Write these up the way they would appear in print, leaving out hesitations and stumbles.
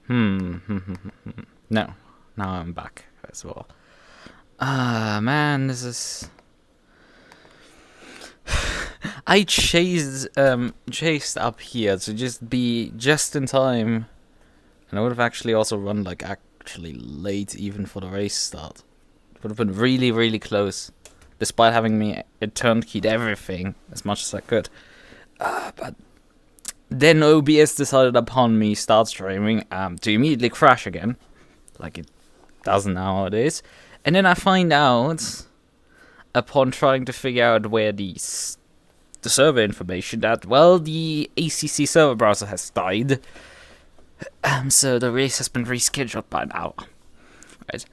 No. Now I'm back as well. Man, this is... I chased up here to just be just in time. And I would have actually also run like actually late even for the race start. It would have been really, really close. Despite having me turnkeyed everything as much as I could. But then OBS decided upon me start streaming to immediately crash again. Like it does nowadays. And then I find out, upon trying to figure out where the server information, that, well, the ACC server browser has died. So the race has been rescheduled by now. Right.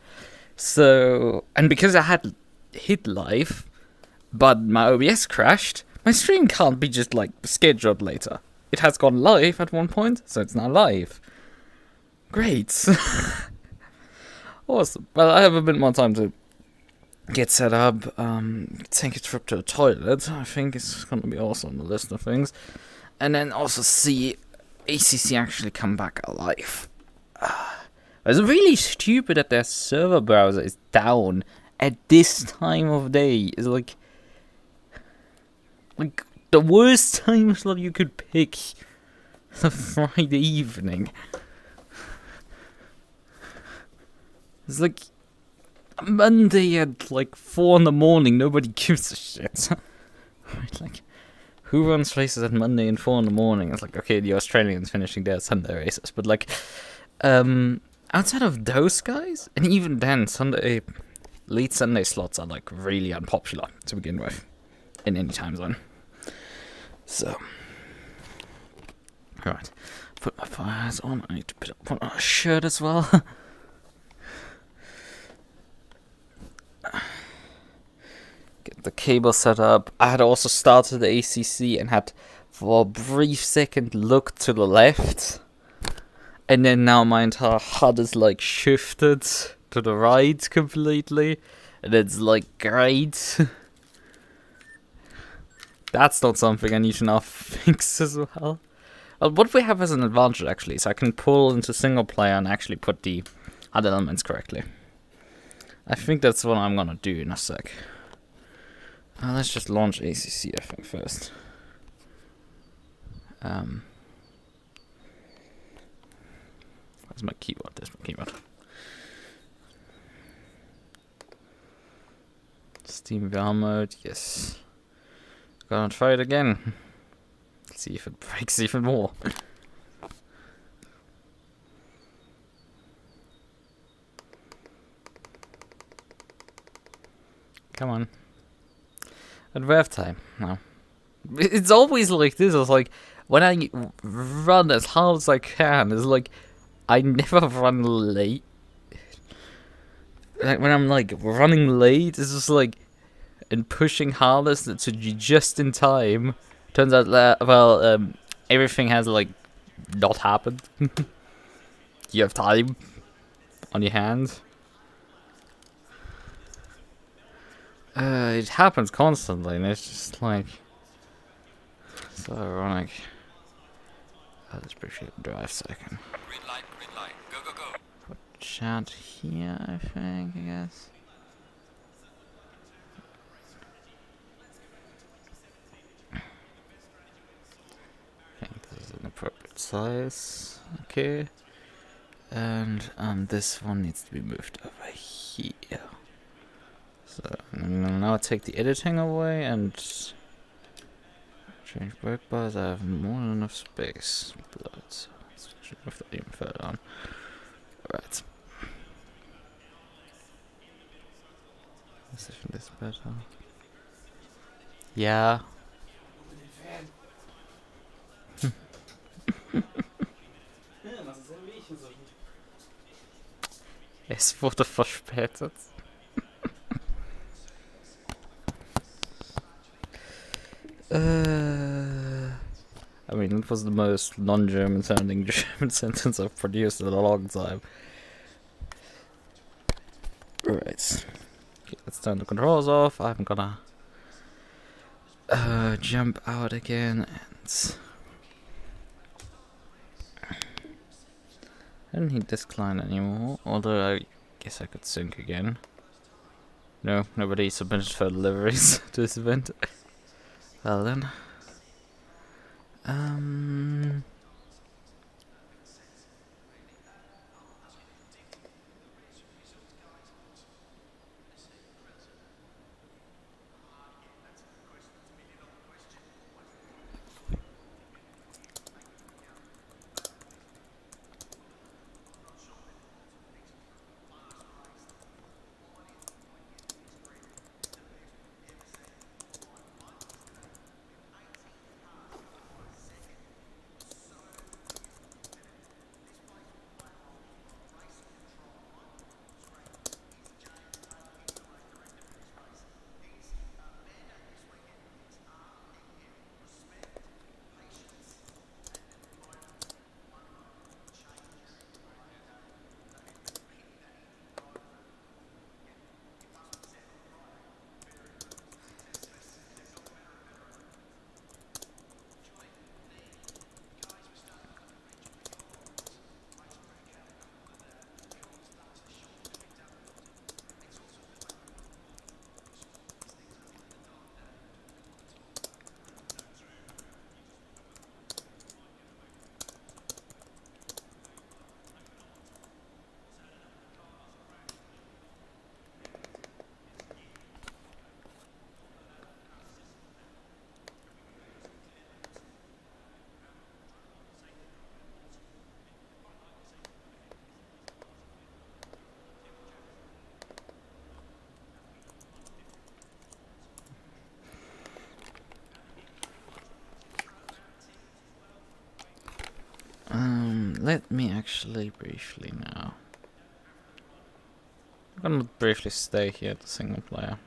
So, and because I had hit live, but my OBS crashed, my stream can't be just like scheduled later. It has gone live at one point, so it's now live. Great. Awesome. Well, I have a bit more time to get set up, take a trip to the toilet. I think it's gonna be also on the list of things. And then also see ACC actually come back alive. It's really stupid that their server browser is down at this time of day. It's like the worst time slot you could pick. It's a Friday evening. It's like Monday at like 4 in the morning. Nobody gives a shit. Right, like, who runs races at Monday and 4 in the morning? It's like, okay, the Australians finishing their Sunday races, but like, outside of those guys, and even then, late Sunday slots are like really unpopular to begin with in any time zone. So, right, put my fires on. I need to put on a shirt as well. Get the cable set up. I had also started the ACC and had for a brief second looked to the left. And then now my entire HUD is like shifted to the right completely. And it's like great. That's not something I need to now fix as well. What we have as an advantage actually is I can pull into single player and actually put the HUD elements correctly. I think that's what I'm gonna do in a sec. Let's just launch ACC, I think, first. Where's my keyboard? There's my keyboard. Steam VR mode, yes. Gonna try it again. Let's see if it breaks even more. Come on. At rev time. No. It's always like this. It's like when I run as hard as I can, it's like I never run late. Like when I'm like running late, it's just like and pushing hardest to just in time. Turns out that everything has like not happened. You have time on your hands. It happens constantly, and it's just like so ironic. Let's appreciate the drive second. Green light, go, go, go. Put chat here, I think, I guess. I think this is an appropriate size. Okay. And this one needs to be moved over here. So now take the editing away and change work bars. I have more than enough space. Blood. So let's move that even further on. Right. Let's see if this better. Yeah. Es wurde verspätet. I mean, it was the most non-German sounding German sentence I've produced in a long time. Right. Okay, let's turn the controls off. I'm gonna jump out again I don't need this client anymore, although I guess I could sync again. No, nobody submitted for deliveries to this event. Well then. Let me actually briefly now. I'm gonna briefly stay here at the single player.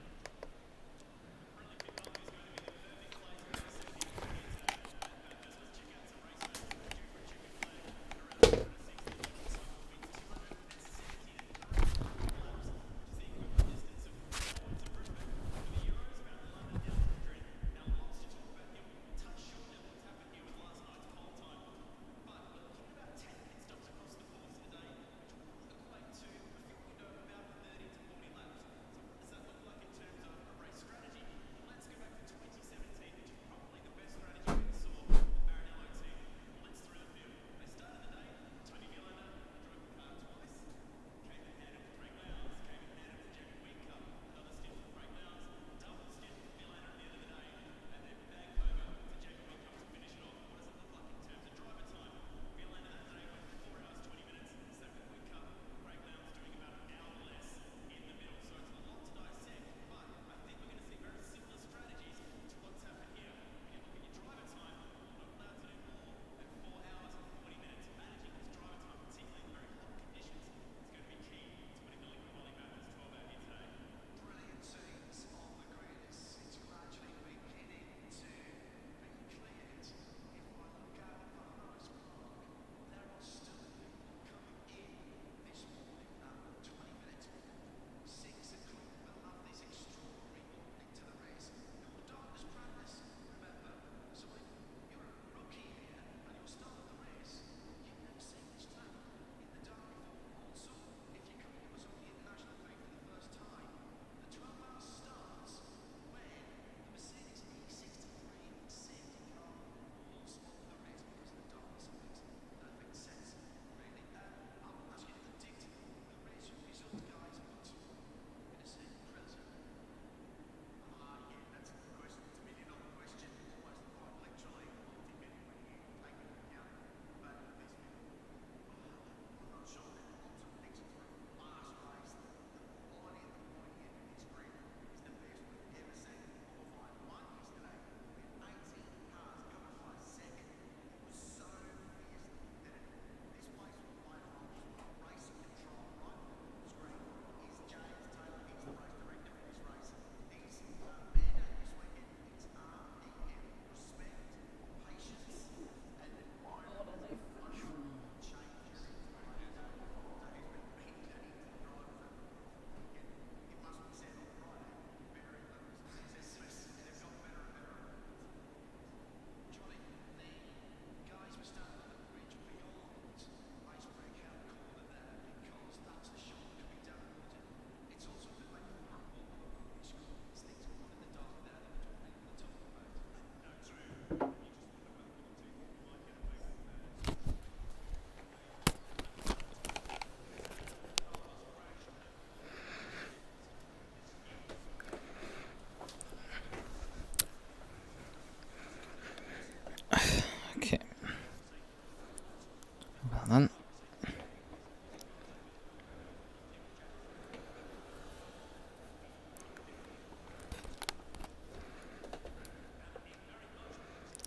then.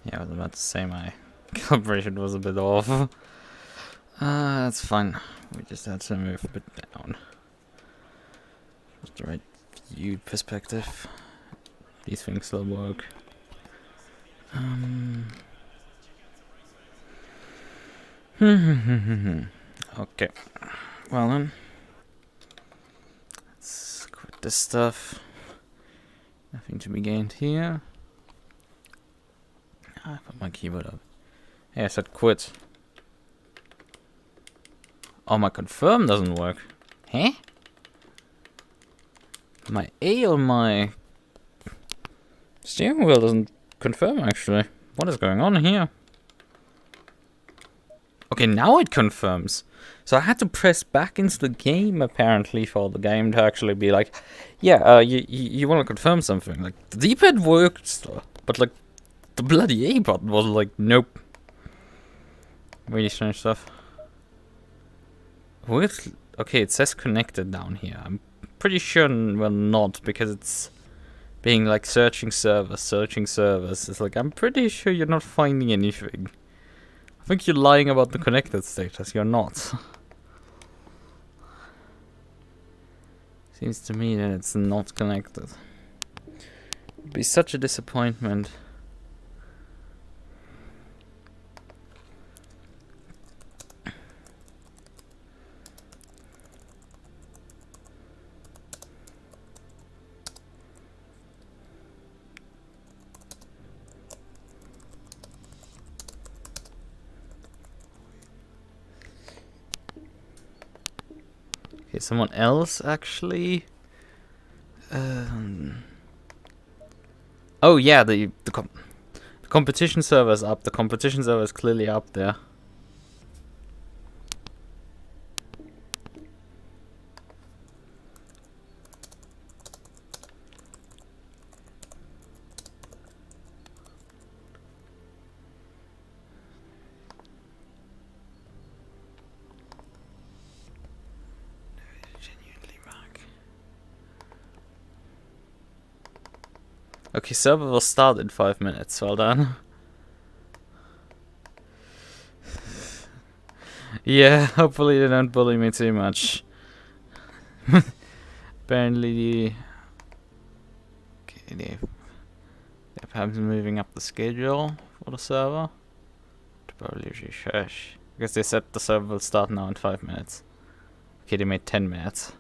Yeah, I was about to say my calibration was a bit off. That's fine. We just had to move a bit down. Just the right view perspective. These things still work. Okay. Well then. Let's quit this stuff. Nothing to be gained here. I put my keyboard up. Hey, I said quit. Oh, my confirm doesn't work. Huh? My A on my steering wheel doesn't confirm, actually. What is going on here? Okay, now it confirms. So I had to press back into the game, apparently, for the game to actually be like, yeah, you want to confirm something. Like, the D-pad worked, but, like, the bloody A button was like, nope. Really strange stuff. Okay, it says connected down here. I'm pretty sure we're not, because it's being like searching servers. It's like, I'm pretty sure you're not finding anything. I think you're lying about the connected status. You're not. Seems to me that it's not connected. It'd be such a disappointment. Okay, someone else actually. Oh yeah, the competition server is up. The competition server is clearly up there. Okay, server will start in 5 minutes. Well done. Yeah, hopefully they don't bully me too much. Apparently, okay, they're perhaps moving up the schedule for the server. Probably refresh because they said the server will start now in 5 minutes. Okay, they made 10 minutes.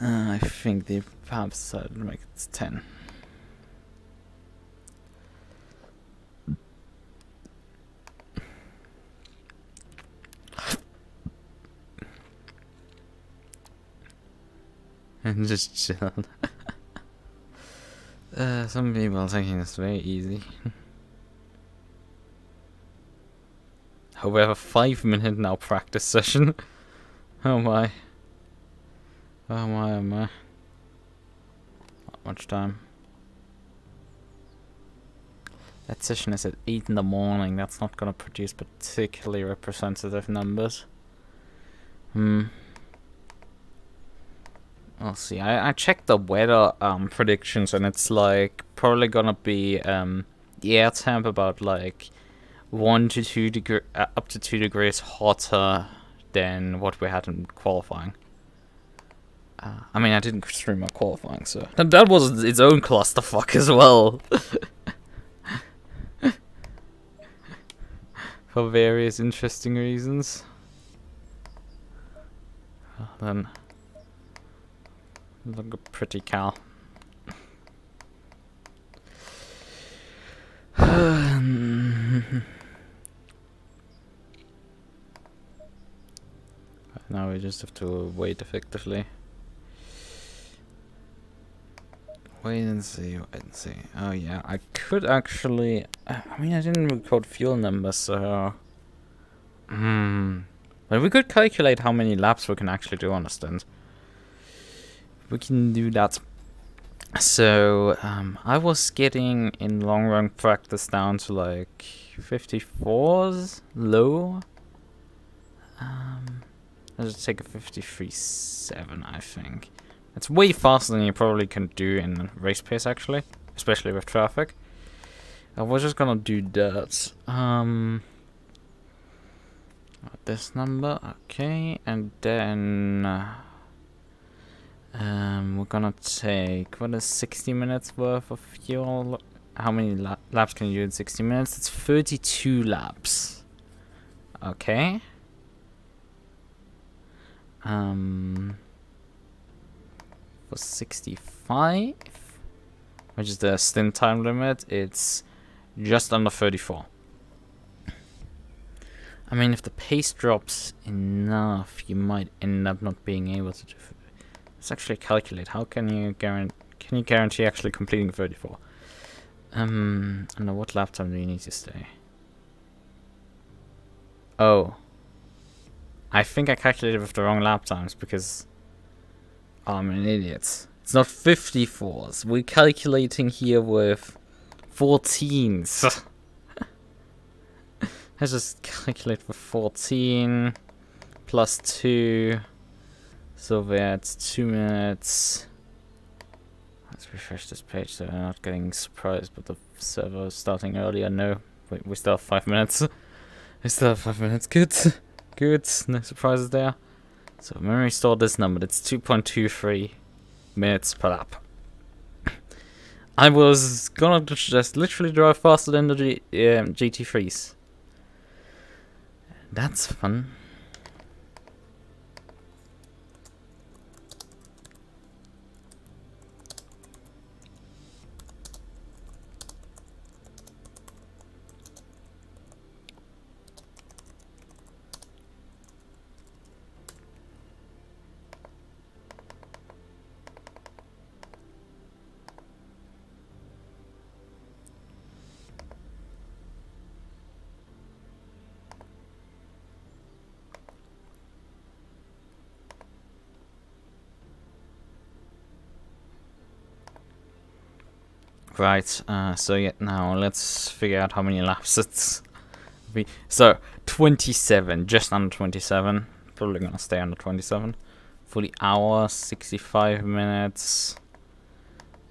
I think they perhaps decided to make it 10. And just chill. Some people are taking this very easy. However, 5-minute now practice session. Oh my. Oh my, oh my. Not much time. That session is at 8 in the morning. That's not gonna produce particularly representative numbers. We'll see. I checked the weather predictions, and it's like probably gonna be the air temp about like 1 to 2 degree up to 2 degrees hotter than what we had in qualifying. I mean, I didn't stream my qualifying, so that was its own clusterfuck as well. For various interesting reasons. Well, then, look a pretty cow. Now we just have to wait effectively. Wait and see, wait and see. Oh yeah, I could actually... I mean, I didn't record fuel numbers, so... But we could calculate how many laps we can actually do on a stint. We can do that So I was getting in long run practice down to like 54s low. Let's just take a 53.7, I think. It's way faster than you probably can do in race pace, actually, especially with traffic. I was just gonna do that. This number, okay, and then we're gonna take, what is 60 minutes worth of fuel? How many laps can you do in 60 minutes? It's 32 laps. Okay. For 65, which is the stint time limit, it's just under 34. I mean, if the pace drops enough, you might end up not being able to do. Let's actually calculate. How can you guarantee actually completing 34? Under what lap time do you need to stay? Oh, I think I calculated with the wrong lap times because I'm an idiot. It's not 54s. We're calculating here with 14s. Let's just calculate with 14 plus 2. So that's 2 minutes. Let's refresh this page so I'm not getting surprised, but the server is starting earlier. No, wait, we still have 5 minutes. We still have 5 minutes. Good. Good. No surprises there. So memory stored this number. It's 2.23 minutes per lap. I was gonna just literally drive faster than the GT3s. That's fun. Right, so yeah, now let's figure out how many laps it's. So, 27, just under 27. Probably gonna stay under 27. For the hour, 65 minutes.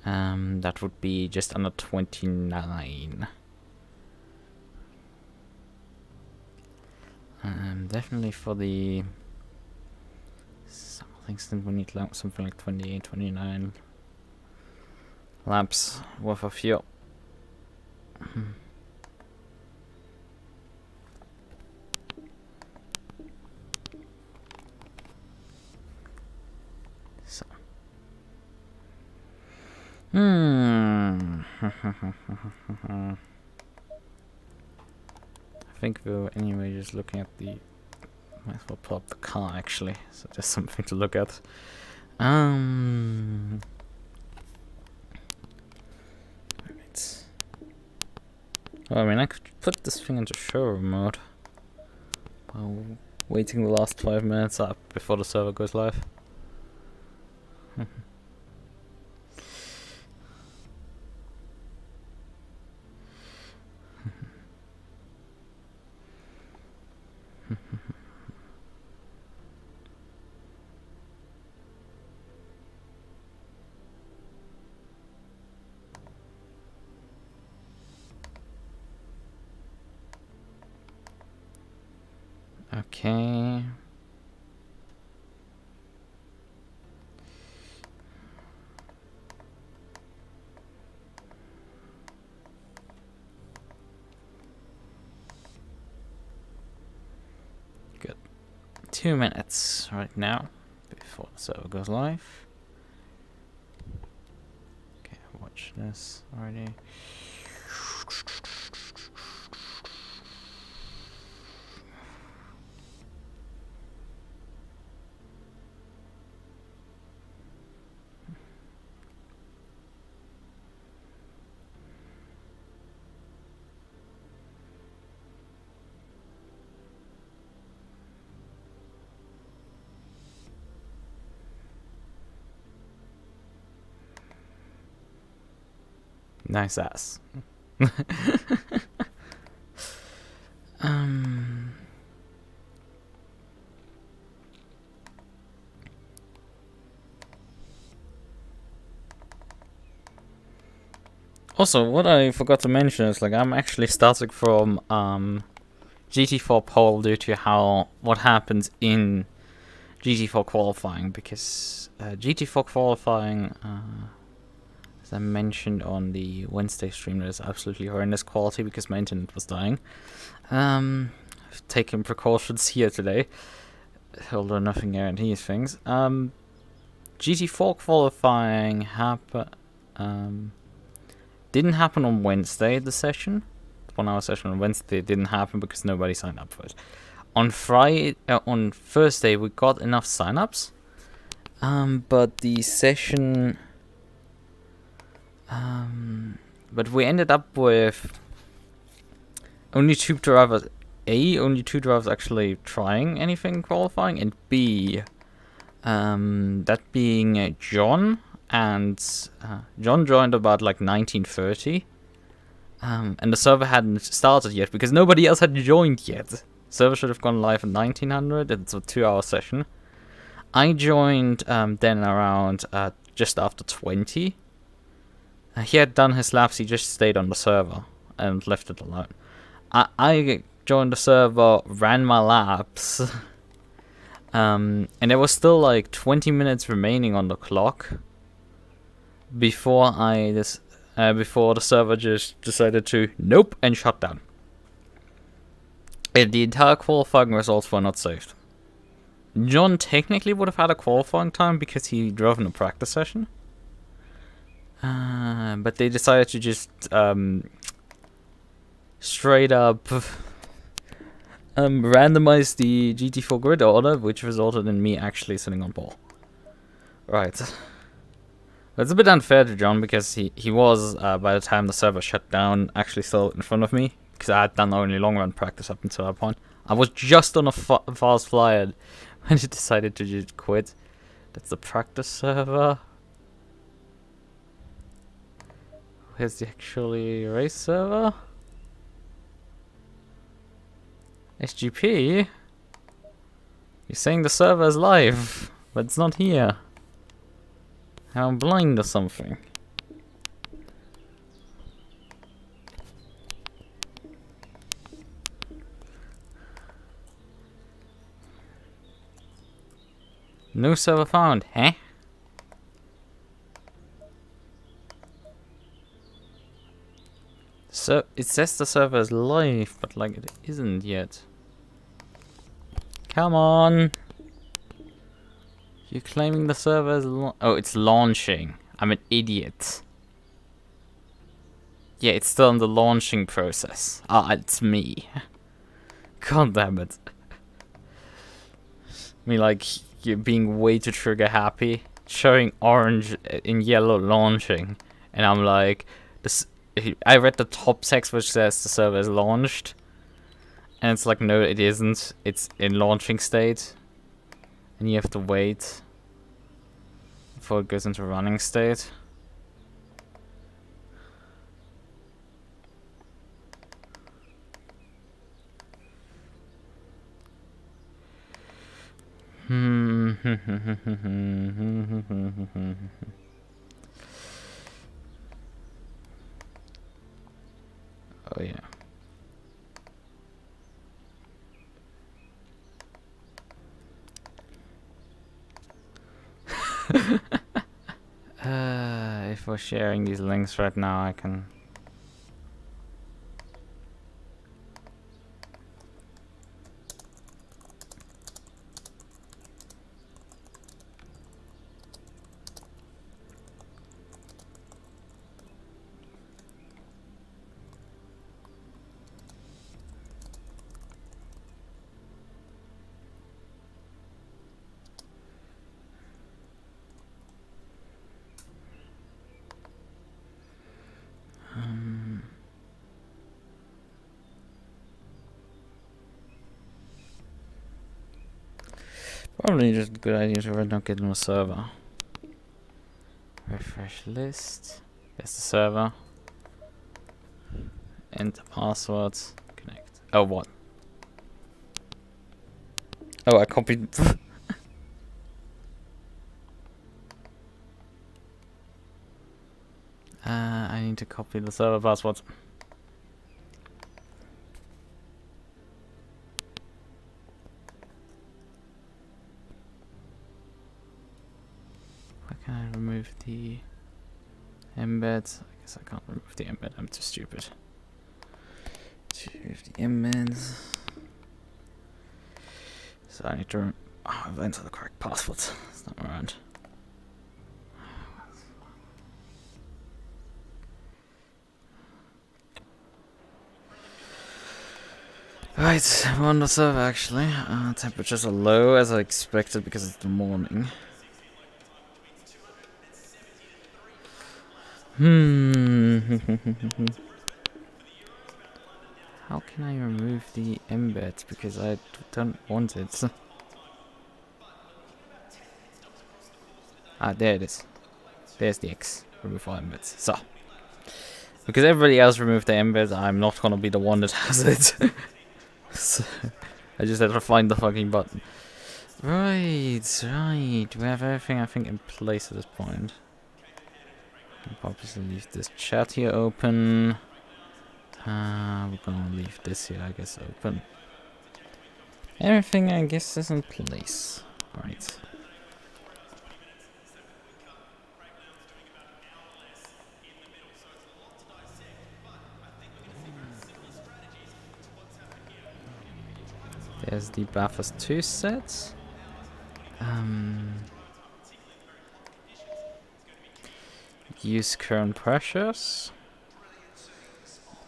That would be just under 29. Definitely for the. I think Stint we need something like 28, 29. Laps worth of fuel. So. I think we were anyway just looking at the. Might as well pull up the car actually, so there's something to look at. Well, I mean, I could put this thing into showroom mode while waiting the last 5 minutes up before the server goes live. Okay. Good. 2 minutes right now before the server goes live. Okay, watch this already. Nice ass. Also, what I forgot to mention is, like, I'm actually starting from GT4 pole due to what happens in GT4 qualifying, because GT4 qualifying, as I mentioned on the Wednesday stream, there's absolutely horrendous quality because my internet was dying. I've taken precautions here today, although nothing guarantees things. GT4 qualifying didn't happen on Wednesday, the session. The 1 hour session on Wednesday didn't happen because nobody signed up for it. On Thursday we got enough signups, but the session, but we ended up with only two drivers. Only two drivers actually trying anything qualifying, and B, that being John. And John joined about like 1930, and the server hadn't started yet because nobody else had joined yet. Server should have gone live at 1900. It's a 2 hour session. I joined then around just after 20. He had done his laps. He just stayed on the server and left it alone. I joined the server, ran my laps, and there was still like 20 minutes remaining on the clock before before the server just decided to nope and shut down. And the entire qualifying results were not saved. John technically would have had a qualifying time because he drove in a practice session, but they decided to just straight up randomize the GT4 grid order, which resulted in me actually sitting on pole. Right. It's a bit unfair to John because he was, by the time the server shut down, actually still in front of me, because I had done only long run practice up until that point. I was just on a fast flyer when he decided to just quit. That's the practice server. Where's the actually race server? SGP? You're saying the server is live, but it's not here. I'm blind or something. No server found, huh? So it says the server is live, but like it isn't yet. Come on! You're claiming the server is oh, it's launching. I'm an idiot. Yeah, it's still in the launching process. Ah, it's me. God damn it. I mean, like, you're being way too trigger happy. Showing orange in yellow launching. And I'm like, I read the top text which says the server is launched. And it's like, no, it isn't. It's in launching state. And you have to wait before it goes into running state. Oh yeah. If we're sharing these links right now, I can. Probably just a good idea to right now get on a server. Refresh list. There's the server. Enter password. Connect. Oh, what? Oh, I copied. I need to copy the server password. Why can I remove the embed? I guess I can't remove the embed. I'm too stupid. To remove the embeds. So I need to. Oh, I've entered the correct password. It's not around. Right, I'm on the server actually. Temperatures are low as I expected because it's the morning. How can I remove the embed? Because I don't want it. There it is. There's the X. Remove all embeds. So. Because everybody else removed the embed, I'm not gonna be the one that has it. So, I just have to find the fucking button. Right. We have everything I think in place at this point. I'll obviously leave this chat here open. We're gonna leave this here, I guess, open. Everything, I guess, is in place. Right. There's the Bathurst 2 set. Use current pressures.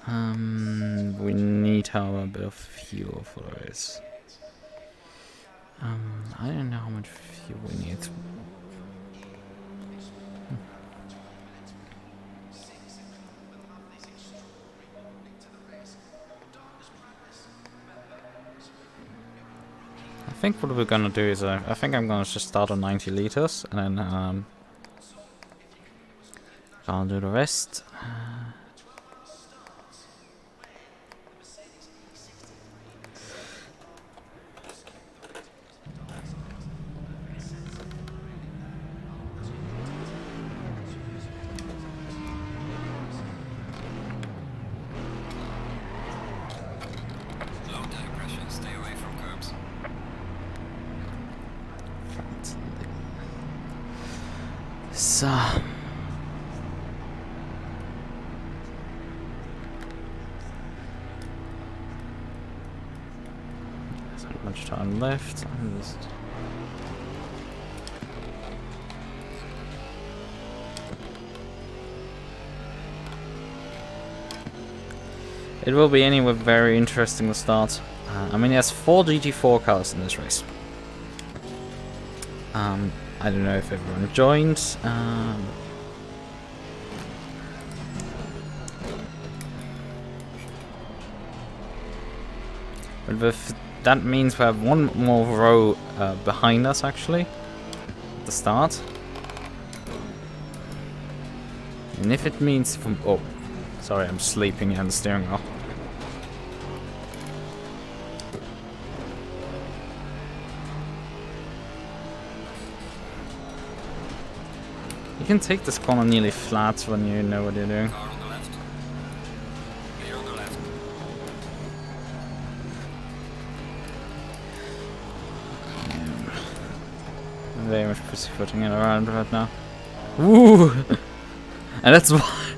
We need, however, a bit of fuel for this. I don't know how much fuel we need. I think what we're gonna do is I think I'm gonna just start on 90 liters and then I'll do the rest. So there's not much time left. I'm just it will be anyway very interesting to start. I mean, there's 4 GT4 cars in this race. I don't know if everyone joined. But that means we have one more row behind us actually at the start. And if it means from sorry, I'm sleeping on the steering wheel. You can take this corner nearly flat when you know what you're doing. Car on the left. Clear on the left. I'm very much pussyfooting it around right now. Woo! And that's why.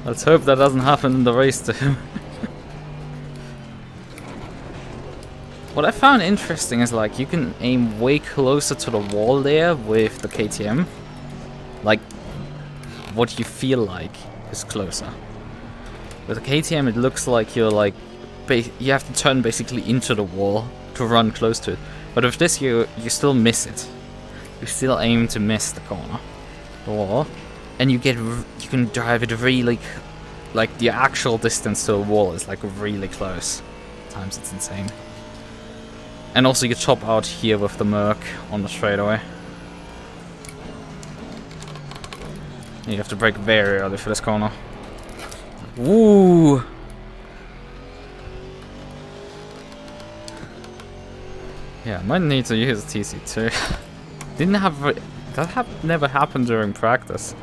Let's hope that doesn't happen in the race to him. What I found interesting is like you can aim way closer to the wall there with the KTM. Like what you feel like is closer. With the KTM it looks like you're like you have to turn basically into the wall to run close to it. But with this you still miss it. You still aim to miss the corner, the wall, and you can drive it really like the actual distance to the wall is like really close. Sometimes it's insane. And also you top out here with the Merc on the straightaway. You have to brake very early for this corner. Woo! Yeah, I might need to use TC2. Didn't have that never happened during practice.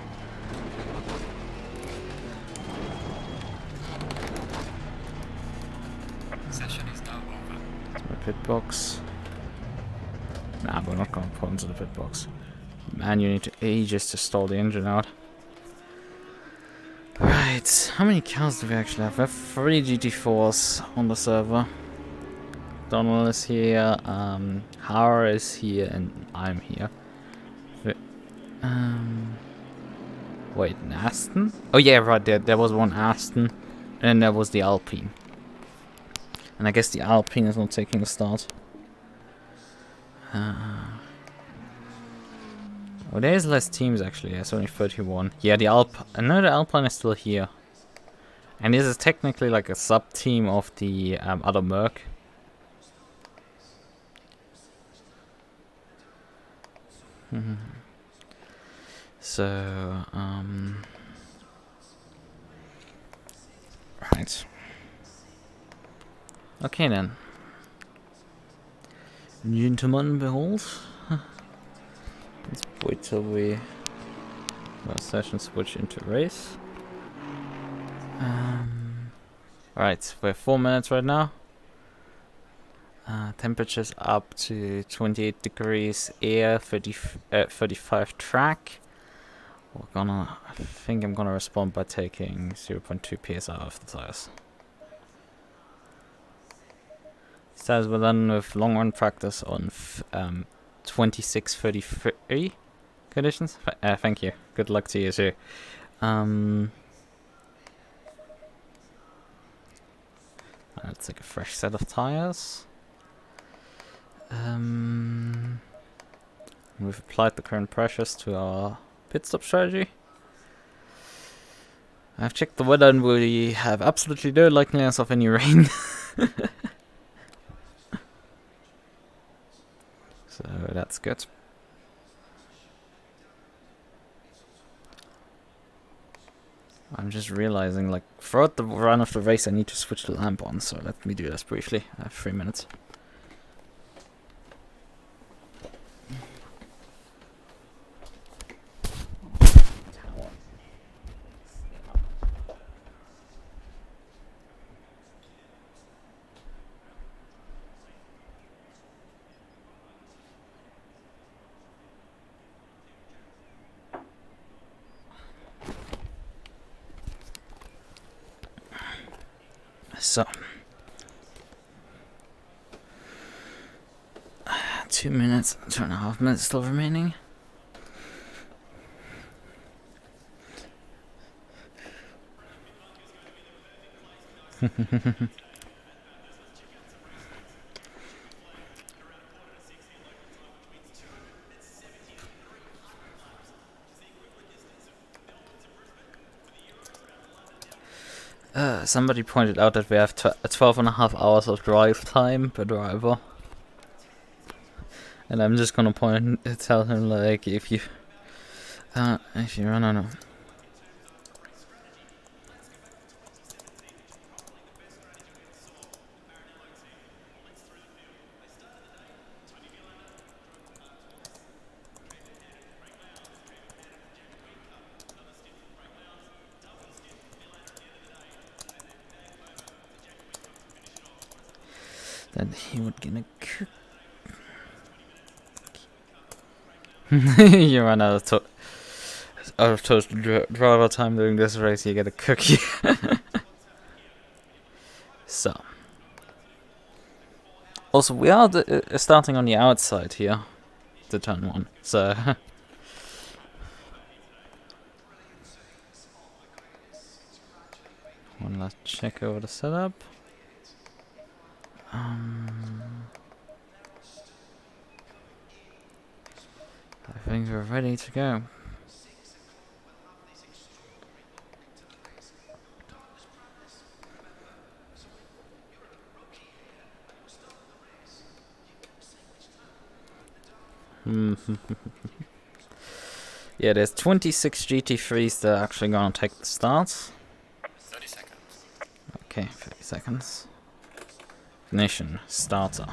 Session is now over. It's my pit box. Nah, we're not gonna put into the pit box. Man, you need ages to stall the engine out. Right, how many cars do we actually have? We have 3 GT4s on the server. Donald is here, Hara is here, and I'm here. Wait, an Aston? Oh yeah, right, there was one Aston, and there was the Alpine. And I guess the Alpine is not taking the start. Oh, there's less teams actually, there's only 31. Yeah, the another Alpine is still here. And this is technically like a sub-team of the other Merc. So, right. Okay then. Gentlemen, behold. Let's wait till we session switch into race. Right, we're 4 minutes right now. Temperatures up to 28 degrees, air 35 track. I think I'm gonna respond by taking 0.2 psi off the tires. Says we're done with long run practice on 26:33 conditions. Thank you. Good luck to you too. Let's take a fresh set of tires. We've applied the current pressures to our pit stop strategy. I've checked the weather and we have absolutely no likeliness of any rain. So that's good. I'm just realizing, like, throughout the run of the race I need to switch the lamp on, so let me do this briefly. I have 3 minutes. So, 2 minutes, 2.5 minutes still remaining. Somebody pointed out that we have 12.5 hours of drive time per driver. And I'm just gonna tell him, like, if you run on a... Then he would get a cook. You run out of total driver time during this race, you get a cookie. So. Also, we are starting on the outside here, the turn 1. So. One last check over the setup. I think we're ready to go. Yeah, there's 26 GT3s that are actually gonna take the start. 30 seconds. Okay, 30 seconds. Ignition, starter.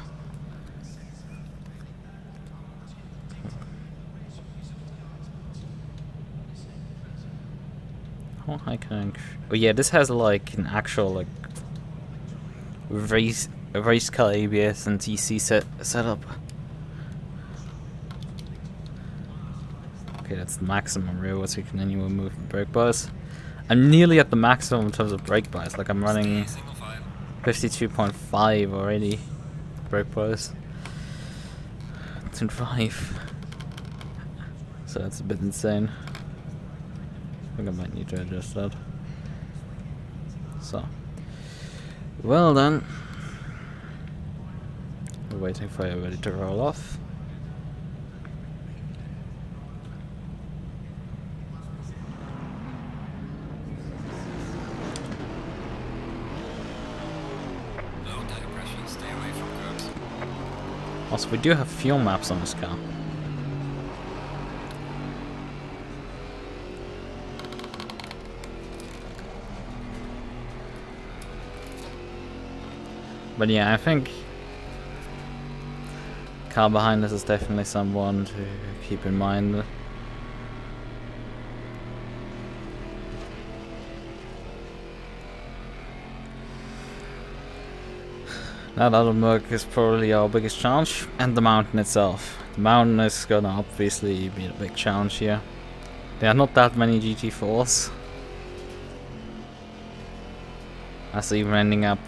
Oh, I can. Oh yeah, this has like an actual like race car ABS and TC setup. Okay, that's the maximum rear, so you can anywhere move the brake bars. I'm nearly at the maximum in terms of brake bars. Like I'm running 52.5 already. Brake bars. It's in 5. So that's a bit insane. I think I might need to adjust that. So. Well then. We're waiting for everybody to roll off. Also, we do have fuel maps on this car. But yeah, I think car behind us is definitely someone to keep in mind. That other Merc is probably our biggest challenge, and the mountain itself. The mountain is gonna obviously be a big challenge here. There are not that many GT4s. Us even ending up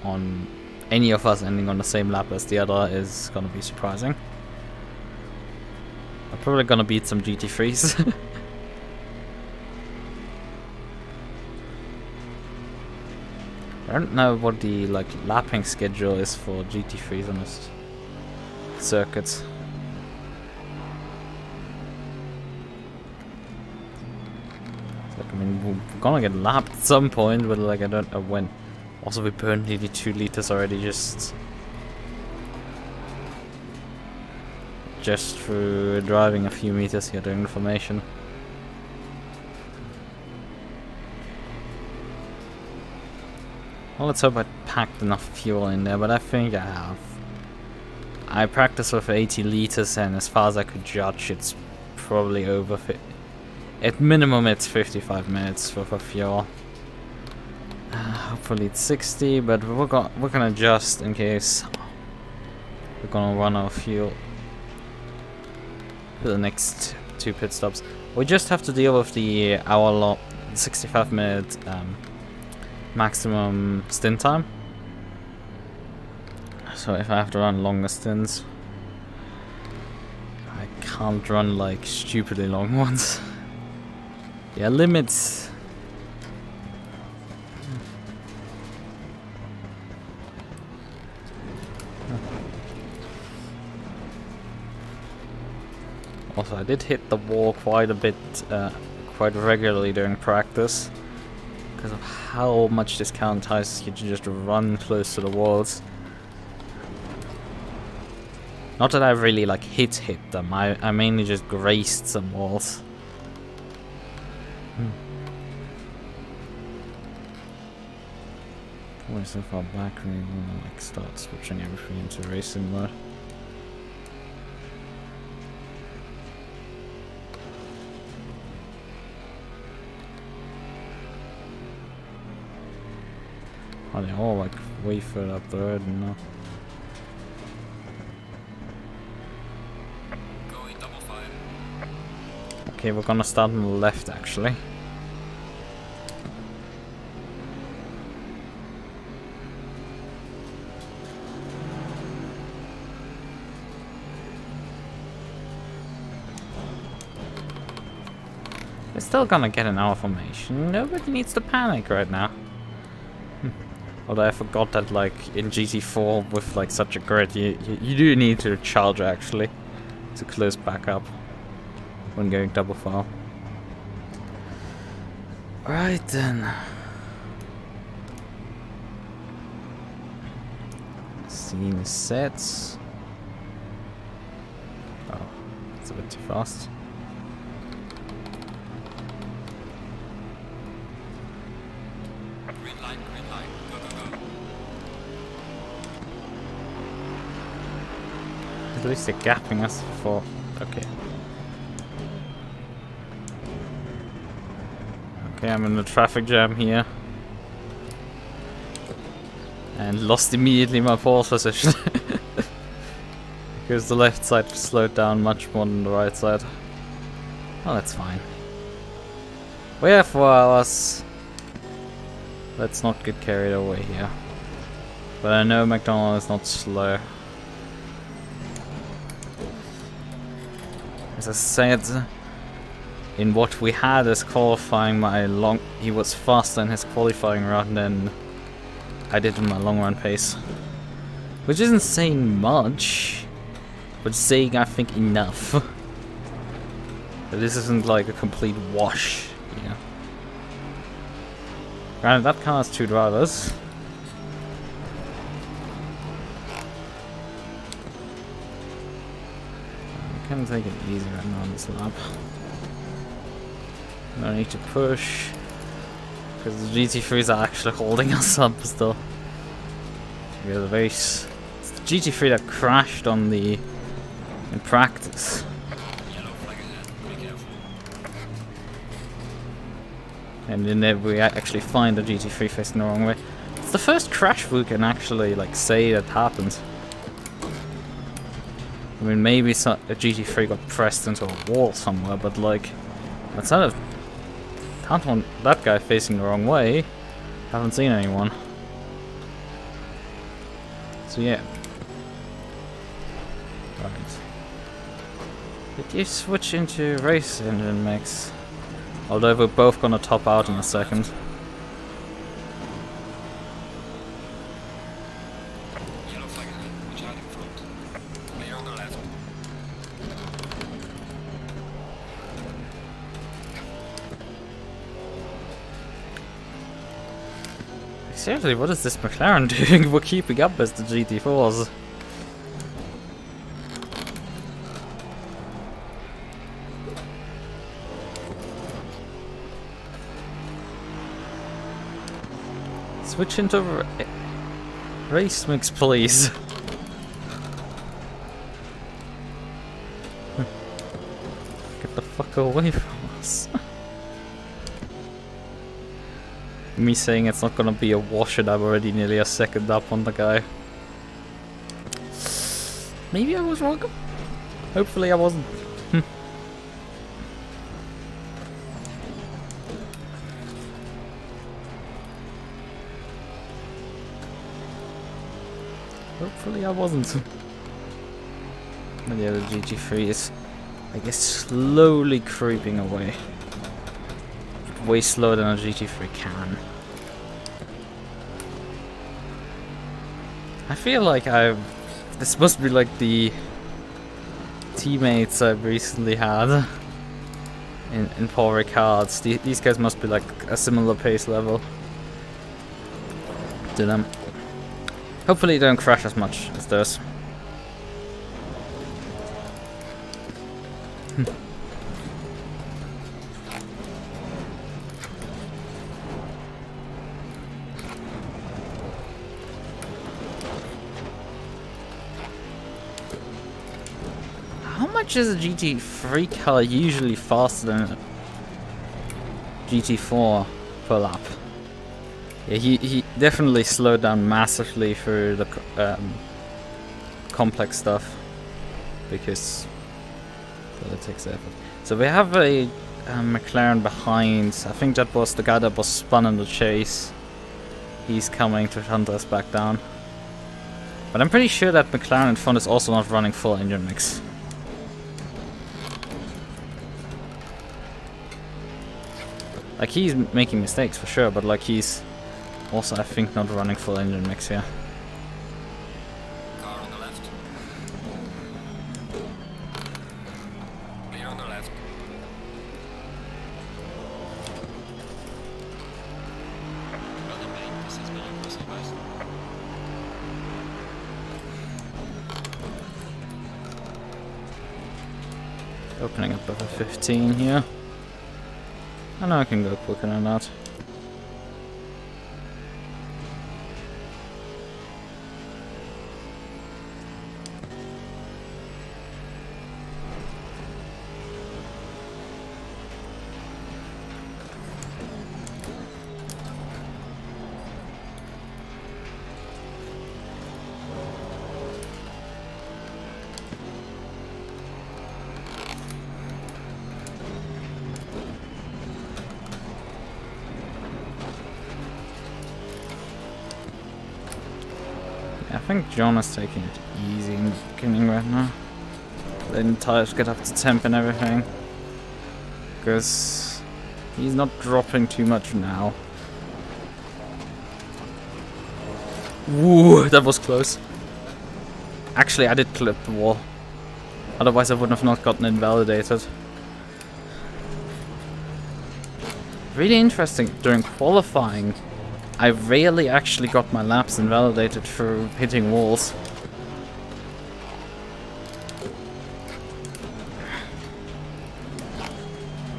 on any of us ending on the same lap as the other is gonna be surprising. I'm probably gonna beat some GT3s. I don't know what the like lapping schedule is for GT3s on this circuit. Like, I mean, we're gonna get lapped at some point, but like I don't know when. Also, we burned nearly 2 liters already just through driving a few meters here during the formation. Well, let's hope I packed enough fuel in there, but I think I have. I practiced with 80 liters, and as far as I could judge, it's probably over. At minimum, it's 55 minutes worth of fuel. Hopefully it's 60, but we're gonna adjust in case we're gonna run out of fuel for the next 2 pit stops. We just have to deal with the hour-long, 65-minute maximum stint time. So if I have to run longer stints, I can't run like stupidly long ones. Yeah, limits. Also, I did hit the wall quite a bit, quite regularly during practice, because of how much this car entices you to just run close to the walls. Not that I really like hit them, I mainly just grazed some walls. We're so far back, we want to like start switching everything into racing mode. Oh, they're all like way further up the road now. Going double fire. Okay, we're gonna start on the left actually. We're still gonna get an hour formation. Nobody needs to panic right now. Although I forgot that like in GT4 with like such a grid, you do need to charge actually to close back up when going double file. Alright then. Scene sets. Oh, it's a bit too fast. Green light. line, green line. Go, go, go. At least they're gapping us for... Okay. Okay, I'm in the traffic jam here. And lost immediately my pole position. Because the left side slowed down much more than the right side. Oh, that's fine. We have 4 hours. Let's not get carried away here. But I know McDonald is not slow. As I said, in what we had as qualifying, he was faster in his qualifying run than I did in my long run pace. Which isn't saying much, but saying I think enough. But this isn't like a complete wash, yeah. Granted, that car has 2 drivers. I can take it easy right now on this lap. No need to push, because the GT3s are actually holding us up still. Yeah, the race. It's the GT3 that crashed on the in practice. Yellow flag ahead. Be careful. And then we actually find the GT3 facing the wrong way. It's the first crash we can actually like say that happened. I mean, maybe a GT3 got pressed into a wall somewhere, but like, outside of that guy facing the wrong way, haven't seen anyone. So yeah. Right. Did you switch into race engine mix? Although we're both gonna top out in a second. Yellow flag ahead. Watch out in front. Clear on the left. Seriously, what is this McLaren doing? We're keeping up as the GT4s. Switch into race mix, please. Get the fuck away from us. Me saying it's not gonna be a wash and I'm already nearly a second up on the guy. Maybe I was wrong. Hopefully I wasn't. Hopefully I wasn't. But yeah, the GT3 is, I guess, slowly creeping away. Way slower than a GT3 can. I feel like this must be like the teammates I've recently had in Paul Ricard's. These guys must be like a similar pace level to them. Hopefully they don't crash as much as those. How much is a GT3 car usually faster than a GT4 per lap? Yeah, he definitely slowed down massively through the complex stuff because it takes effort. So we have a McLaren behind. I think that was the guy that was spun in the chase. He's coming to hunt us back down. But I'm pretty sure that McLaren in front is also not running full engine mix. Like, he's making mistakes for sure, but like he's also, I think, not running full engine mix here. Car on the left. Clear on the left. Well done, mate. This has been impressive, guys. Opening up over 15 here. I know I can go quicker than that. I think John is taking it easy in the beginning right now. Letting tires get up to temp and everything. Because he's not dropping too much now. Woo, that was close. Actually, I did clip the wall. Otherwise, I would have not gotten invalidated. Really interesting. During qualifying, I rarely actually got my laps invalidated for hitting walls.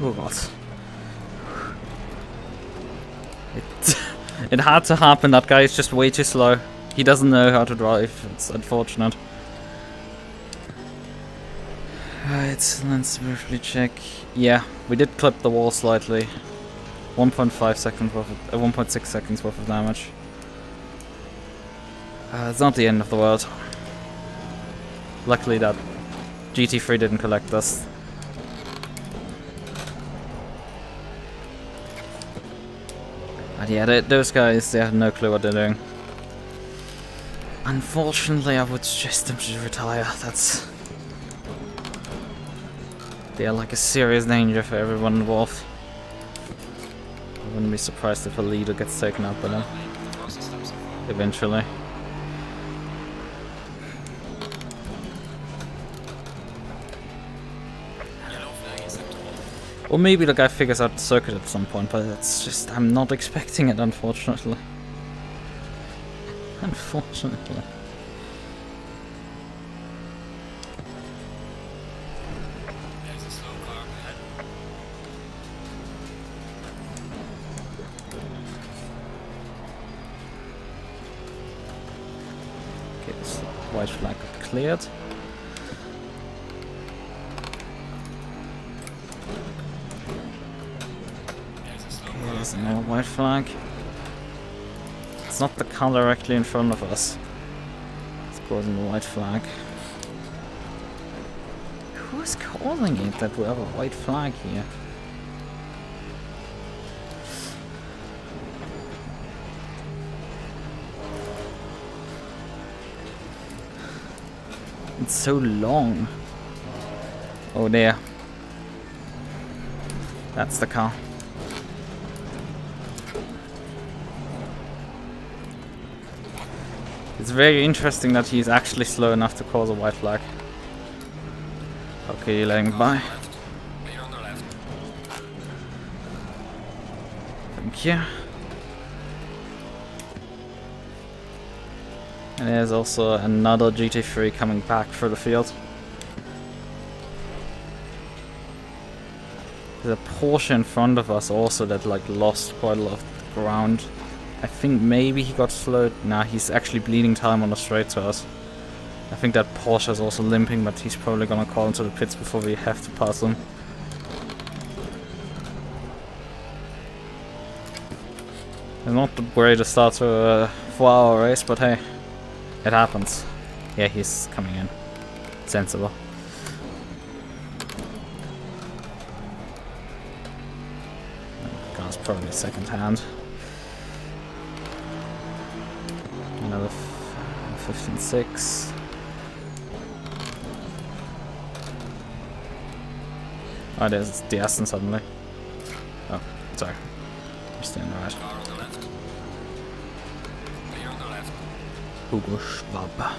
Oh god. It had to happen, that guy is just way too slow. He doesn't know how to drive, it's unfortunate. Right, let's briefly check. Yeah, we did clip the wall slightly. 1.5 seconds worth of, 1.6 seconds worth of damage. It's not the end of the world. Luckily that GT3 didn't collect us. But yeah, those guys, they have no clue what they're doing. Unfortunately, I would suggest them to retire. They are like a serious danger for everyone involved. I wouldn't be surprised if a leader gets taken out by them. Eventually. Or maybe the guy figures out the circuit at some point, but it's just, I'm not expecting it, unfortunately. Unfortunately. There's a slow car ahead. Okay, this white flag got cleared. There's another white flag. It's not the car directly in front of us. It's causing the white flag. Who is causing it that we have a white flag here? It's so long. Oh, there. That's the car. It's very interesting that he's actually slow enough to cause a white flag. Okay, you're letting by. Clear on the left. Thank you. And there's also another GT3 coming back through the field. There's a Porsche in front of us also that like lost quite a lot of ground. I think maybe he got slowed. Nah, he's actually bleeding time on the straight to us. I think that Porsche is also limping, but he's probably gonna call into the pits before we have to pass him. It's not the greatest start to a 4-hour race, but hey, it happens. Yeah, he's coming in. Sensible. Car's probably second hand. Another 15.6. Oh, there's the Aston suddenly. Oh, sorry. You're still in the right. Car on the left. Clear on the left. Hugo Schwab.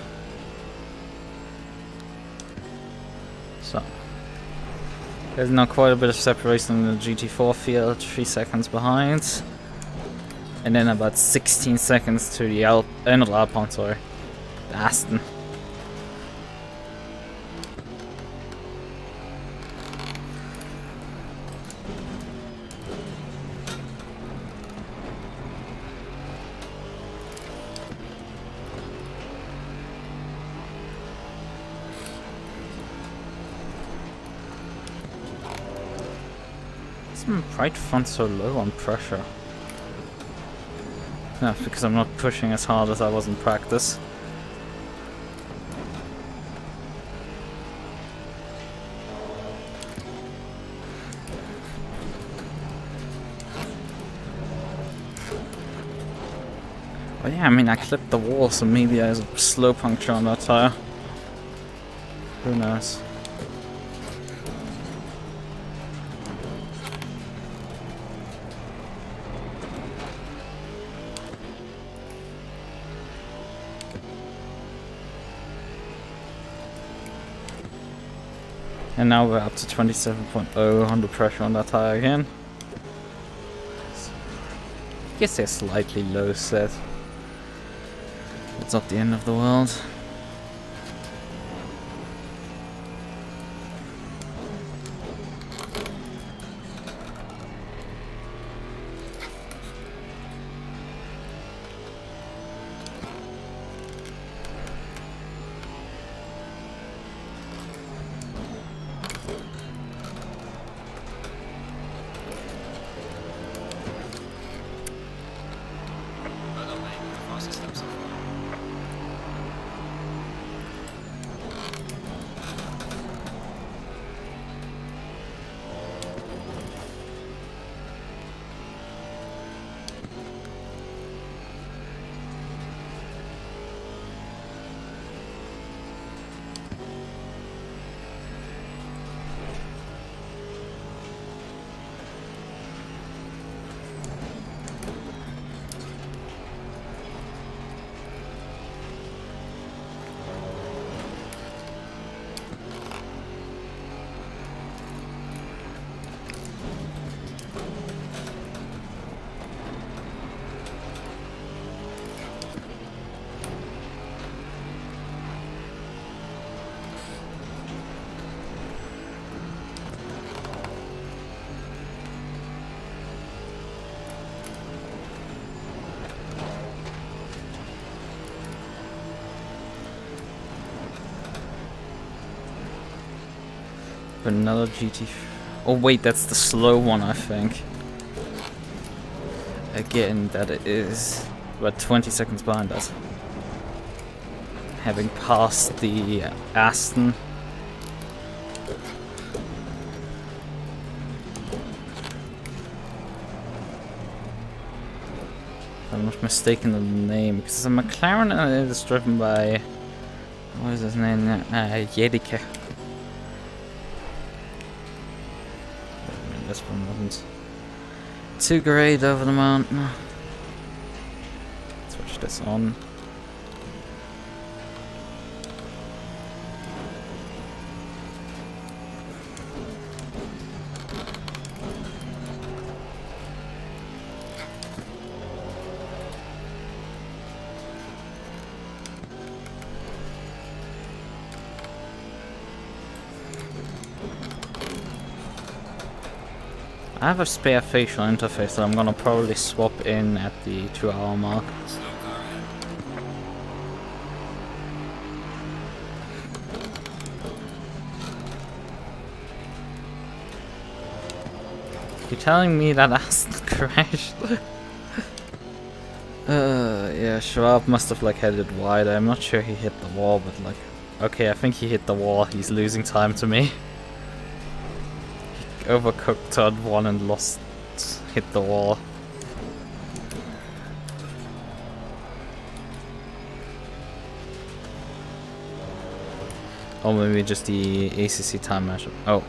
So. There's now quite a bit of separation in the GT4 field, 3 seconds behind. And then about 16 seconds to the not Alpine, sorry. The Aston. Why is my right front so low on pressure? No, because I'm not pushing as hard as I was in practice. But yeah, I mean, I clipped the wall, so maybe there's a slow puncture on that tire. Who knows? And now we're up to 27.0 under pressure on that tire again. I guess they're slightly low set. It's not the end of the world. Another GT4. Oh wait, that's the slow one, I think. Again, that is about 20 seconds behind us. Having passed the Aston. If I'm not mistaken in the name, because it's a McLaren and it is driven by, what is his name? Jedicke. This one wasn't too great over the mountain. Switch this on. I have a spare facial interface that I'm gonna probably swap in at the 2-hour mark. You're telling me that Aston crashed? Yeah, Schwab must have like headed wide. I'm not sure he hit the wall, but like, okay, I think he hit the wall. He's losing time to me. Overcooked turn one and hit the wall. Or maybe just the ACC time matchup. Oh.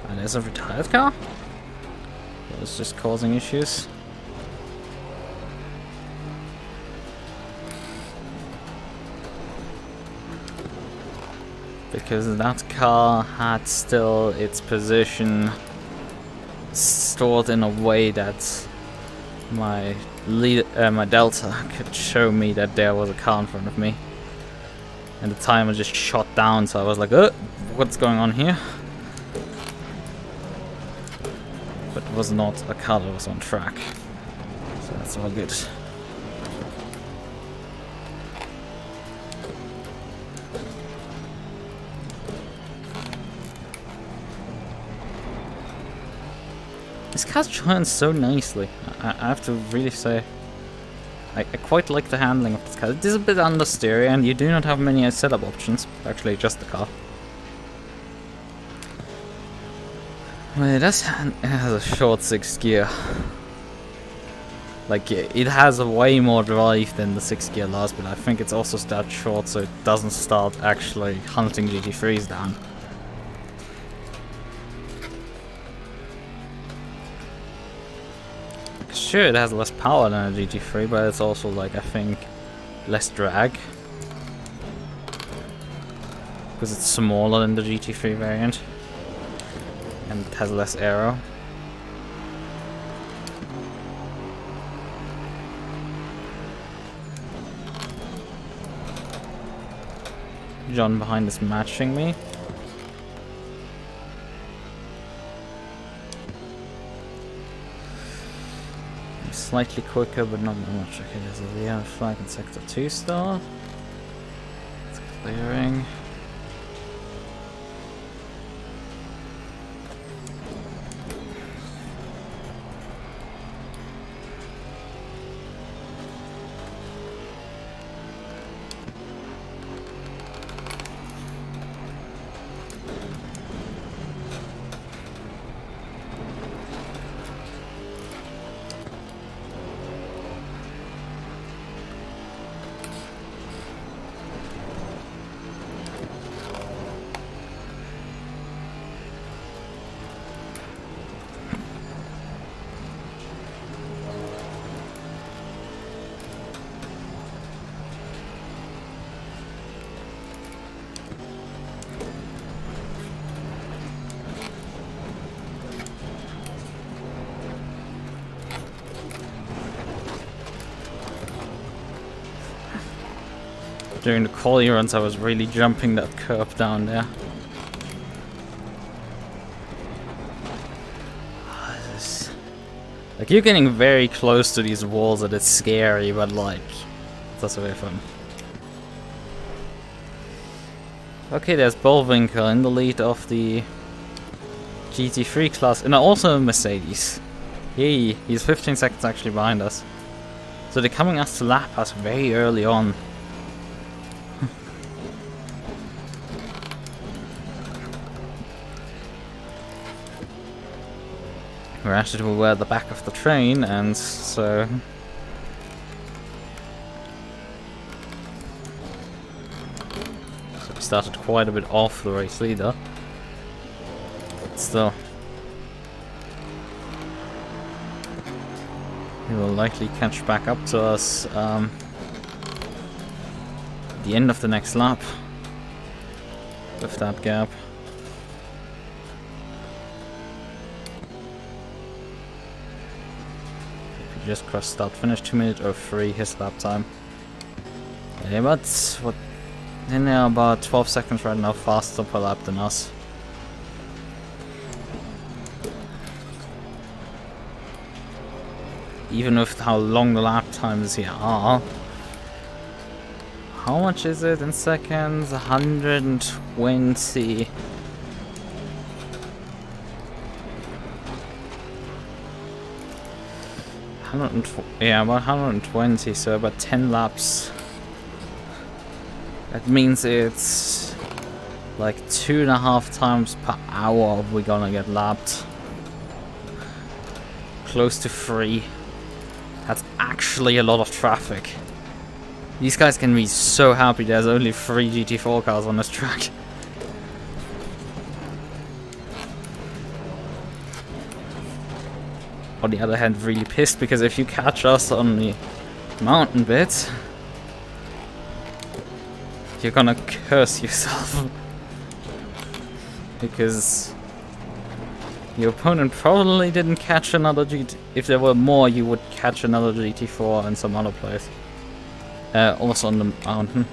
And there's a retired car? It's just causing issues. Because that car had still its position stored in a way that my Delta could show me that there was a car in front of me. And the timer just shot down, so I was like, what's going on here? But it was not a car that was on track. So that's all good. This car turns so nicely. I have to really say, I quite like the handling of this car. It is a bit understeer and you do not have many setup options. Actually, just the car. Well, it has a short 6th gear. Like, it has a way more drive than the 6th gear last, but I think it's also that short so it doesn't start actually hunting GT3s down. Sure, it has less power than a GT3, but it's also, like, I think, less drag. Because it's smaller than the GT3 variant. And it has less aero. John behind is matching me. I'm slightly quicker, but not that much. Okay, there's a yellow flag in sector 2 star. It's clearing. During the quali runs I was really jumping that curb down there. Like, you're getting very close to these walls and it's scary, but like, that's very fun. Okay, there's Bullwinkle in the lead of the GT3 class, and also Mercedes. Yay, he's 15 seconds actually behind us. So they're coming us to lap us very early on. We're actually at the back of the train, and so we started quite a bit off the race leader. But still, he will likely catch back up to us at the end of the next lap with that gap. Just cross start finish 2:03 his lap time. Yeah, but what? In there about 12 seconds right now faster per lap than us. Even with how long the lap times here are. How much is it in seconds? 120. Yeah, about 120, so about 10 laps. That means it's like 2.5 times per hour we're gonna get lapped. Close to 3. That's actually a lot of traffic. These guys can be so happy there's only 3 GT4 cars on this track. On the other hand, really pissed because if you catch us on the mountain bit, you're gonna curse yourself. Because your opponent probably didn't catch another GT. If there were more, you would catch another GT4 in some other place. Also on the mountain.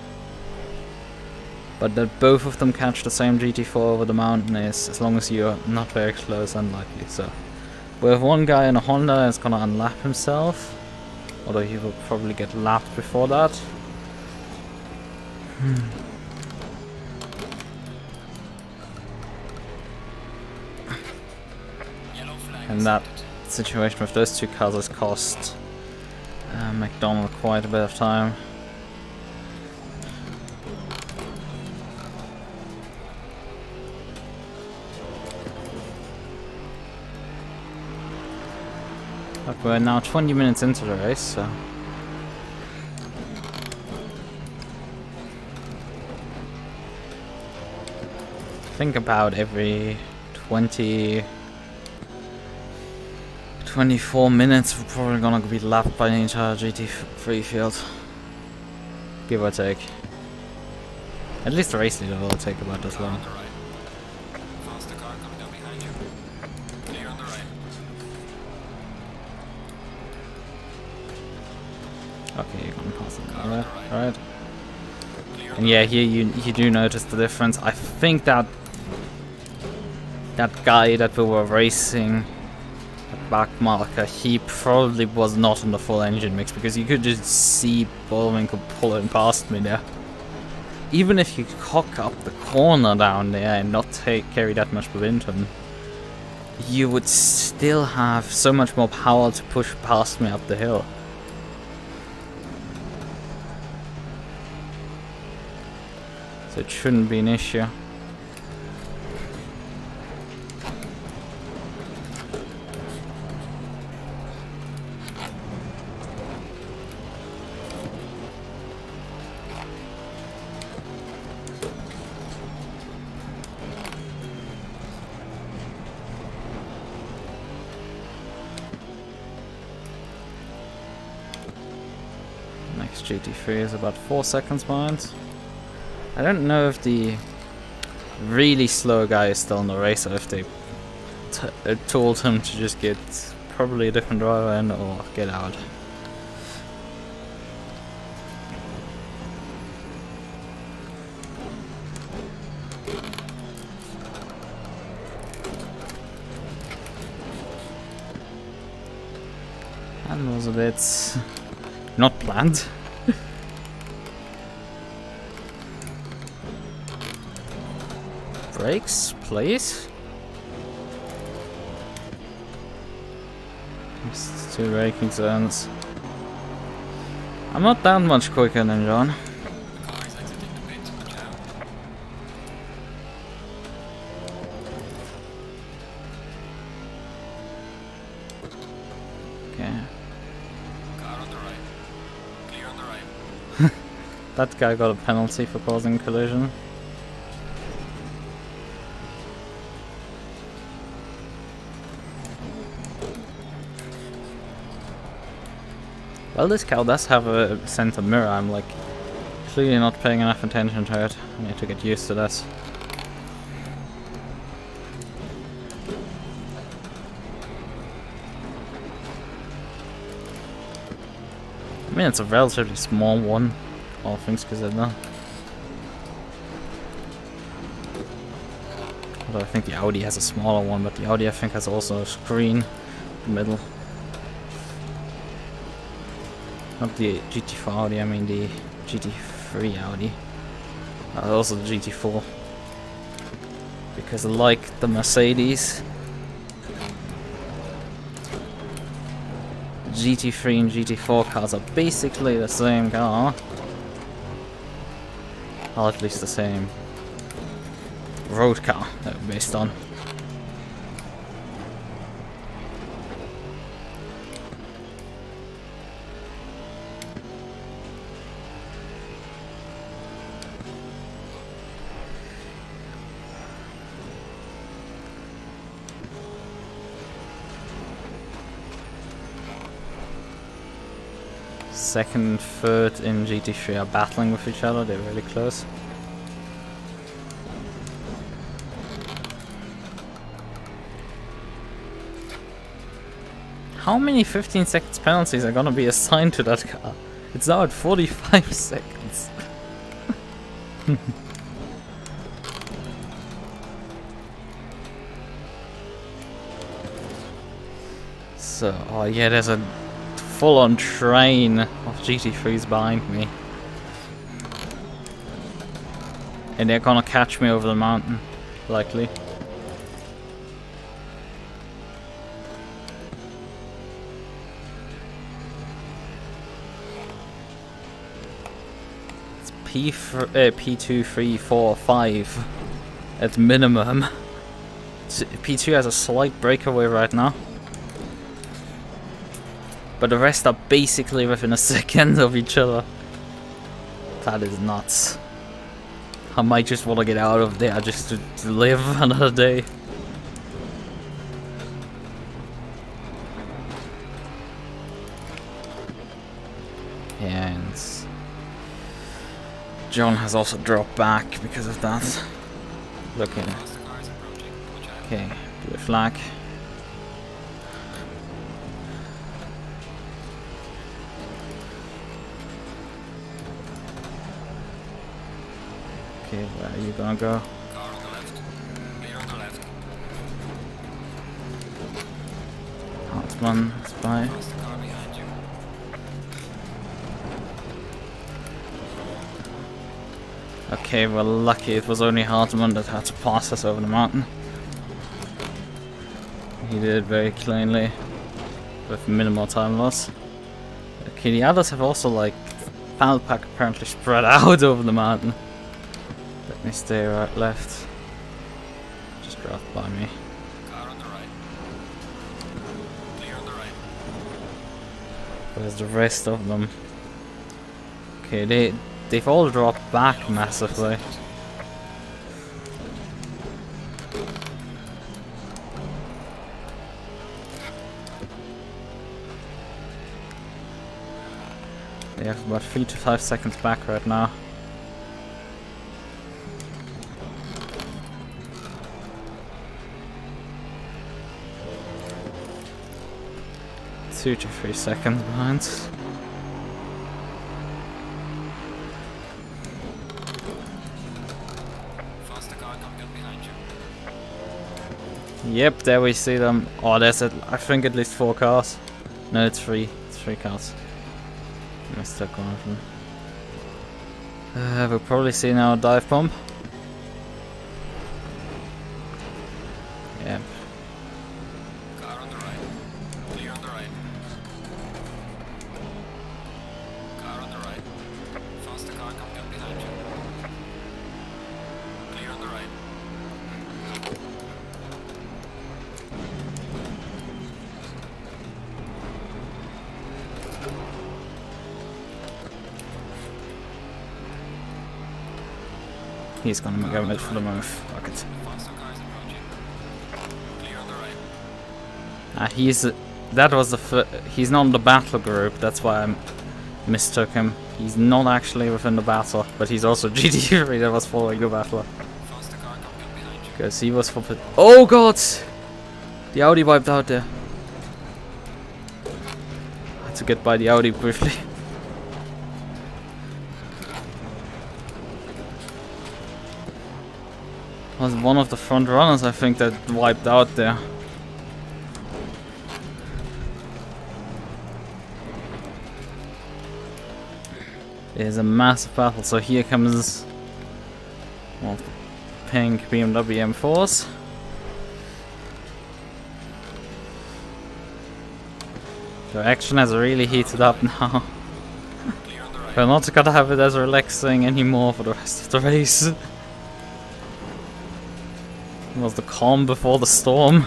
But that both of them catch the same GT4 over the mountain is, as long as you're not very close, unlikely. So we have one guy in a Honda that's gonna unlap himself, although he will probably get lapped before that. And that situation with those two cars has cost McDonald quite a bit of time. But we're now 20 minutes into the race, so... think about every 24 minutes we're probably gonna be lapped by the entire GT3 field. Give or take. At least the race leader will take about this long. Faster car coming down behind you. Clear on the right. Okay, you're gonna pass it. Alright. And yeah, here you do notice the difference. I think that guy that we were racing, the back marker, he probably was not on the full engine mix, because you could just see Bullwinkle pulling past me there. Even if you cock up the corner down there and not carry that much momentum, you would still have so much more power to push past me up the hill. So it shouldn't be an issue. Next GT3 is about 4 seconds behind. I don't know if the really slow guy is still in the race, or if they told him to just get probably a different driver in or get out. That was a bit not planned. Brakes, please. Just 2 braking zones. I'm not that much quicker than John. The car is exiting the pit. Watch out. Okay. Car on the right. Clear on the right. That guy got a penalty for causing a collision. Well, this car does have a center mirror. I'm like clearly not paying enough attention to it. I need to get used to this. I mean, it's a relatively small one, all things considered. Although I think the Audi has a smaller one, but the Audi I think has also a screen in the middle. Not the GT4 Audi, I mean the GT3 Audi. Also the GT4. Because like the Mercedes, GT3 and GT4 cars are basically the same car. Or at least the same road car that they're based on. Second, third in GT3 are battling with each other, they're really close. How many 15 seconds penalties are gonna be assigned to that car? It's now at 45 seconds. So, oh yeah, there's a full-on train of GT3s behind me. And they're gonna catch me over the mountain, likely. It's P2, 3, 4, 5 at minimum. P2 has a slight breakaway right now. but the rest are basically within a second of each other. That is nuts. I might just want to get out of there just to live another day. And John has also dropped back because of that. Looking. Okay, blue flag. Okay, where are you gonna go? Car on the left. Clear on the left. Hartmann is by. Faster car behind you. Okay, well, lucky it was only Hartmann that had to pass us over the mountain. He did it very cleanly, with minimal time loss. Okay, the others have also, like, panel pack apparently spread out over the mountain. Let me stay right left. Just drove by me. Car on the right. Clear on the right. Where's the rest of them? Okay, they've all dropped back massively. They have about 3 to 5 seconds back right now. 2 to 3 seconds behind. Faster car coming up behind you. Yep, there we see them. Oh, there's I think at least 4 cars. No, it's 3. It's 3 cars. Mistook one of them. We'll probably see now a dive bomb. Yep. Car on the right. Clear on the right. Car on the right. Faster car coming up behind you. Clear on the right. He's gonna go mid for the move. Fuck it. Faster cars approaching. Clear on the right. That was he's not in the battle group, that's why I mistook him. He's not actually within the battle, but he's also GT3 that was following the battle. Faster car coming up behind you. Because he was for oh god! The Audi wiped out there. I had to get by the Audi briefly. Was one of the front runners, I think, that wiped out there. It is a massive battle, so here comes one of the pink BMW M4s. The action has really heated up now. Clear on the right. We're not gonna have it as relaxing anymore for the rest of the race. It was the calm before the storm.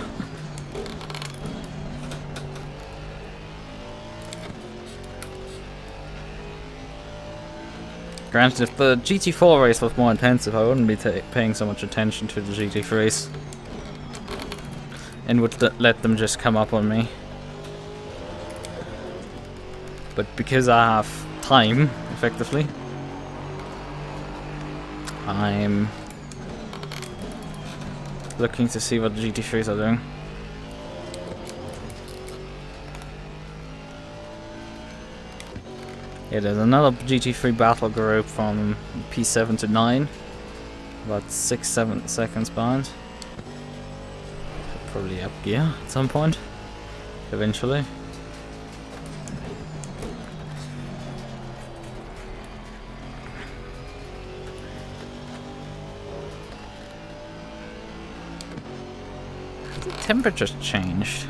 Granted, if the GT4 race was more intensive, I wouldn't be paying so much attention to the GT3s. And would let them just come up on me. But because I have time, effectively, I'm looking to see what the GT3s are doing. Yeah, there's another GT3 battle group from P7 to 9. About 6-7 seconds behind. Probably up gear at some point. Eventually. The temperature's changed.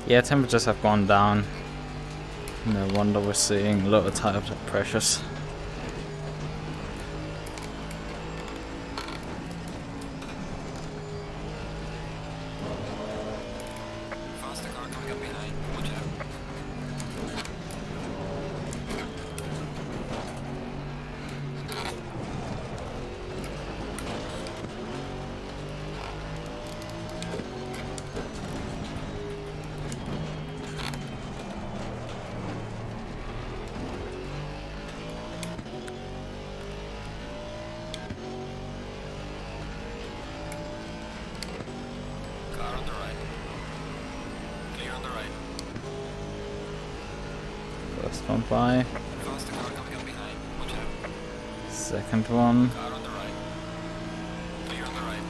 Yeah, temperatures have gone down. No wonder we're seeing lower tire pressures. Faster car coming up behind. Watch out. Car on the right. Clear on the right. First one by. Faster car coming up behind. Watch out. Second one. Car on the right. Clear on the right.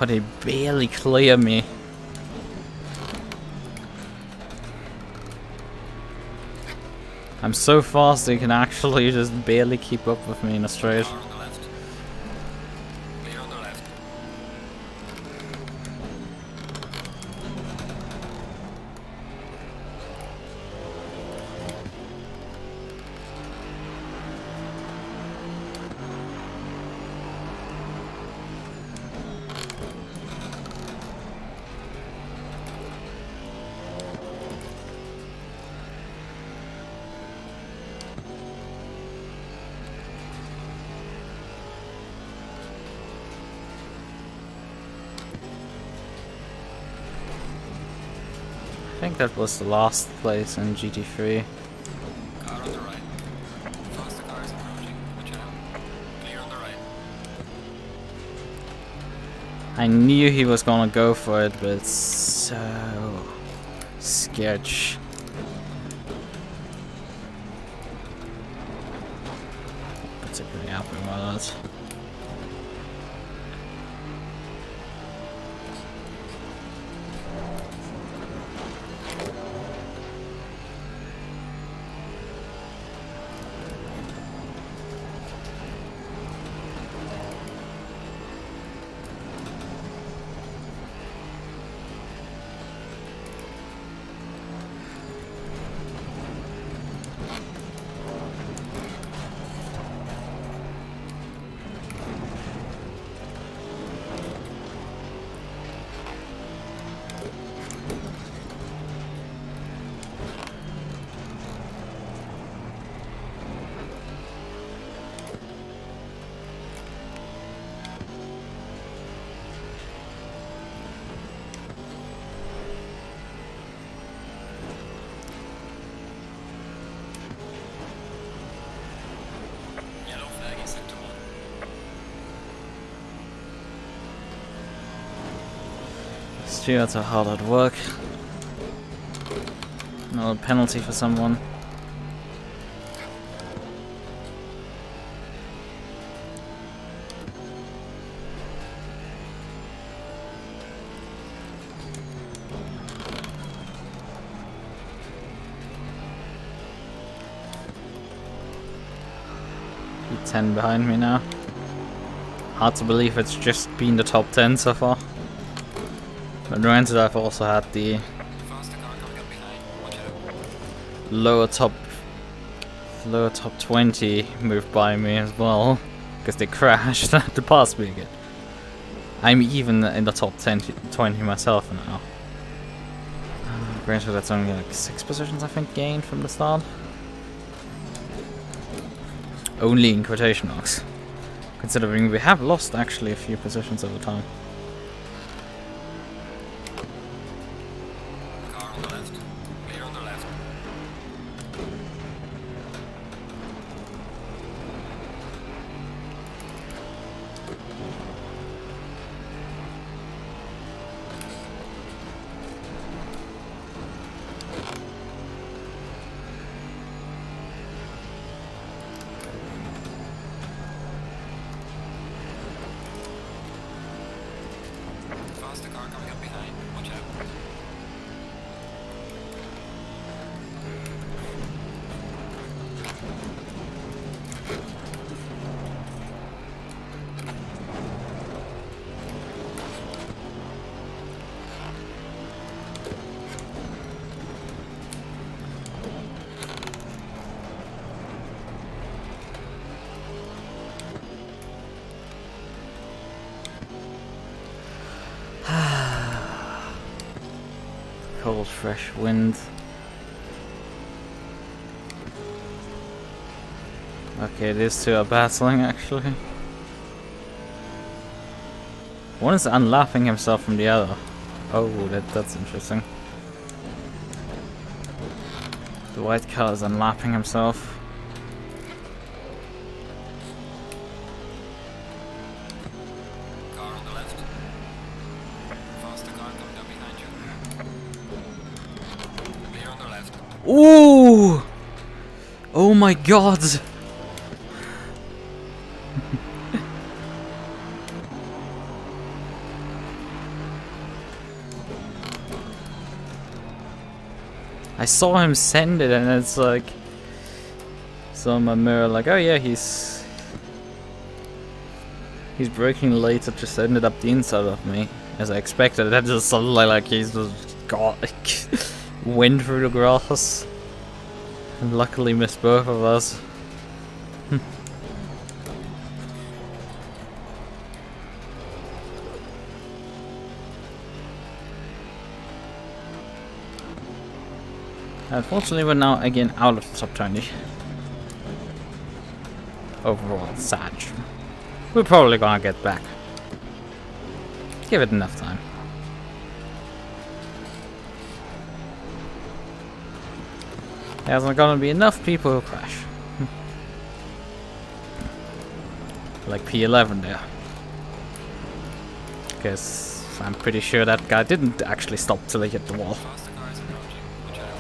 Oh, they barely clear me. I'm so fast they can actually just barely keep up with me in a straight. Car on the left. Clear on the left. I think that was the last place in GT3. Car on the right. Faster car is approaching. Watch out. Clear on the right. I knew he was gonna go for it, but it's so sketch. Particularly happy about that. Yellow flag is set to 1. Stewards are hard at work. No penalty for someone. P10 behind me now. Hard to believe it's just been the top 10 so far. But granted, I've also had the Faster car coming up behind. Watch out. lower top 20 moved by me as well, because they crashed at the pass me again. I'm even in the top 20 myself now. Granted, that's only like 6 positions I think gained from the start. Only in quotation marks, considering we have lost actually a few positions over time. Car on the left. Clear on the left. Faster car coming up behind. Watch out. cold, fresh wind. Okay, these two are battling actually. One is unlapping himself from the other. Oh, that's interesting. The white car is unlapping himself. Car on the left. Faster car coming down behind you. Clear on the left. Ooh! Oh my god! I saw him send it and it's like... So on my mirror like, oh yeah, he's braking later, just ended up the inside of me. As I expected, that just suddenly like he's just got went through the grass. And luckily missed both of us. Unfortunately, we're now again out of the top 20. Overall, sad. We're probably gonna get back. Give it enough time. There's not gonna be enough people who crash. Like P11 there. Because I'm pretty sure that guy didn't actually stop till he hit the wall. Faster car is approaching. Watch out.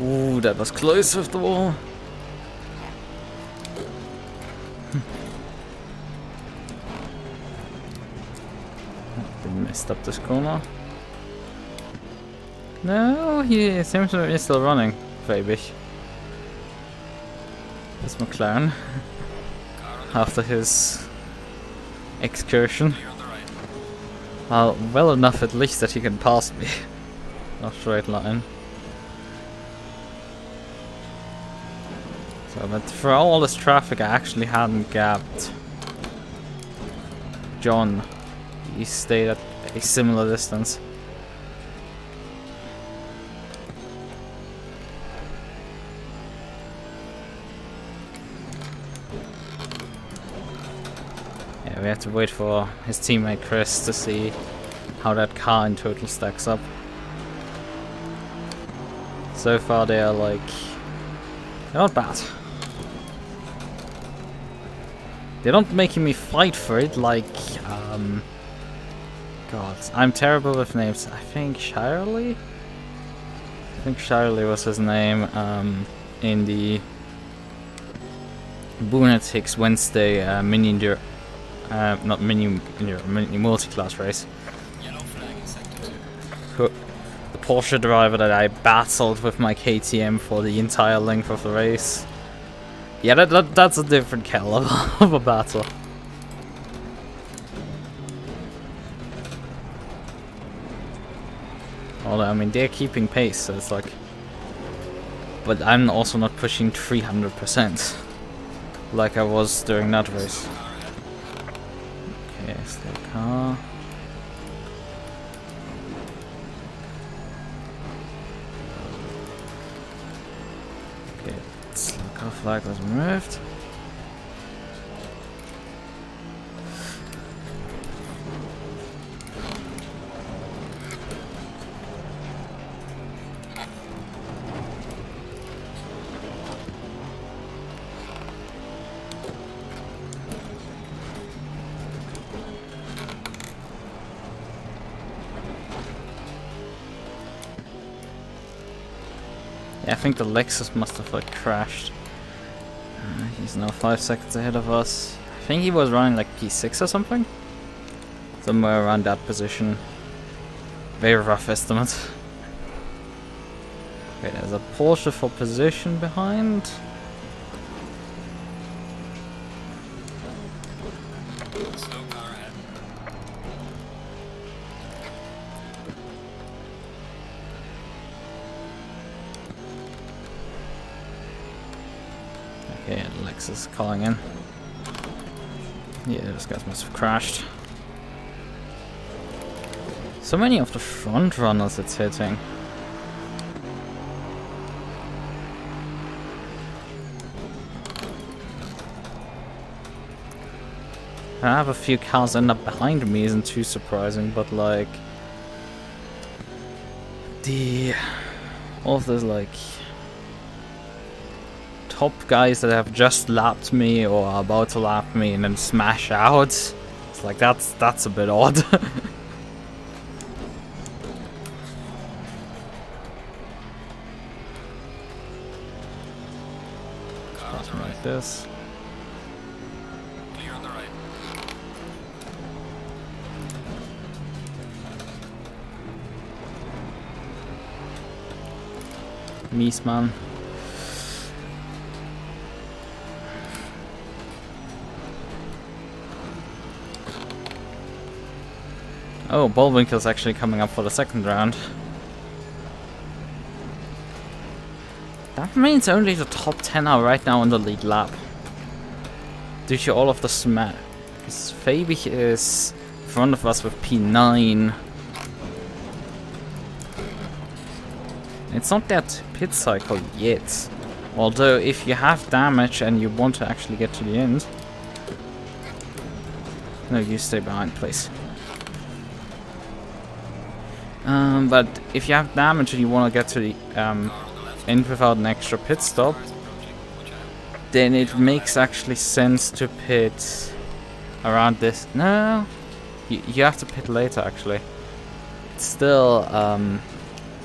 Ooh, that was close with the wall. They messed up this corner. No, he seems to be still running. Baby. That's McLaren. After his excursion. Clear on the right. Well enough at least that he can pass me. Not straight line. So, but for all this traffic, I actually hadn't gapped John. He stayed at a similar distance. Yeah, we have to wait for his teammate Chris to see how that car in total stacks up. So far they are like... they're not bad. They're not making me fight for it like, God, I'm terrible with names. I think Shirley? I think Shirley was his name, in the Boonetics Wednesday mini not mini multi-class race. Yellow flag in sector 2. The Porsche driver that I battled with my KTM for the entire length of the race. Yeah, that's a different caliber of a battle. Although, I mean, they're keeping pace, so it's like... But I'm also not pushing 300% like I was during that race. Okay, slow car. Okay, slow car flag was removed. Yeah, I think the Lexus must have like crashed. He's now 5 seconds ahead of us. I think he was running like P6 or something. Somewhere around that position. Very rough estimate. Okay, there's a Porsche for position behind. Slow car ahead. Okay, Alex is calling in. Yeah, this guy must have crashed. So many of the front runners it's hitting. I have a few cars end up behind me, isn't too surprising, but like all of those like top guys that have just lapped me or are about to lap me and then smash out, it's like that's a bit odd. Something like this. Clear on the right. Mies, man. Oh, Bullwinkle's actually coming up for the second round. That means only the top 10 are right now on the lead lap. Due to all of the smash. Because Fabi is in front of us with P9. It's not that pit cycle yet. Although if you have damage and you want to actually get to the end. No, you stay behind, please. But if you have damage and you want to get to the end without an extra pit stop, then it makes actually sense to pit around this. No, you have to pit later actually. It's still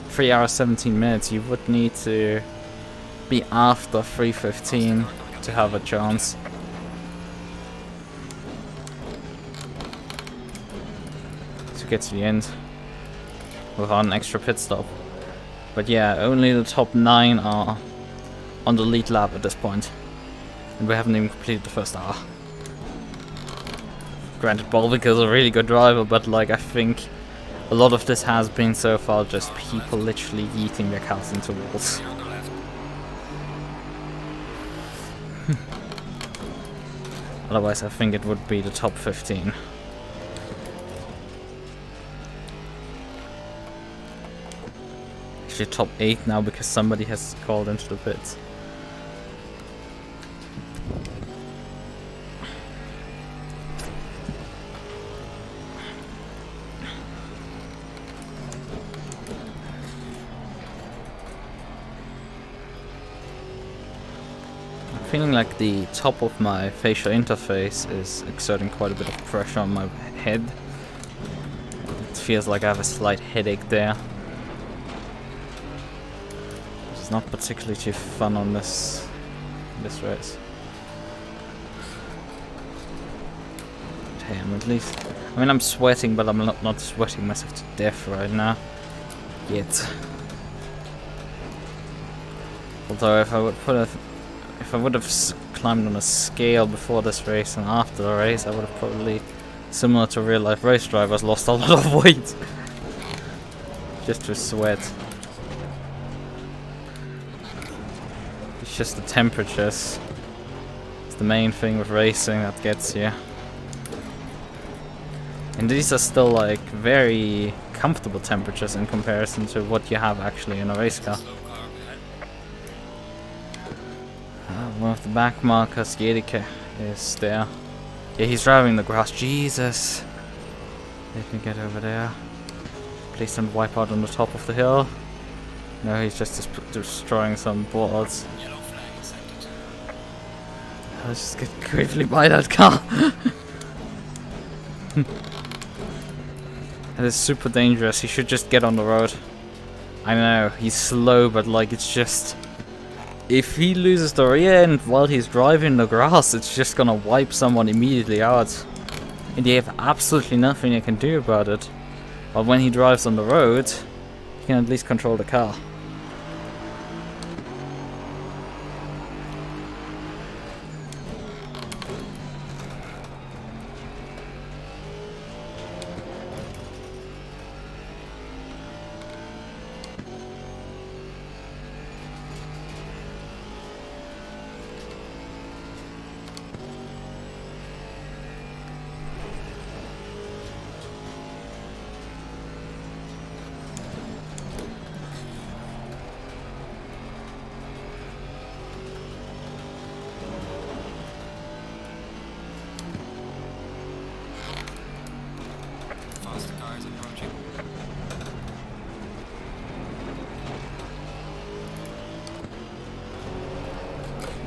3 hours 17 minutes. You would need to be after 3:15 to have a chance. To get to the end without an extra pit stop. But yeah, only the top 9 are on the lead lap at this point. And we haven't even completed the first hour. Granted, Bullwinkle is a really good driver, but like I think a lot of this has been so far just people literally yeeting their cars into walls. Clear on the left. Otherwise I think it would be the top 15. Actually top 8 now because somebody has called into the pits. I'm feeling like the top of my facial interface is exerting quite a bit of pressure on my head. It feels like I have a slight headache there. It's not particularly too fun on this race. Damn, at least. I mean, I'm sweating, but I'm not sweating myself to death right now. Yet. Although if I would have climbed on a scale before this race and after the race, I would have probably, similar to real life race drivers, lost a lot of weight. Just to sweat. It's just the temperatures. It's the main thing with racing that gets you. And these are still like very comfortable temperatures in comparison to what you have actually in a race car. Slow car ahead. One of the back markers, Jedike, is there. Yeah, he's driving the grass. Jesus! Let me get over there. Please don't wipe out on the top of the hill. No, he's just destroying some boards. Yellow flag accepted. Let's just get quickly by that car. That is super dangerous. He should just get on the road. I know, he's slow, but like it's just... If he loses the rear end while he's driving the grass, it's just gonna wipe someone immediately out. And you have absolutely nothing you can do about it. But when he drives on the road, you can at least control the car.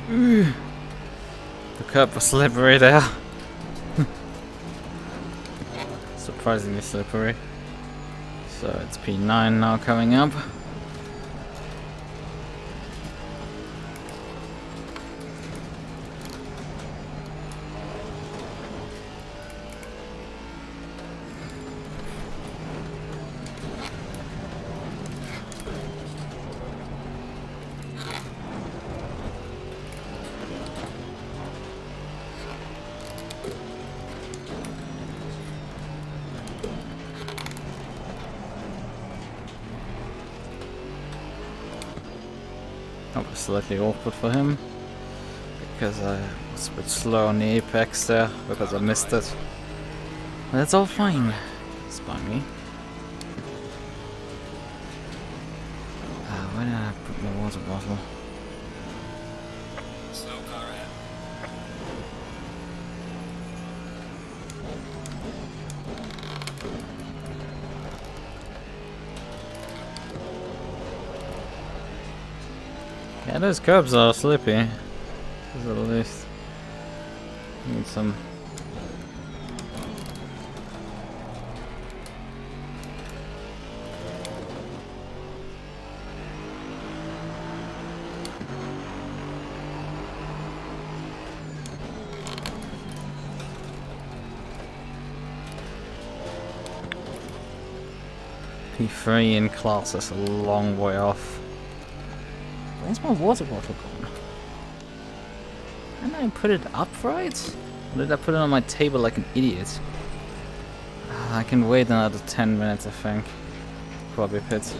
The curb was slippery there. Surprisingly slippery. So it's P9 now coming up. That was slightly awkward for him because I was a bit slow on the apex there because I missed it. But that's all fine. It's by me. Where did I put my water bottle? Slow car ahead. Yeah, those curbs are slippy. At least need some. P3 in class is a long way off. Where's my water bottle gone? Didn't I put it upright? Or did I put it on my table like an idiot? I can wait another 10 minutes, I think. Probably pit.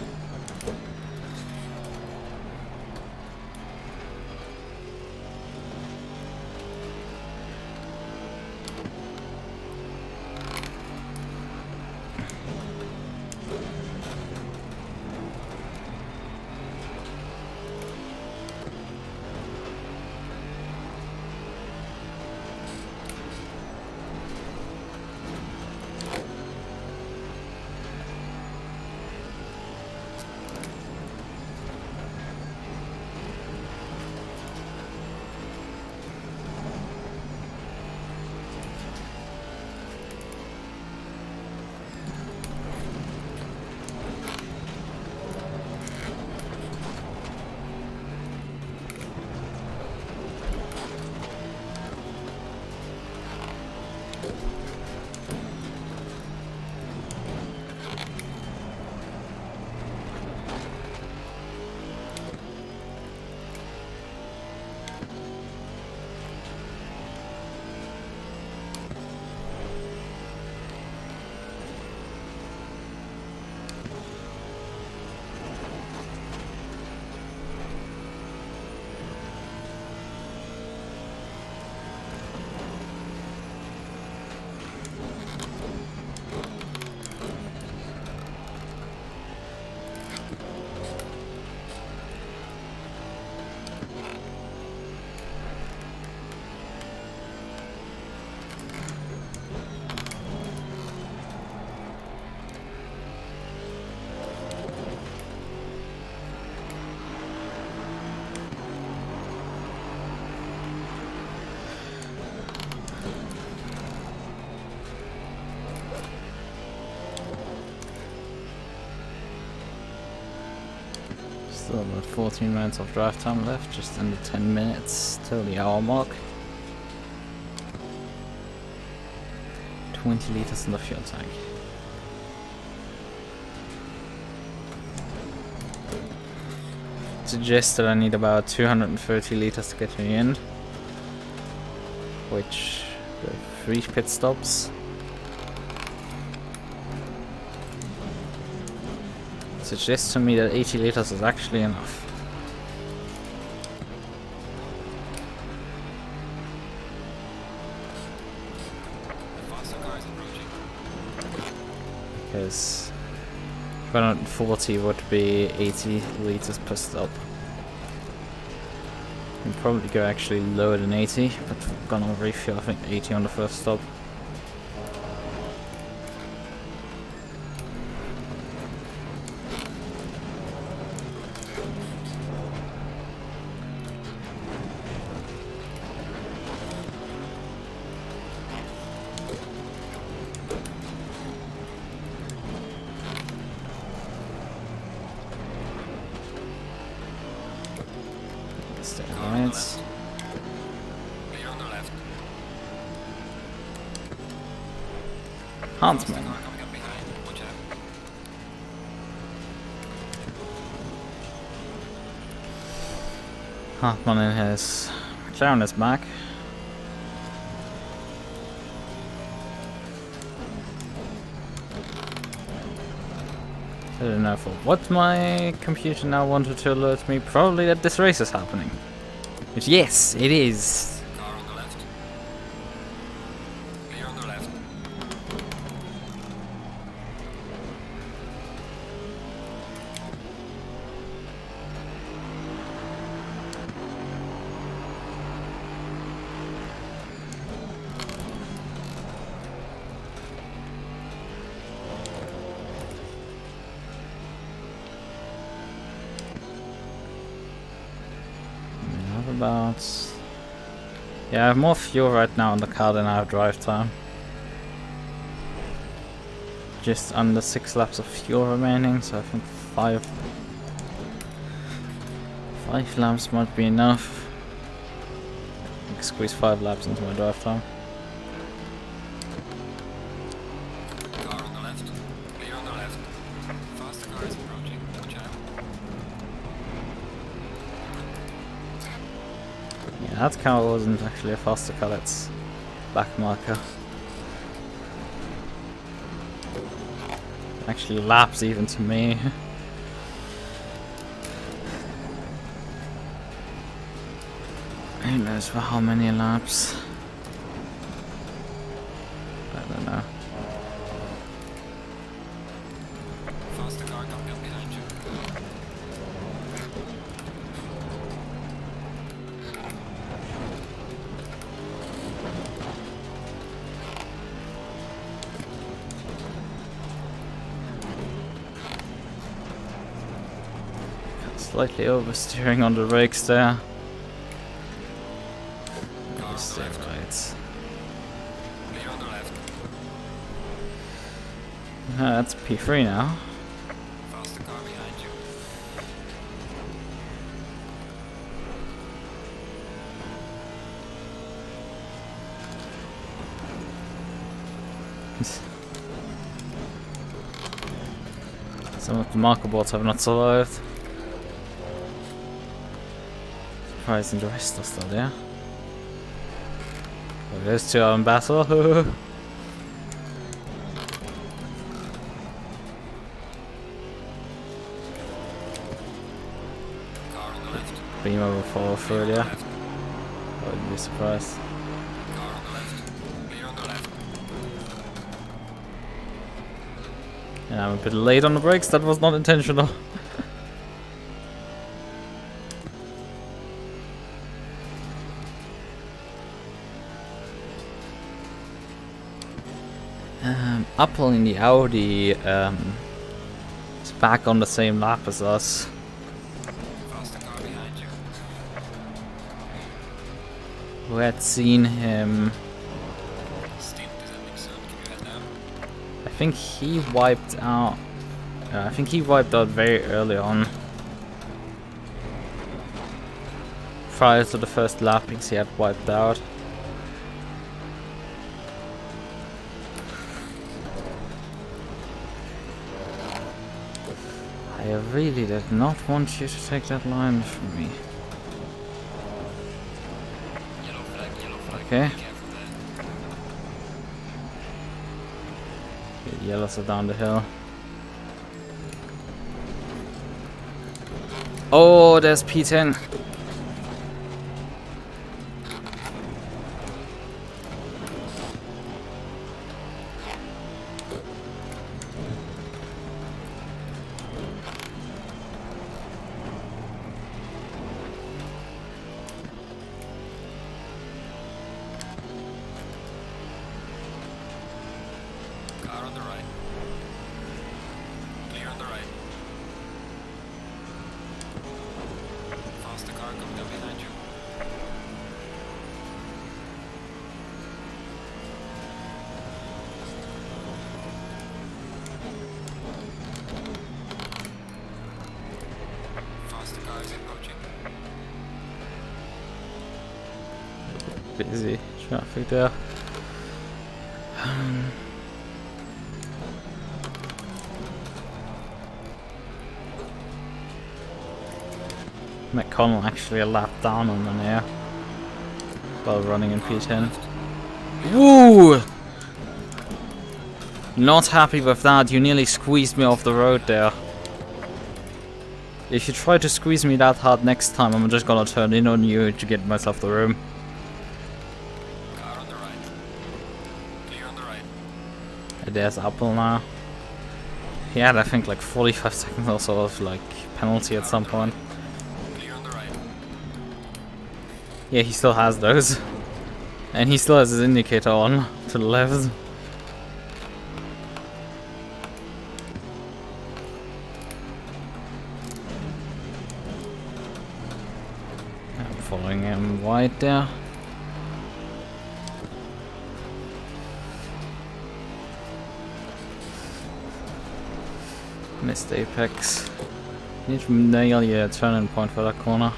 Still about 14 minutes of drive time left, just under 10 minutes till the hour mark. 20 liters in the fuel tank. Suggested I need about 230 liters to get to the end, which with 3 pit stops. Suggests to me that 80 liters is actually enough. Faster cars approaching. Because 140 would be 80 liters per stop. Can probably go actually lower than 80, but we're gonna refuel I think 80 on the first stop. Huntsman. Car coming up behind. Watch out. Hartman in his McLaren is back. I don't know for what my computer now wanted to alert me. Probably that this race is happening. But yes, it is. Car on the left. Clear on the left. About, yeah, I have more fuel right now in the car than I have drive time. Just under 6 laps of fuel remaining, so I think 5 laps might be enough. I can squeeze 5 laps into my drive time. Car on the left. Clear on the left. Faster car is approaching. Watch out. Yeah, that car wasn't actually a faster car, that's back marker. Actually laps even to me. Who knows for how many laps? I don't know. Faster car coming up behind you. Slightly oversteering on the brakes there. Car on the Stay left. right. Clear on the left. That's P3 now. Faster car behind you. Some of the marker boards have not survived. Surprising the rest are still there. Oh, those two are in battle. Car on the left. Beamer will follow through there. Left. I wouldn't be surprised. Car on the left. Clear on the left. Yeah, I'm a bit late on the brakes, that was not intentional. Apple in the Audi is back on the same lap as us. Faster car behind you. We had seen him. Stint is ending soon. Can you head down? I think he wiped out. I think he wiped out very early on. Prior to the first lappings, he had wiped out. I really did not want you to take that line from me. Yellow flag, yellow flag. Okay. Be careful there. The yellows are down the hill. Oh, there's P10. Car on the right. Clear on the right. Faster car coming up behind you. Faster car is approaching. Busy traffic there. McConnell actually a lap down on an air while running in P10. Woo! Not happy with that. You nearly squeezed me off the road there. If you try to squeeze me that hard next time, I'm just gonna turn in on you to get myself the room. Car on the right. Clear on the right. There's Apple now. He had, I think, like 45 seconds or so of like penalty at some point. Clear on the right. Yeah, he still has those. And he still has his indicator on to the left. I'm following him wide there. Missed apex. Need to nail your turning point for that corner.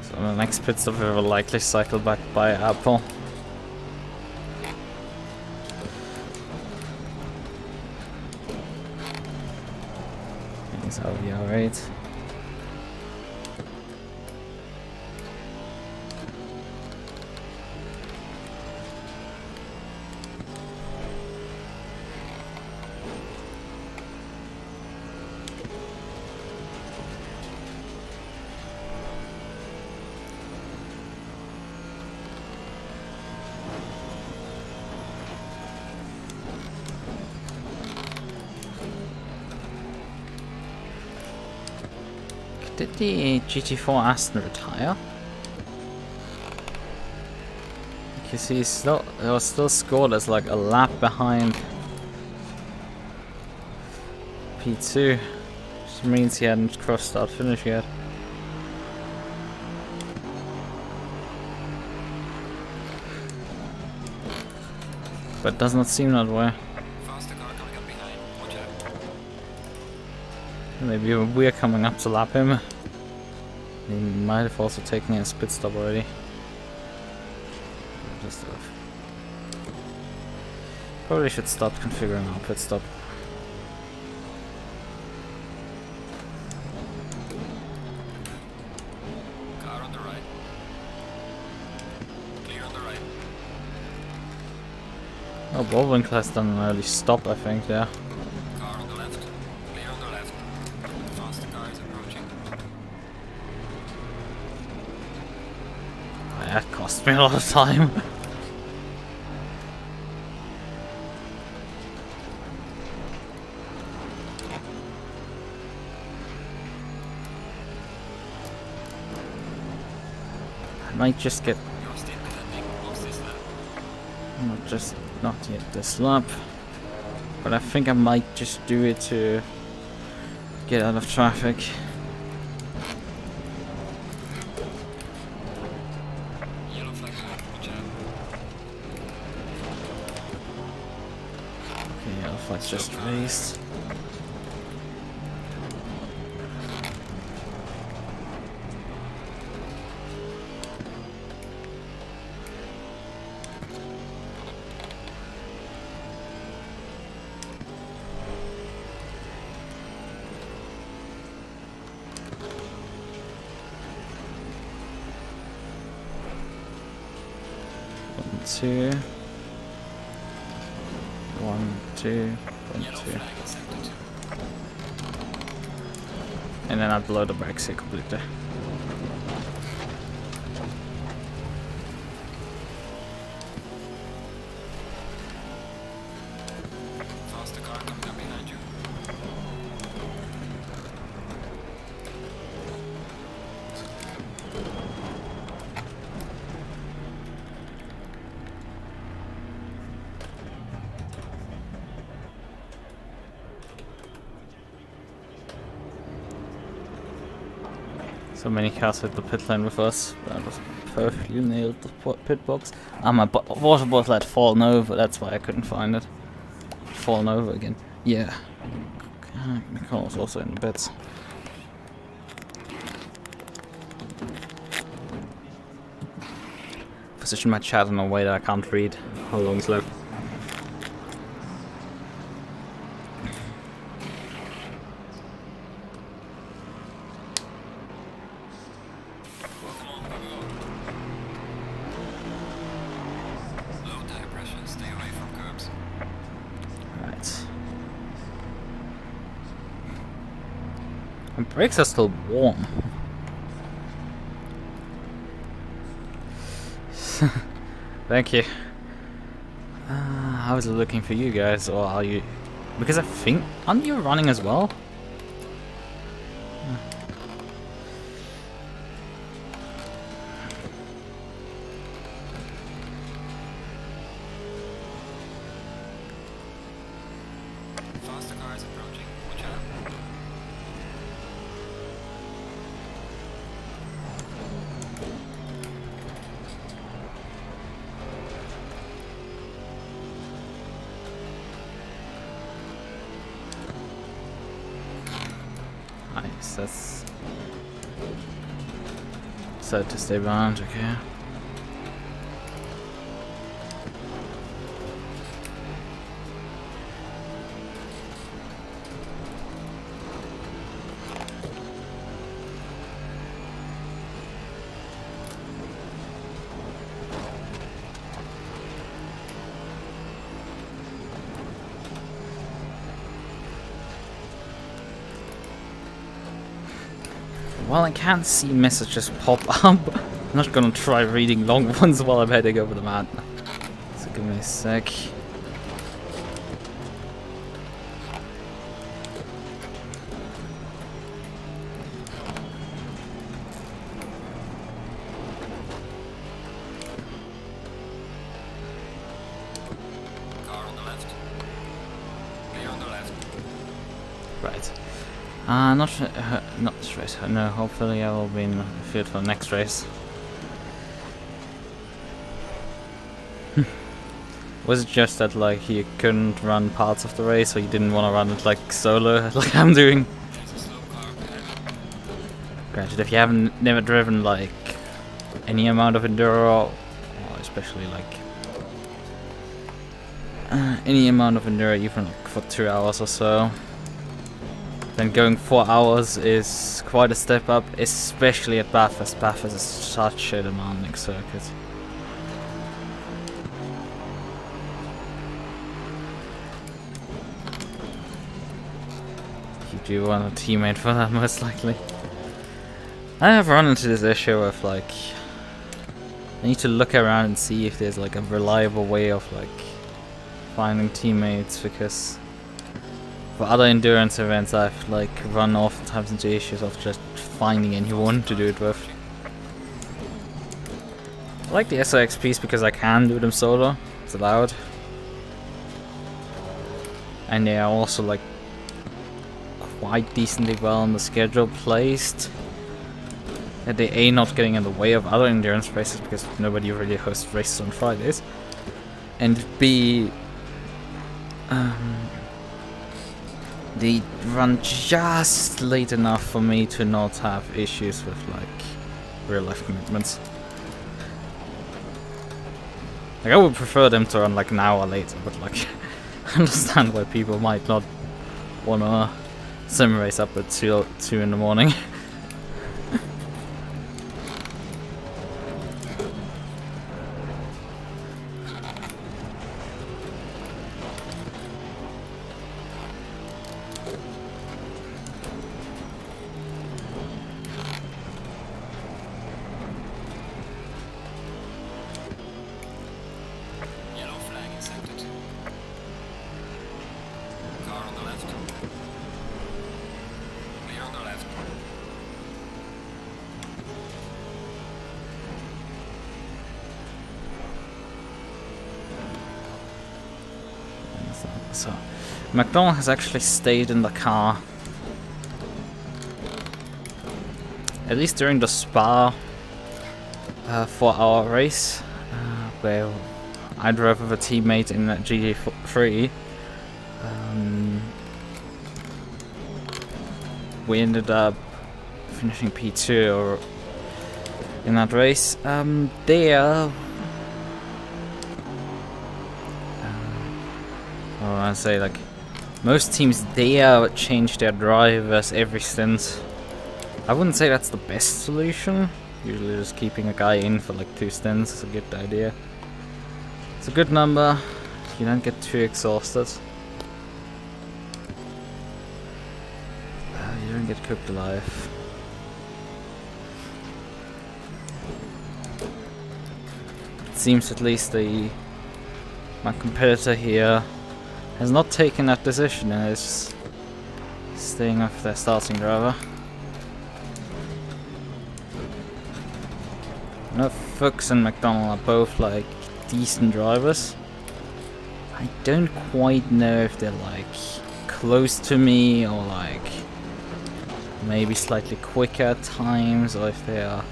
So the next pit stop we will likely cycle back by Apple. So yeah, right. Did the GT4 Aston retire? You see, still it was still scored as like a lap behind P2, which means he hadn't crossed start finish yet. But it does not seem that way. Faster car coming up behind. Watch out. Maybe we're coming up to lap him. He might have also taken his pit stop already. Just probably should start configuring our pit stop. Car on the right. Clear on the right. Oh, Baldwin has done an early stop, I think, yeah. Car on the left. Clear on the left. Faster car is approaching. That cost me a lot of time. I might just get Your Stint descending. Close this lap. not yet this lap, but I think I might just do it to get out of traffic. Yellow flag. Watch out. Okay, yeah, flag's just raised. Two. 1, 2, Yellow 1, 2. flag accepted. And then I blow the brakes here completely. Faster car coming up behind you. So many cars hit the pit lane with us. That was perfectly nailed the pit box. Ah, my water bottle had fallen over, that's why I couldn't find it. Fallen over again. Yeah. Nicole's also in the bits. Position my chat in a way that I can't read how long it's left. Low tire pressure, stay away from curbs. Right. And brakes are still warm. Thank you. I was looking for you guys, or are you? Because I think, aren't you running as well? Faster cars approaching, watch out. Nice, that's set to stay behind, okay. Well, I can't see messages pop up. I'm not gonna try reading long ones while I'm heading over the map. So give me a sec. Car on the left. Clear on the left. Right. Not this race. No, hopefully I will be in the field for the next race. Was it just that like you couldn't run parts of the race, or you didn't want to run it like solo, like I'm doing? There's a slow car ahead. Granted, if you haven't never driven like any amount of enduro, or especially like any amount of enduro, even like for 2 hours or so, then going 4 hours is quite a step up, especially at Bathurst. Bathurst is such a demanding circuit. You do want a teammate for that, most likely. I have run into this issue of like, I need to look around and see if there's like a reliable way of like finding teammates, because for other endurance events I've like run oftentimes into issues of just finding anyone to do it with. I like the SRXPs because I can do them solo, it's allowed. And they are also like quite decently well on the schedule placed. That they A, not getting in the way of other endurance races because nobody really hosts races on Fridays. And B, they run just late enough for me to not have issues with like real life commitments. Like I would prefer them to run like an hour later, but like I understand why people might not wanna sim race up at 2 in the morning. Yellow flag accepted. Car on the left. Clear on the left. So, McDonald has actually stayed in the car. At least during the Spa 4-hour race, where I drove with a teammate in that GT4. we ended up finishing P2 or in that race. I say, like, most teams there change their drivers every stint. I wouldn't say that's the best solution. Usually just keeping a guy in for like 2 stints is a good idea. It's a good number. You don't get too exhausted. You don't get cooked alive. It seems at least my competitor here has not taken that decision and is staying off their starting driver. Fuchs and McDonald are both like decent drivers. I don't quite know if they're like close to me or like maybe slightly quicker at times, or if they are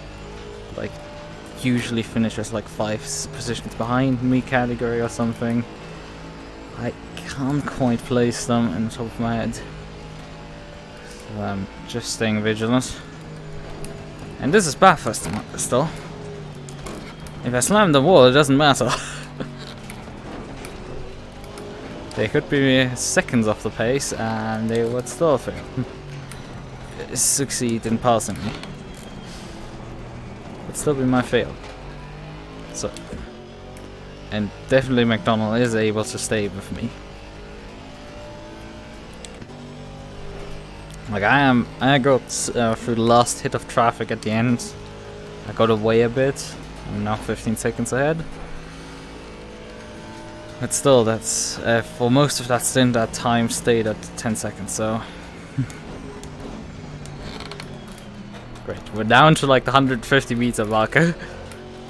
like usually finish as like 5 positions behind me category or something. I can't quite place them in the top of my head. So I'm just staying vigilant. And this is Bathurst still. If I slam the wall, it doesn't matter. They could be seconds off the pace and they would still fail. Succeed in passing me. It'd still be my fail. So, and definitely McDonald is able to stay with me. Like I got through the last hit of traffic at the end. I got away a bit. I'm now 15 seconds ahead. But still, that's for most of that stint, that time stayed at 10 seconds. So great. We're down to like the 150 meter marker.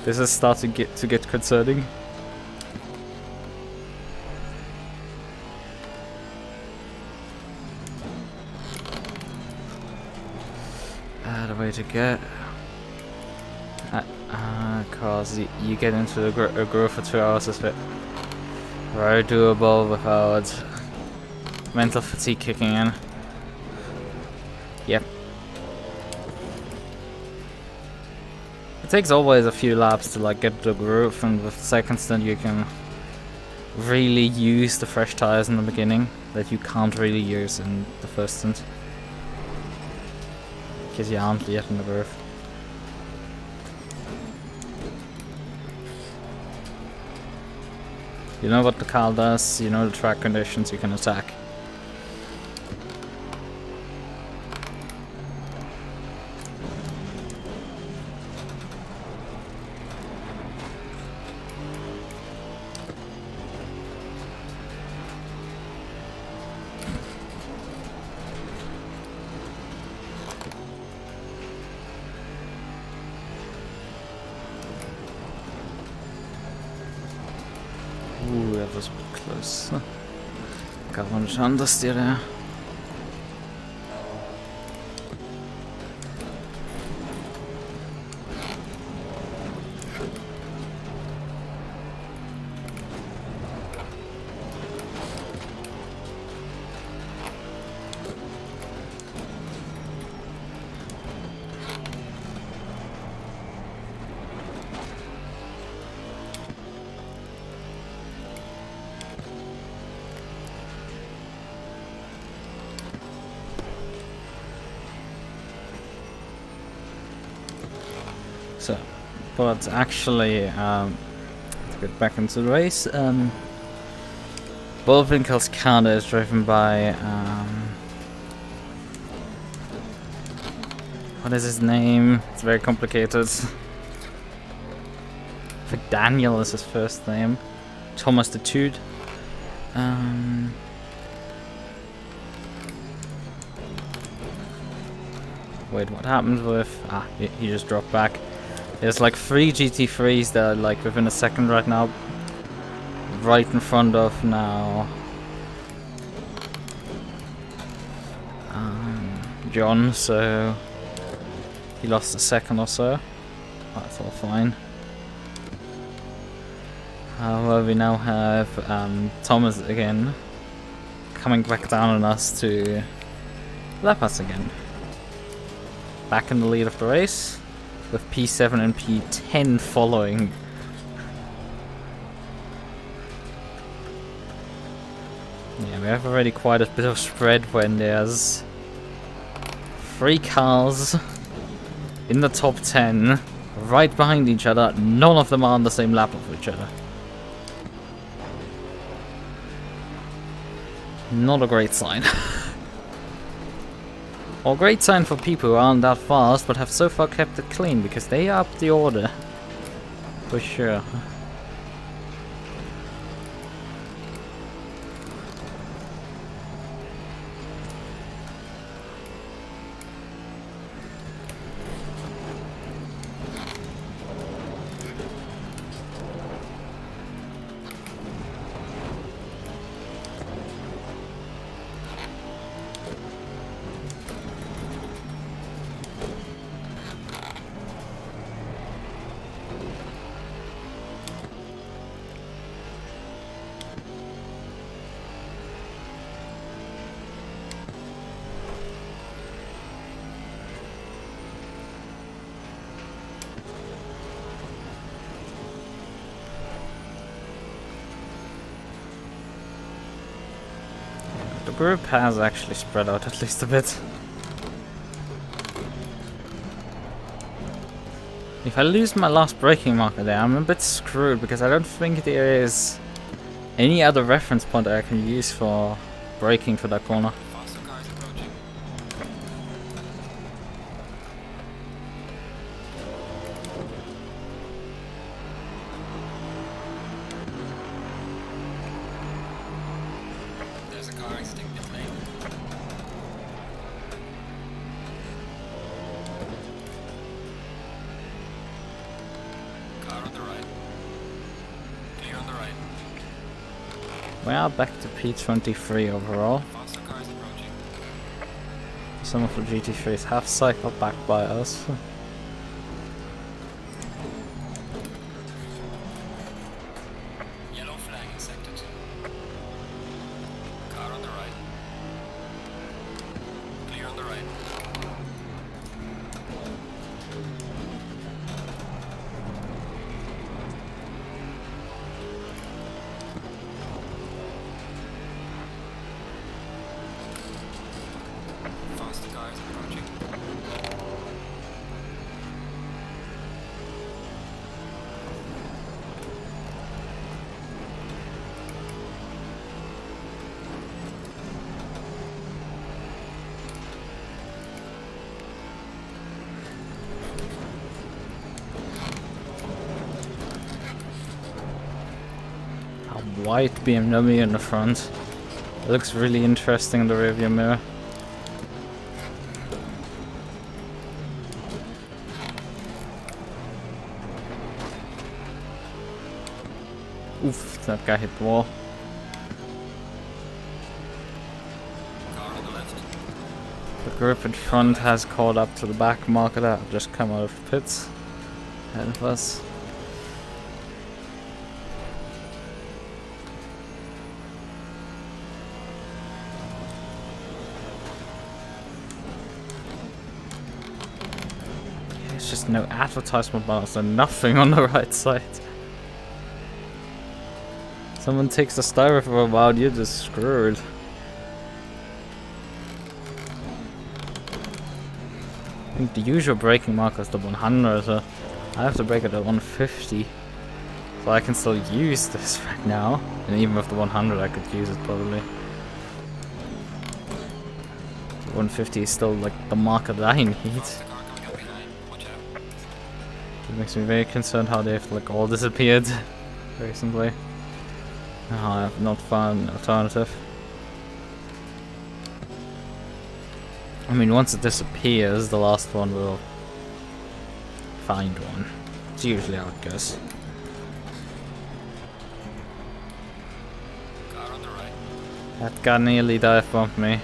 This is starting to get concerning. The way to get. Cause you get into a groove for 2 hours is very doable without mental fatigue kicking in. Yep. It takes always a few laps to like get the groove, and with the second stint you can really use the fresh tires in the beginning that you can't really use in the first stint. Because you aren't yet in the groove. You know what the car does, you know the track conditions, you can attack. Ooh, that was close. Got one understeer there. So, but actually, to get back into the race, Bullwinkle's car is driven by, what is his name? It's very complicated. I think Daniel is his first name. Thomas the Tude. Wait, what happened with... he just dropped back. There's like 3 GT3s that are like within a second right now. Right in front of now. John, so he lost a second or so. That's all fine. However, we now have Thomas again coming back down on us to lap us again. back in the lead of the race, with P7 and P10 following. Yeah, we have already quite a bit of spread when there's 3 cars in the top 10, right behind each other. None of them are on the same lap of each other. Not a great sign. Or a great sign for people who aren't that fast, but have so far kept it clean, because they are up the order. For sure. The group has actually spread out at least a bit. If I lose my last braking marker there, I'm a bit screwed, because I don't think there is any other reference point that I can use for braking for that corner. Faster cars approaching. There's a car exiting pit lane. Car on the right. Clear on the right. We are back to P23 overall. Faster cars approaching. Some of the GT3s have cycled back by us. Yellow flag in sector 2. Car on the right. Clear on the right. Faster cars approaching. A white BMW in the front. It looks really interesting in the rearview mirror. Oof, that guy hit the wall. Car on the left. The group in front has caught up to the back marker that have just come out of pits ahead of us. There's just no advertisement banners and nothing on the right side. Someone takes the styrofoam out, you're just screwed. I think the usual braking marker is the 100, so I have to brake at 150. So I can still use this right now. And even with the 100 I could use it probably. 150 is still like the marker that I need. Faster car coming up behind. Watch out. It makes me very concerned how they've like all disappeared recently. I have not found an alternative. I mean, once it disappears, the last one will find one. It's usually how it goes. Car on the right. That guy nearly dive bombed me.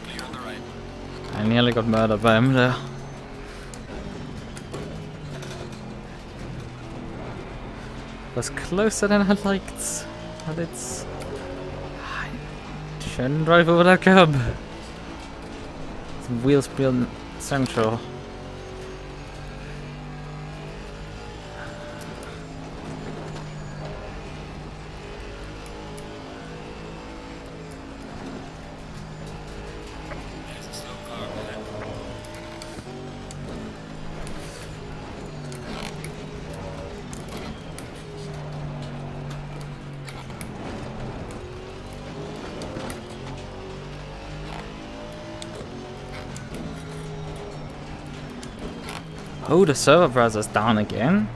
Clear on the right. I nearly got murdered by him there. It was closer than I liked, but it's... I shouldn't drive over that curb. Some wheel spin central. There's a slow car behind. Oh, the server browser's down again.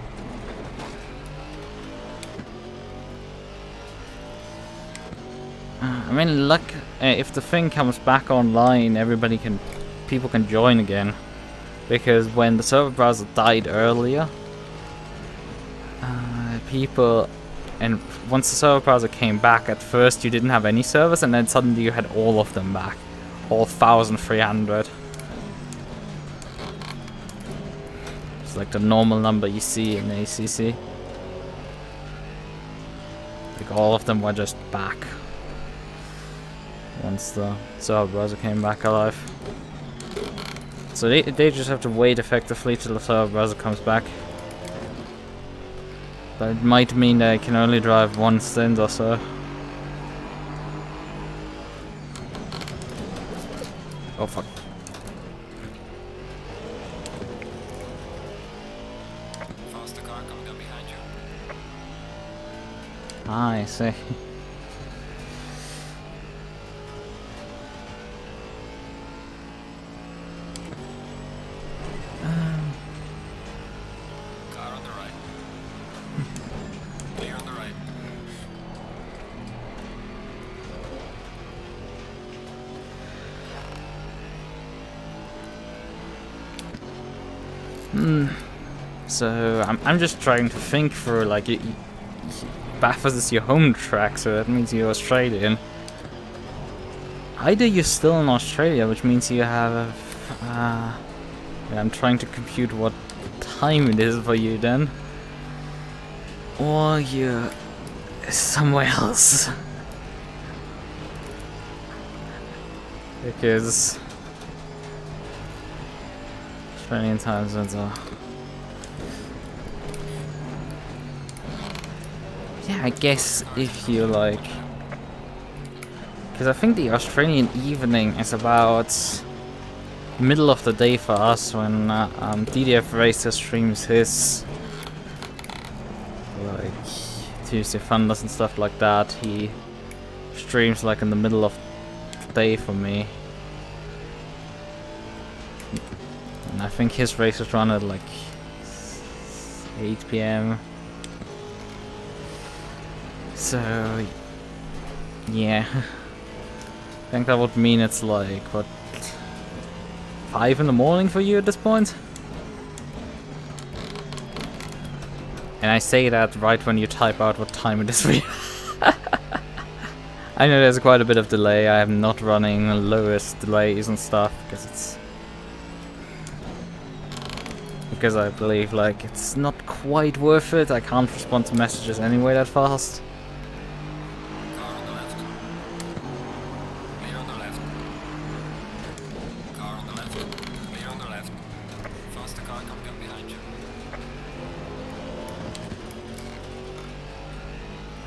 I mean, look, if the thing comes back online, people can join again. Because when the server browser died earlier, and once the server browser came back, at first you didn't have any servers, and then suddenly you had all of them back, all 1,300. It's like the normal number you see in ACC. Like all of them were just back once the server browser came back alive. So they just have to wait effectively till the server browser comes back. But it might mean they can only drive one stint or so. Oh fuck. Faster car coming up behind you. Ah, I see. Car on the right. Clear on the right. So I'm just trying to think through, like, Bathurst is your home track, so that means you're Australian. Either you're still in Australia, which means you have yeah, I'm trying to compute what time it is for you then, or you're somewhere else. Because Australian time zones are... Yeah, I guess if you like... Because I think the Australian evening is about middle of the day for us when DDF Racer streams his like Tuesday Thunders and stuff like that. He streams like in the middle of the day for me. And I think his races run at like 8 PM. So, yeah. I think that would mean it's like, what, 5 in the morning for you at this point? And I say that right when you type out what time it is for you. I know there's quite a bit of delay. I am not running the lowest delays and stuff because I believe like it's not quite worth it. I can't respond to messages anyway that fast. Car on the left. Clear on the left. Car on the left. Clear on the left. Faster car coming up behind you.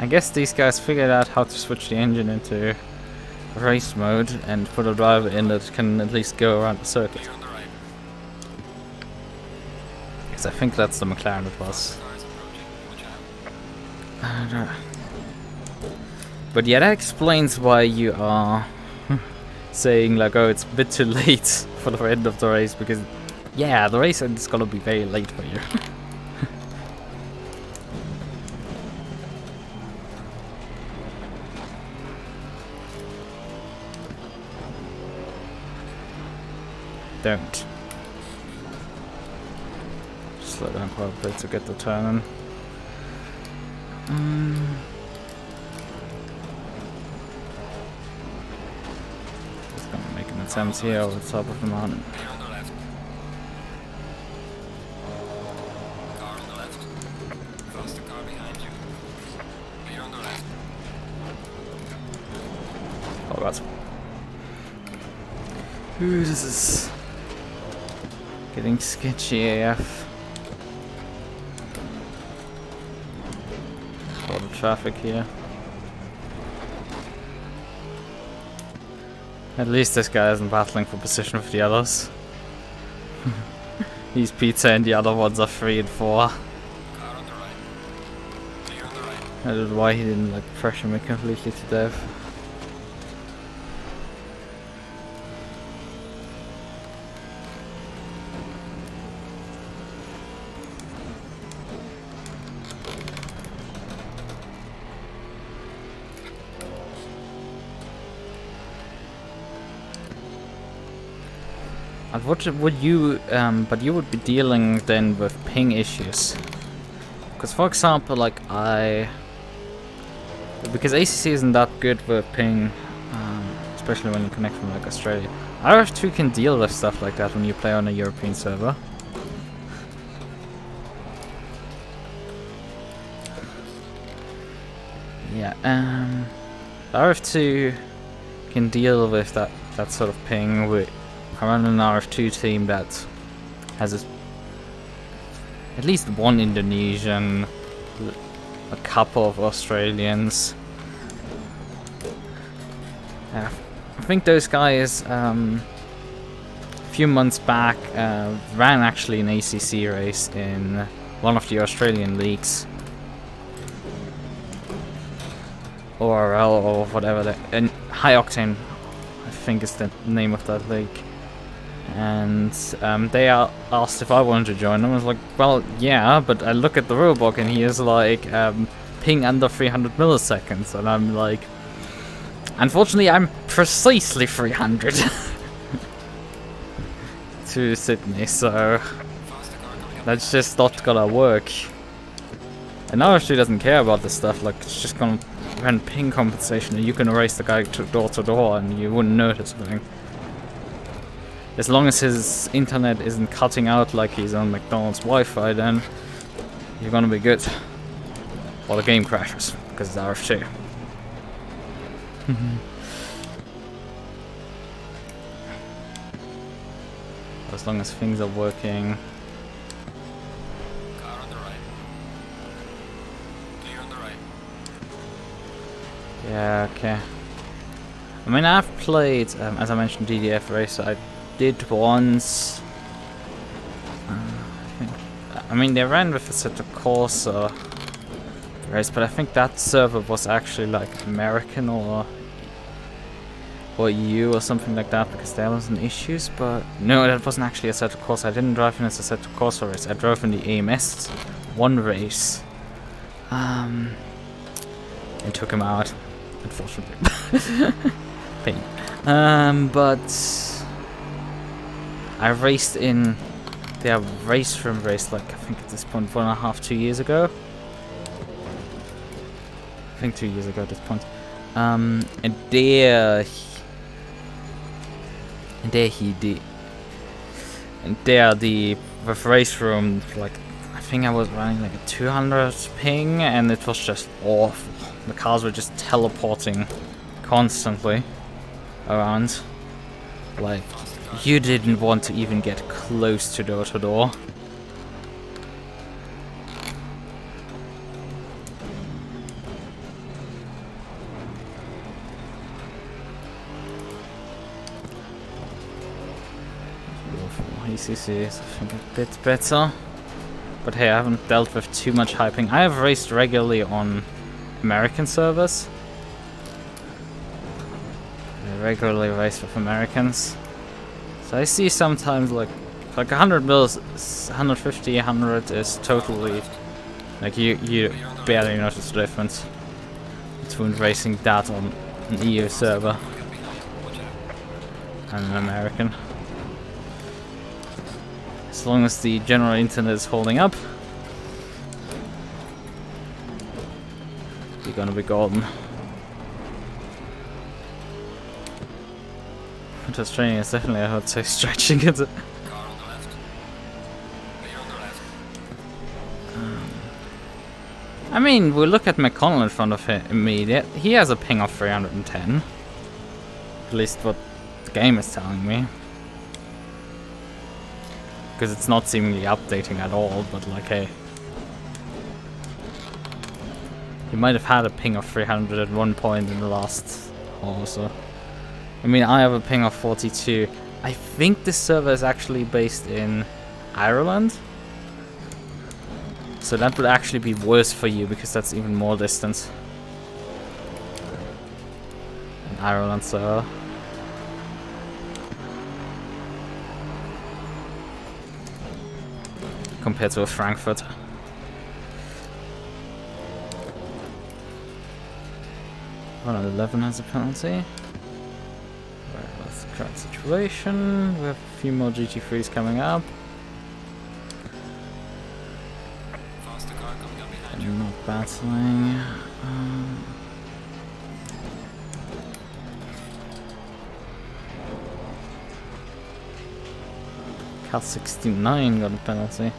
I guess these guys figured out how to switch the engine into race mode and put a driver in that can at least go around the circuit. Clear on the right. Because I think that's the McLaren it was. Car is approaching. Watch out. I don't know. But yeah, that explains why you are saying like, oh, it's a bit too late for the end of the race, because yeah, the race end is gonna be very late for you. Don't. Slow down quite a bit to get the turn in. Just gonna make an attempt here over the top of the mountain. Clear on the left. Car on the left. Faster car behind you. Clear on the left. Oh god. Ooh, this is... Getting sketchy AF. A lot of traffic here. At least this guy isn't battling for position with the others. He's pizza and the other ones are 3 and 4. Car on the right. Clear on the right. I don't know why he didn't like pressure me completely to death. And what would you, but you would be dealing then with ping issues. Because for example, like because ACC isn't that good with ping, especially when you connect from like Australia. RF2 can deal with stuff like that when you play on a European server. Yeah, RF2 can deal with that sort of ping. I run an RF2 team that has at least one Indonesian, a couple of Australians. I think those guys a few months back ran actually an ACC race in one of the Australian leagues. ORL or whatever, and High Octane I think is the name of that league. And they asked if I wanted to join them. I was like, well, yeah, but I look at the rulebook and he is like ping under 300 milliseconds, and I'm like, unfortunately, I'm precisely 300 to Sydney, so that's just not gonna work. And RF2 doesn't care about this stuff. Like, it's just gonna run ping compensation, and you can erase the guy to door, and you wouldn't notice anything. As long as his internet isn't cutting out like he's on McDonald's Wi-Fi, then you're gonna be good. Or the game crashes, because it's RF2. As long as things are working. Car on the right. Clear on the right. Yeah, okay. I mean, I've played, as I mentioned, DDF Racer. I did once. I mean, they ran with a set of Corsa race, but I think that server was actually like American or EU or something like that, because there wasn't issues. But no, that wasn't actually a set of Corsa. I didn't drive in as a set of Corsa race. I drove in the AMS one race, and took him out, unfortunately. Pain. But I raced in their race from race, like, I think at this point 1.5, 2 years ago. I think 2 years ago at this point. And there he did. And there with race room, like, I think I was running like a 200 ping, and it was just awful. The cars were just teleporting constantly around. Like, you didn't want to even get close to door. ACC is, I think, a bit better. But hey, I haven't dealt with too much hyping. I have raced regularly on American servers. I regularly race with Americans. So I see sometimes like 100 mils, 150, 100 is totally, like, you barely notice the difference between racing that on an EU server and an American. As long as the general internet is holding up, you're gonna be golden. Just training is definitely, I would say, stretching it. Car on the left. Clear on the left. I mean, we look at McConnell in front of me. He has a ping of 310. At least what the game is telling me. Because it's not seemingly updating at all, but like, hey. You might have had a ping of 300 at one point in the last hour or so. I mean, I have a ping of 42. I think this server is actually based in Ireland. So that would actually be worse for you, because that's even more distance. An Ireland server. Compared to a Frankfurt. 111 has a penalty. Right, that's the current situation. We have a few more GT3s coming up. Faster car coming up behind you. And not battling. Cal 69 got a penalty.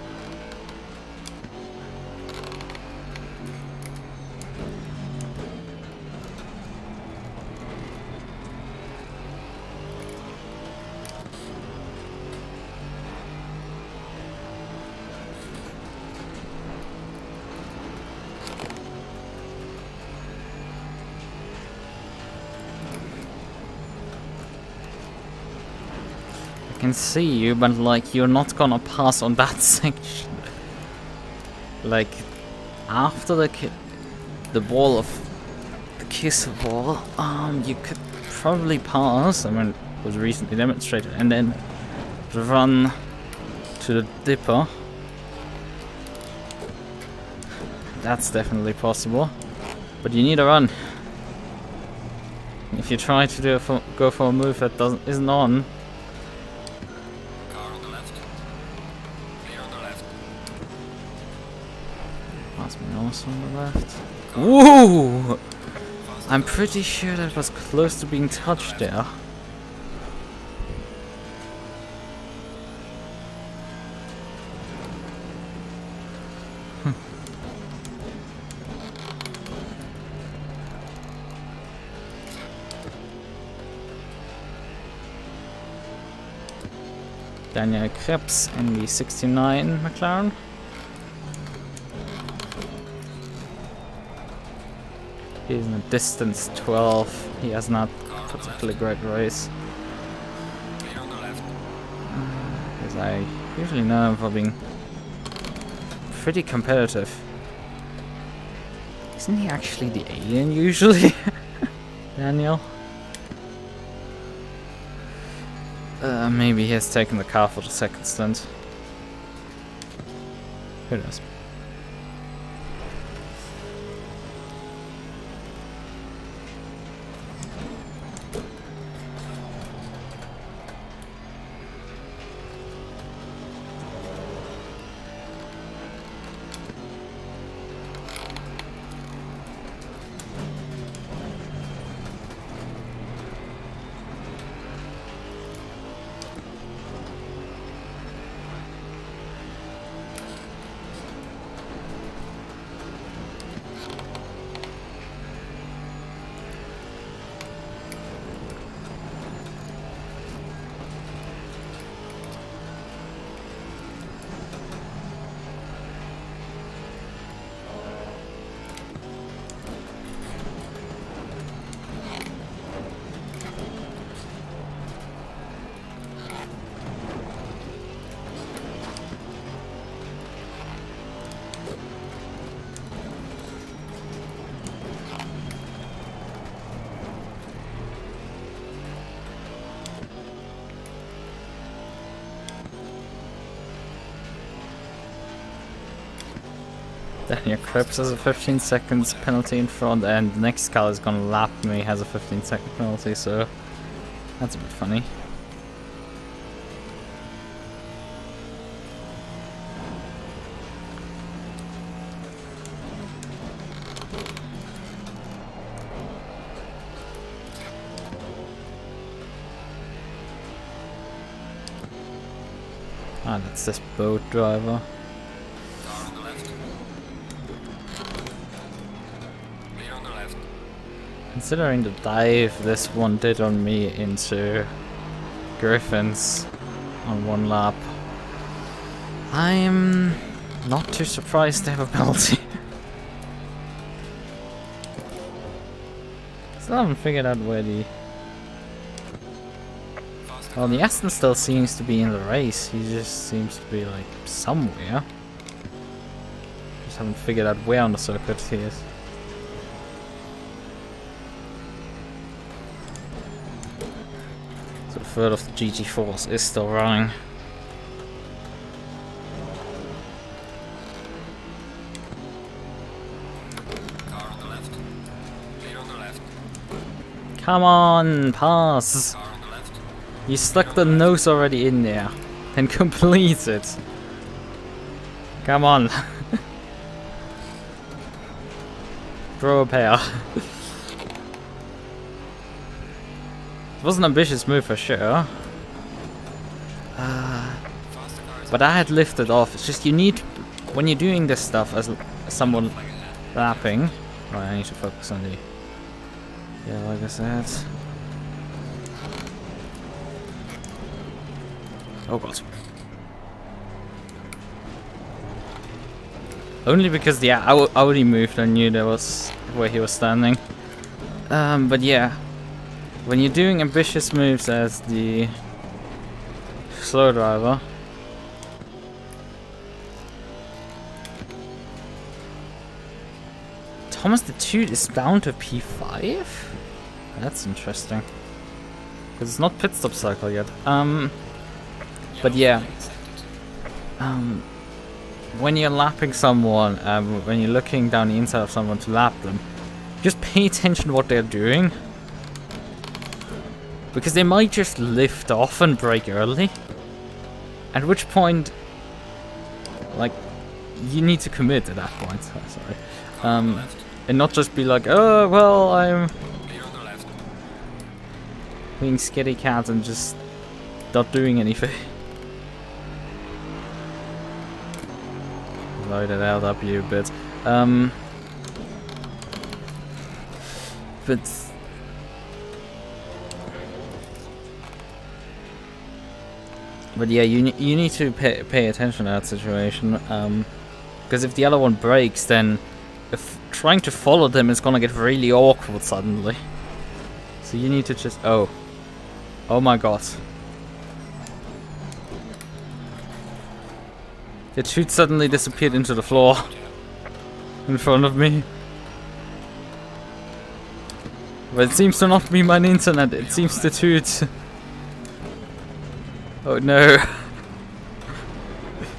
I can see you, but like, you're not gonna pass on that section. Like, after the wall of the kiss wall, you could probably pass. I mean, it was recently demonstrated, and then run to the dipper. That's definitely possible, but you need a run. If you try to do go for a move that isn't on. Car on the left. Clear on the left. That's me also on the left. Woo! I'm pretty sure that was close to being touched there. Daniel Krebs in the 69 McLaren. He's in a distance 12. He has not particularly great race. Clear on the left. Because I usually know him for being pretty competitive. Isn't he actually the alien usually? Daniel? Maybe he has taken the car for the second stint. Who knows? Daniel Krebs has a 15 seconds penalty in front, and the next car is gonna lap me has a 15-second penalty, so that's a bit funny. Ah, that's this boat driver. Car on the left. Clear on the left. Considering the dive this one did on me into Griffins on one lap, I'm not too surprised to have a penalty. Still haven't figured out where the... Well, the Aston still seems to be in the race. He just seems to be like somewhere. Just haven't figured out where on the circuit he is. So a third of the GT4s is still running. Car on the left. Clear on the left. Come on, pass! Car on the left. You stuck the nose already in there. Then complete it. Come on. Throw a pair. It was an ambitious move for sure. But I had lifted off. It's just you need, when you're doing this stuff as someone lapping. Oh, I need to focus on the... Yeah, like I said. Oh god. Only because the Audi moved, I knew there was where he was standing. But yeah, when you're doing ambitious moves as the slow driver, Thomas the Toot is down to P5? That's interesting. Because it's not pit stop cycle yet. But yeah. When you're lapping someone, when you're looking down the inside of someone to lap them, just pay attention to what they're doing. Because they might just lift off and brake early. At which point, like, you need to commit at that point. Sorry. And not just be like, oh, well, I'm being scaredy cat and just not doing anything. Load it out up you a bit. But yeah, you need to pay attention to that situation. Because if the other one breaks, then if trying to follow them is gonna get really awkward suddenly. So you need to just... Oh my god. The Toot suddenly disappeared into the floor in front of me. But it seems to not be my internet, it seems the Toot. Oh no.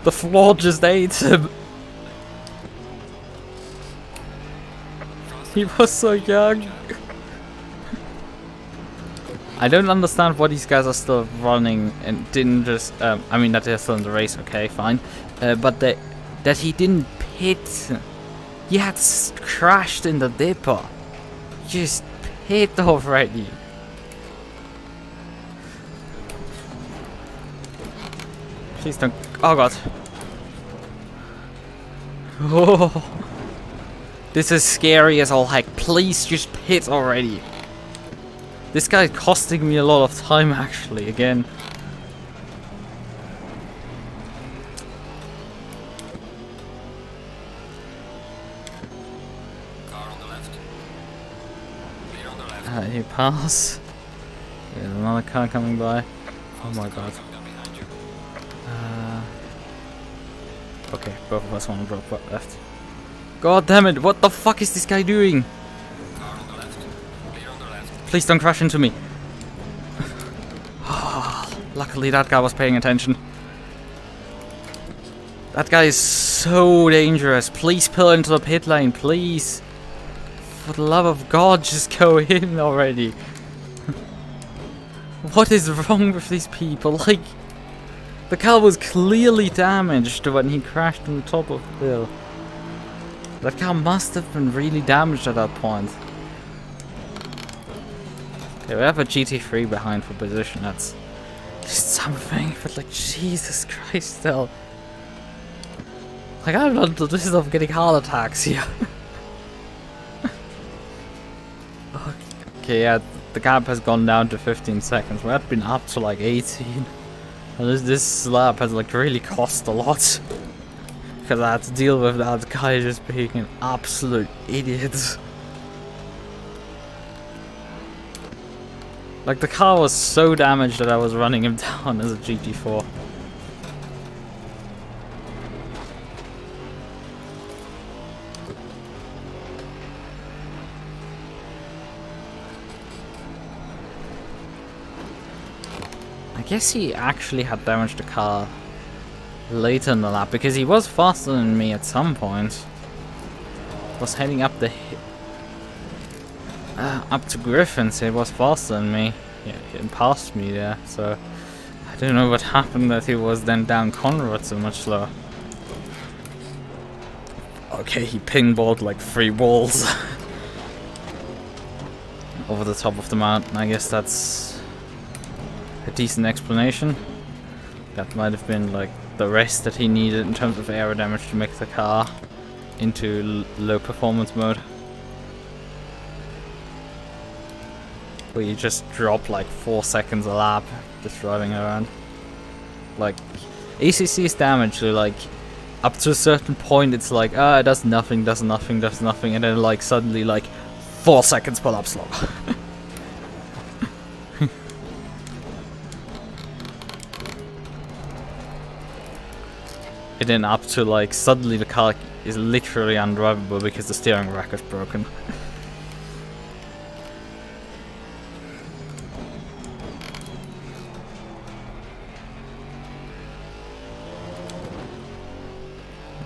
The floor just ate him. He was so young. I don't understand why these guys are still running and didn't just... I mean that they're still in the race, okay, fine. But that he didn't pit. He had crashed in the dipper. Just pit already. Please don't... Oh god. Oh. This is scary as all heck. Please just pit already. This guy is costing me a lot of time actually, again. Car on the left. Clear on the left. You pass. There's another car coming by. Oh my god. Okay, both of us want to drop left. God damn it, what the fuck is this guy doing? Car on the left. Clear on the left. Please don't crash into me. Luckily that guy was paying attention. That guy is so dangerous. Please pull into the pit lane, please. For the love of God, just go in already. What is wrong with these people? Like, the car was clearly damaged when he crashed on the top of the hill. That car must have been really damaged at that point. Okay, we have a GT3 behind for position, that's just something, but like, Jesus Christ, still. Like, I'm not the business of getting heart attacks here. Okay, yeah, the gap has gone down to 15 seconds. We had been up to like 18. This lap has like really cost a lot. Because I had to deal with that guy just being an absolute idiot. Like the car was so damaged that I was running him down as a GT4. I guess he actually had damaged the car later in the lap because he was faster than me at some point. Was heading up the up to Griffin, so he was faster than me. Yeah, he passed me there. So I don't know what happened that he was then down Conrad so much slower. Okay, he pinballed like 3 balls over the top of the mountain. I guess that's a decent explanation. That might have been like the rest that he needed in terms of aero damage to make the car into low performance mode. Where you just drop like 4 seconds a lap just driving around. Like ACC's damage, so like up to a certain point it's like it does nothing, does nothing, does nothing, and then like suddenly like 4 seconds per lap slower. And then up to like suddenly the car is literally undrivable because the steering rack is broken.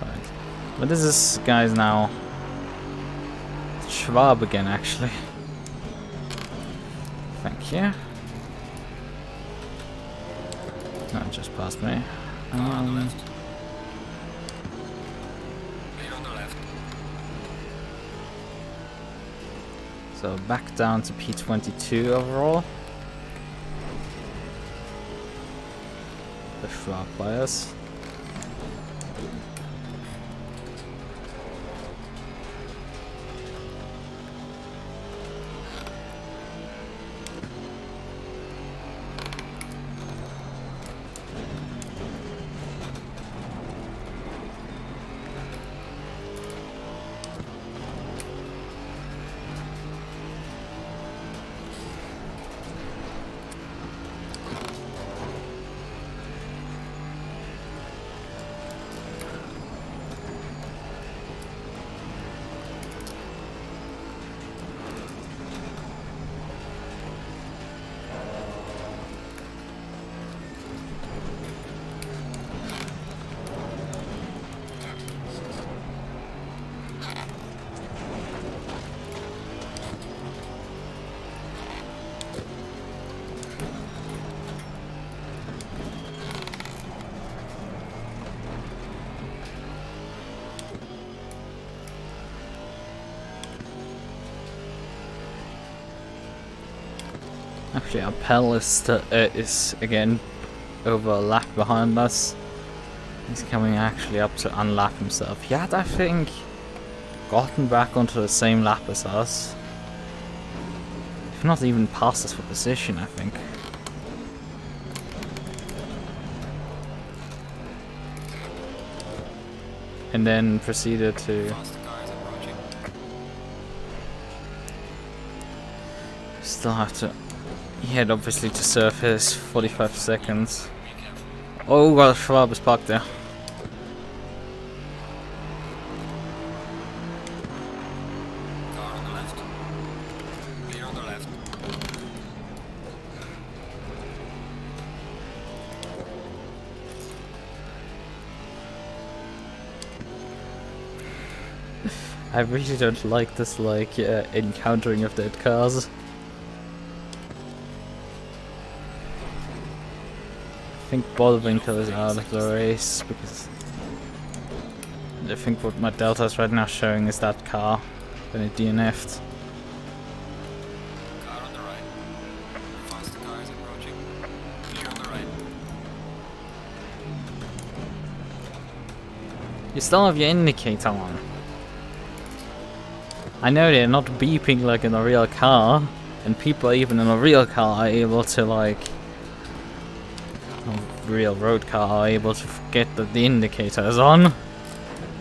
Right. But this guy's now Schwab again, actually. Thank you. No, just passed me. On the left. Clear on the left. So back down to P22 overall. The Schwab bias. Actually, our Pell is again over a lap behind us. He's coming actually up to unlap himself. He had, I think, gotten back onto the same lap as us. If not even passed us for position, I think. And then proceeded to Faster cars approaching. still have to. He had obviously to serve his 45 seconds. Be careful. Oh, well, Schwab is parked there. Car on the left. Clear on the left. I really don't like this, like, encountering of dead cars. I think Bullwinkle is out of the race because I think what my Delta is right now showing is that car when it DNF'd. Car on the right. Faster cars approaching. Clear on the right. You still have your indicator on. I know they're not beeping like in a real car, and people even in a real car are able to like real road car are able to forget that the indicator is on.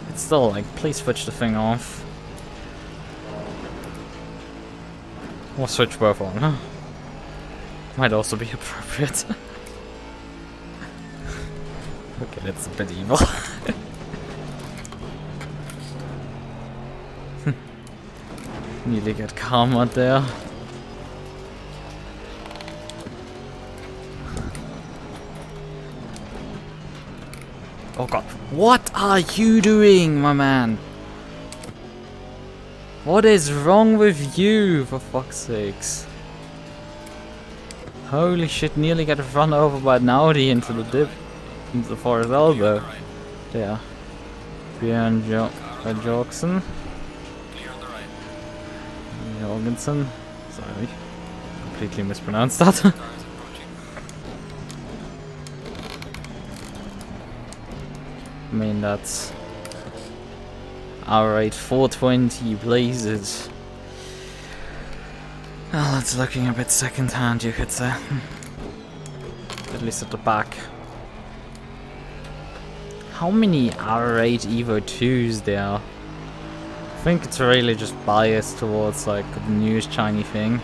It's still like, please switch the thing off. Or switch both on. Might also be appropriate. Okay, that's a bit evil. Nearly get karma there. Oh god. What are you doing, my man? What is wrong with you, for fuck's sakes? Holy shit, nearly got run over by an Audi into the dip. Into the forest elbow. There. Björn Jorgensen. Jorgensen. Sorry. Completely mispronounced that. I mean, that's alright, 420 blazes. Well, it's looking a bit second hand, you could say. At least at the back. How many R8 Evo 2s there are? I think it's really just biased towards like the newest shiny thing.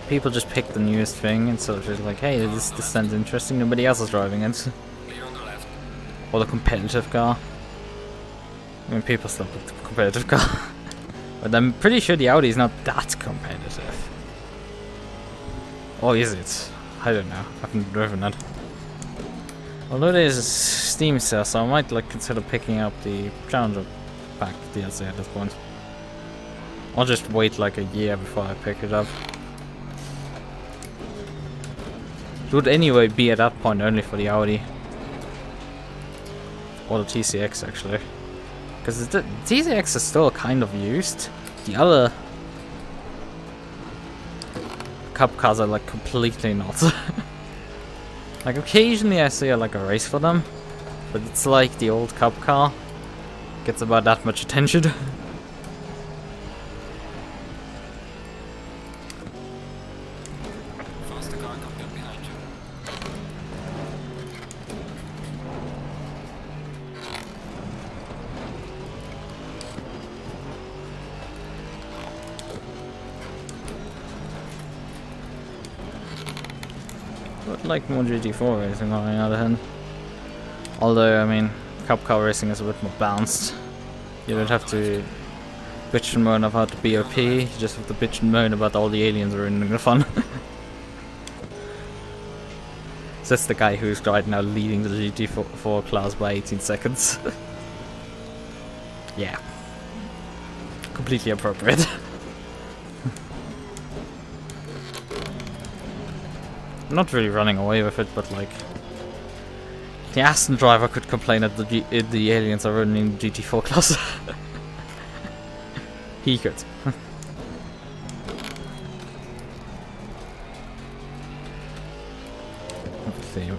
People just pick the newest thing and sort of just like, hey, this sounds interesting, nobody else is driving it. Or the competitive car. I mean, people still pick the competitive car. But I'm pretty sure the Audi is not that competitive. Or is it? I don't know, I haven't driven it. Although there's a Steam sale, so I might like consider picking up the Challenger Pack DLC at this point. I'll just wait like a year before I pick it up. It would anyway be at that point only for the Audi. Or the TCX actually. Because the TCX is still kind of used. The other Cup cars are like completely not. Like occasionally I see like a race for them. But it's like the old Cup car. Gets about that much attention. Would like more GT4 racing on the other hand. Although, I mean, Cup car racing is a bit more balanced. You don't have to bitch and moan about the BOP, you just have to bitch and moan about all the aliens ruining the fun. So that's the guy who's right now leading the GT4 class by 18 seconds. Yeah. Completely appropriate. I'm not really running away with it, but like the Aston driver could complain that the aliens are running GT4 class. He could.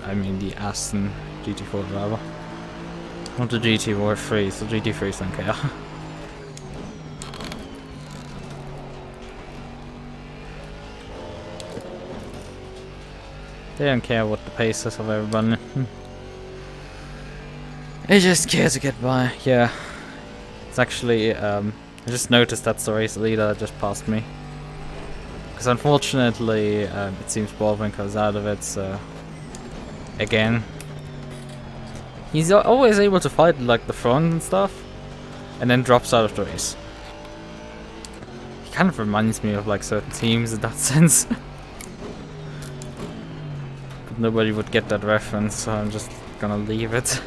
I mean the Aston GT4 driver. Not the GT3, so GT3s don't care. They don't care what the pace is of everybody. They just care to get by, yeah. It's actually, I just noticed that's the race leader that just passed me. Because unfortunately, it seems Baldwin goes out of it, so... Again. He's always able to fight like the front and stuff, and then drops out of the race. He kind of reminds me of like certain teams in that sense. Nobody would get that reference, so I'm just gonna leave it.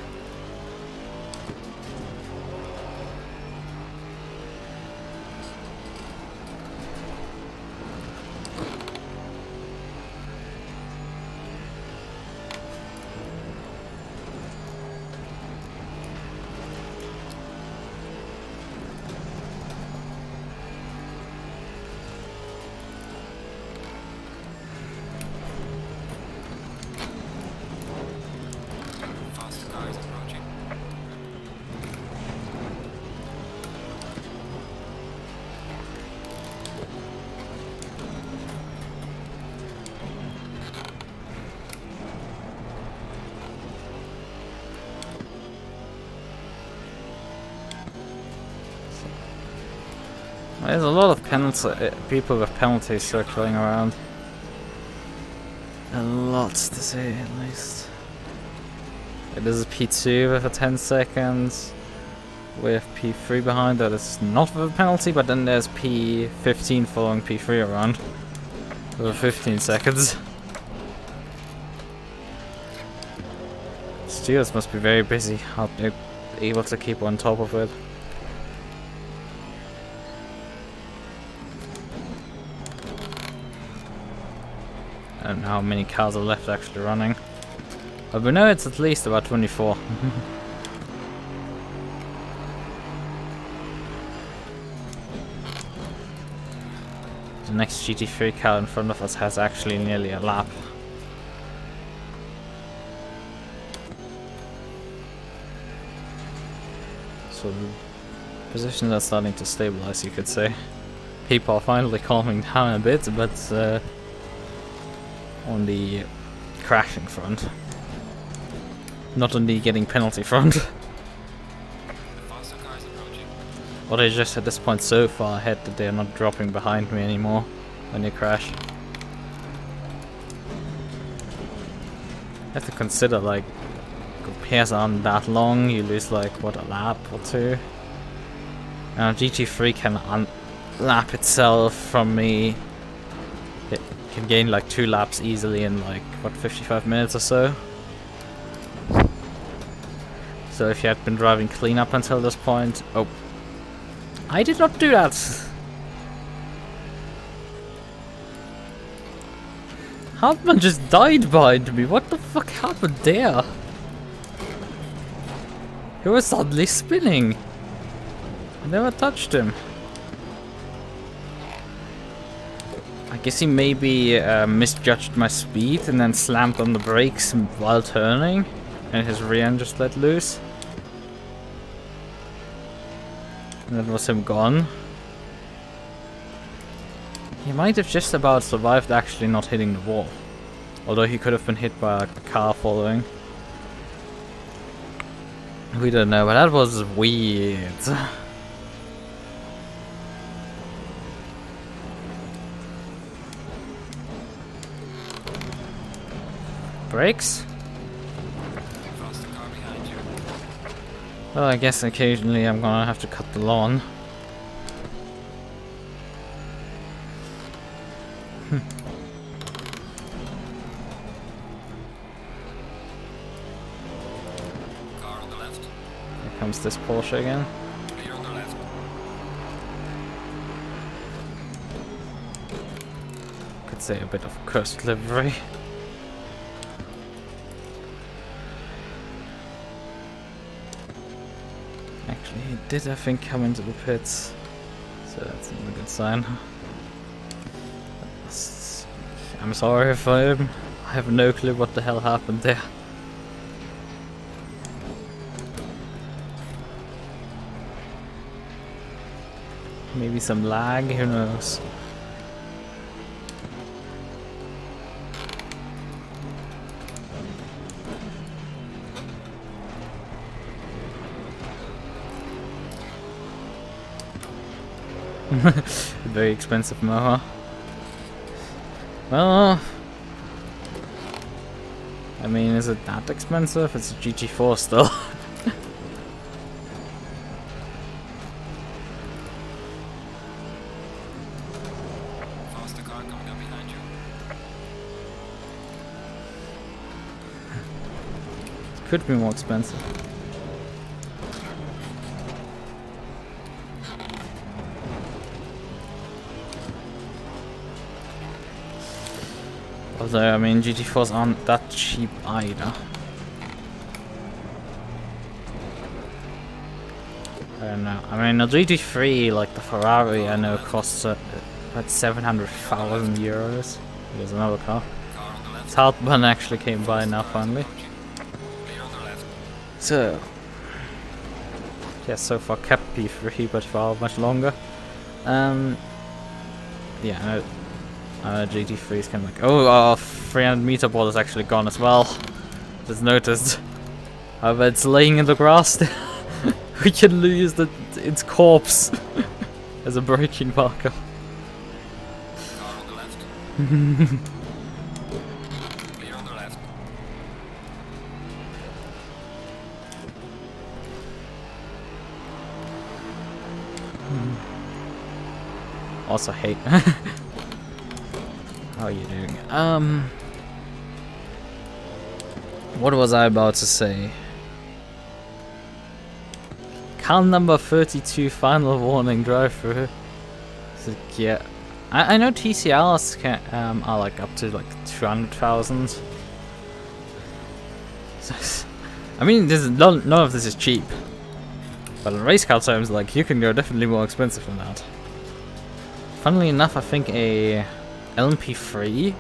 There's a lot of people with penalties circling around. A lot to say, at least. This is P2 with a 10 seconds. With P3 behind that is not with a penalty, but then there's P15 following P3 around. With 15 seconds. Steelers must be very busy, how they're able to keep on top of it. I don't know how many cars are left actually running. But we know it's at least about 24. The next GT3 car in front of us has actually nearly a lap. So the positions are starting to stabilize, you could say. People are finally calming down a bit, but on the crashing front. Not on the getting penalty front. Or they're just at this point so far ahead that they're not dropping behind me anymore when they crash. You have to consider, like, pairs aren't that long, you lose like, what, a lap or two? GT3 can lap itself from me. It can gain like 2 laps easily in like, what, 55 minutes or so? So if you had been driving clean up until this point... Oh. I did not do that! Hartman just died behind me, what the fuck happened there? He was suddenly spinning. I never touched him. I guess he maybe misjudged my speed and then slammed on the brakes while turning, and his rear end just let loose. And that was him gone. He might have just about survived actually not hitting the wall. Although he could have been hit by a car following. We don't know, but that was weird. Brakes? Well, I guess occasionally I'm gonna have to cut the lawn. Car on the left. Here comes this Porsche again. Clear on the left. Could say a bit of cursed livery. Actually, he did, I think, come into the pits, so that's not a good sign. I'm sorry if I have no clue what the hell happened there. Maybe some lag, who knows. Very expensive mower. Well, I mean, is it that expensive? It's a GT4 still. Faster car coming up behind you. It could be more expensive. Although, I mean, GT4s aren't that cheap either. I don't know. I mean, a GT3, like the Ferrari, I know costs about 700,000 euros. There's another car. Car on the left. Hartman actually came by now, finally. Clear on the left. So, yeah, so far kept P3, but for how much longer? Yeah, GT3 is kind of like, oh, our 300 meter ball is actually gone as well. Just noticed. However, it's laying in the grass. We can lose its corpse. as a braking marker. Car on the left. Clear on the left. Also hate. How are you doing? What was I about to say? Car number 32, final warning, drive through. So, yeah, I know TCRs can, are like up to like 200,000. I mean, none of this is cheap. But in race car terms, like, you can go definitely more expensive than that. Funnily enough, I think a LMP3,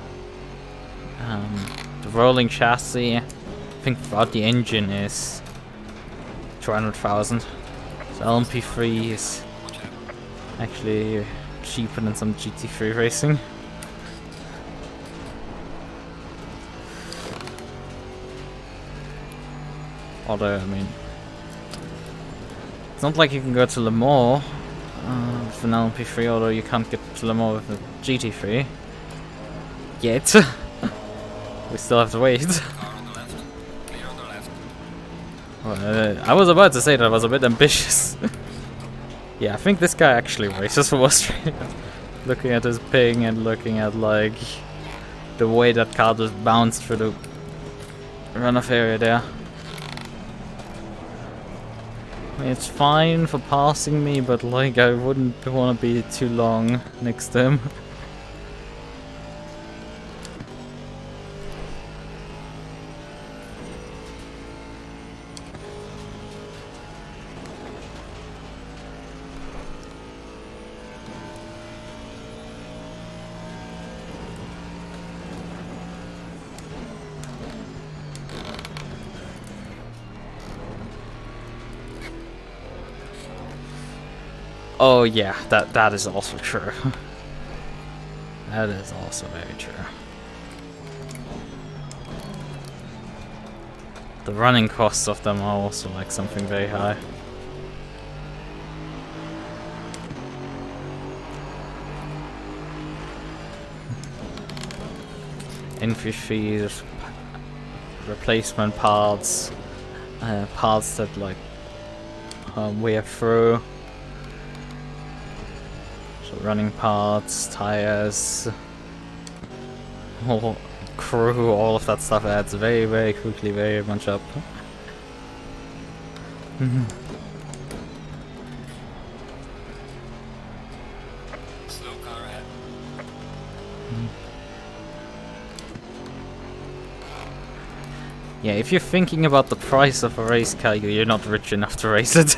the rolling chassis, I think throughout the engine is 200,000. So LMP3 is actually cheaper than some GT3 racing. Although, I mean, it's not like you can go to Le Mans with an LMP3, although you can't get to Le Mans with a GT3. Yet. We still have to wait. Car on the left. Clear on the left. Well, I was about to say that I was a bit ambitious. Yeah, I think this guy actually races for Australia. Looking at his ping and looking at like the way that car just bounced through the runoff area there. I mean, it's fine for passing me, but like I wouldn't want to be too long next to him. Oh yeah, that is also true. That is also very true. The running costs of them are also like something very high. Entry fees, replacement parts, parts that like wear through. So running parts, tires, crew, all of that stuff adds very, very quickly, very much up. Slow car ahead. Yeah, if you're thinking about the price of a race car, you're not rich enough to race it.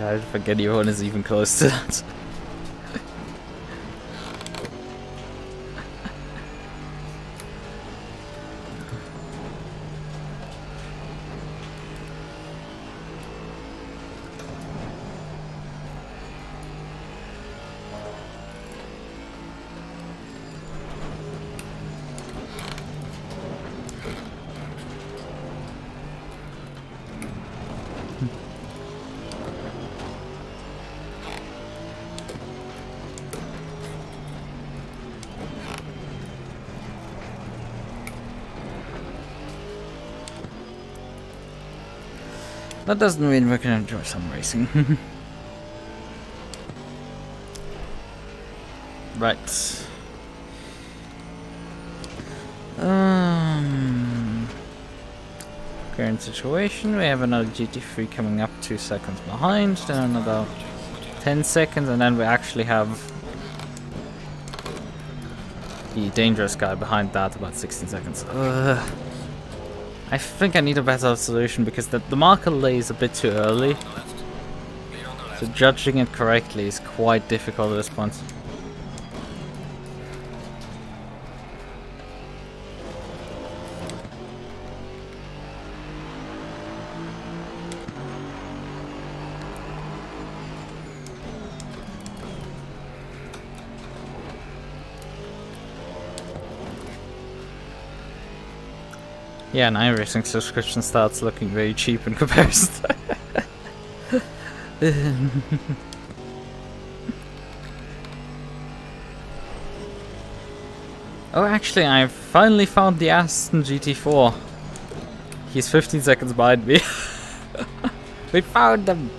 I don't think anyone is even close to that. That doesn't mean we can enjoy some racing. Right. Current situation, we have another GT3 coming up 2 seconds behind, then another 10 seconds, and then we actually have the dangerous guy behind that about 16 seconds. I think I need a better solution because the marker lays a bit too early. So judging it correctly is quite difficult at this point. Yeah, and iRacing subscription starts looking very cheap in comparison. Oh, actually, I finally found the Aston GT4. He's 15 seconds behind me. We found them!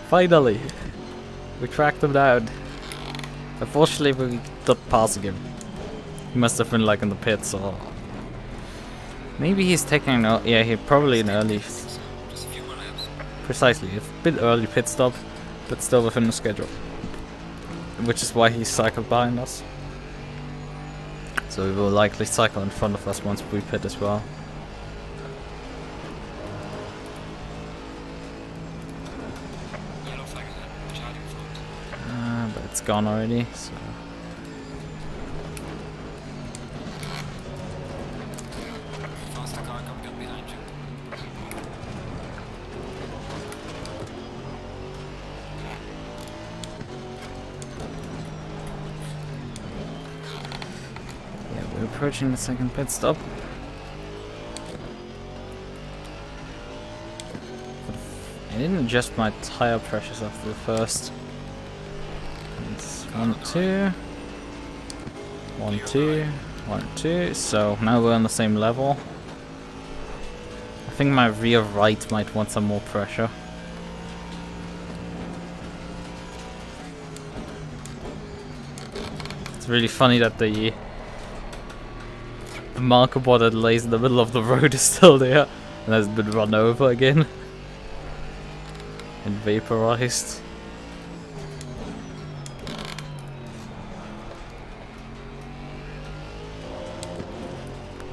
Finally! We tracked him down. Unfortunately, we not passing him. He must have been like in the pits or... Maybe he's taking an... Yeah, he probably an early... Just a few more laps. Precisely, a bit early pit stop, but still within the schedule. Which is why he cycled behind us. So we will likely cycle in front of us once we pit as well. Yeah, looks like a charging front. But it's gone already, so... Faster car coming up behind you. Yeah, we're approaching the second pit stop. I didn't adjust my tire pressures after the first. It's 1, 2. 1, 2. 1, 2. So now we're on the same level. I think my rear right might want some more pressure. It's really funny that the marker board that lays in the middle of the road is still there and has been run over again. And vaporized.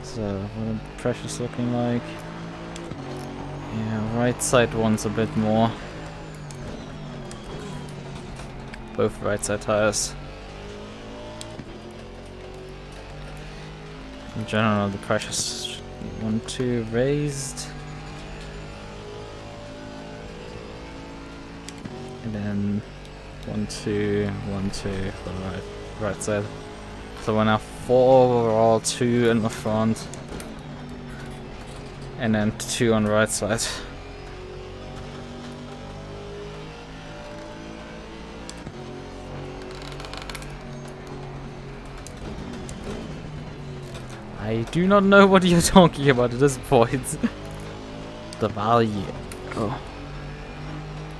So, what are the pressures looking like? Yeah, right side wants a bit more. Both right side tires. In general, the pressures 1, 2 raised. And then 1, 2, 1, 2 for the right side. So we're now 4 overall, 2 in the front. And then 2 on the right side. I do not know what you're talking about at this point. The value. Oh.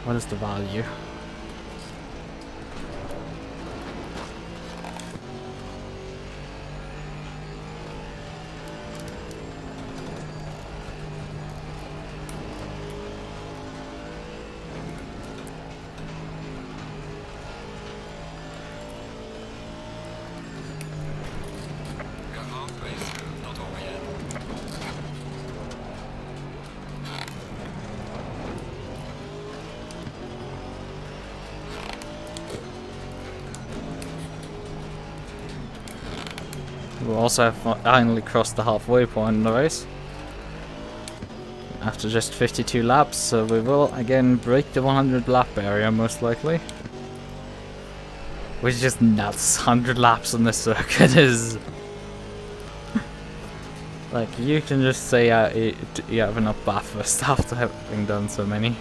What is the value? We are halfway through, not over yet. We also have finally crossed the halfway point in the race. After just 52 laps, so we will again break the 100 lap barrier most likely. Which is just nuts. 100 laps on this circuit is... like, you can just say you have enough Bathurst after having done so many.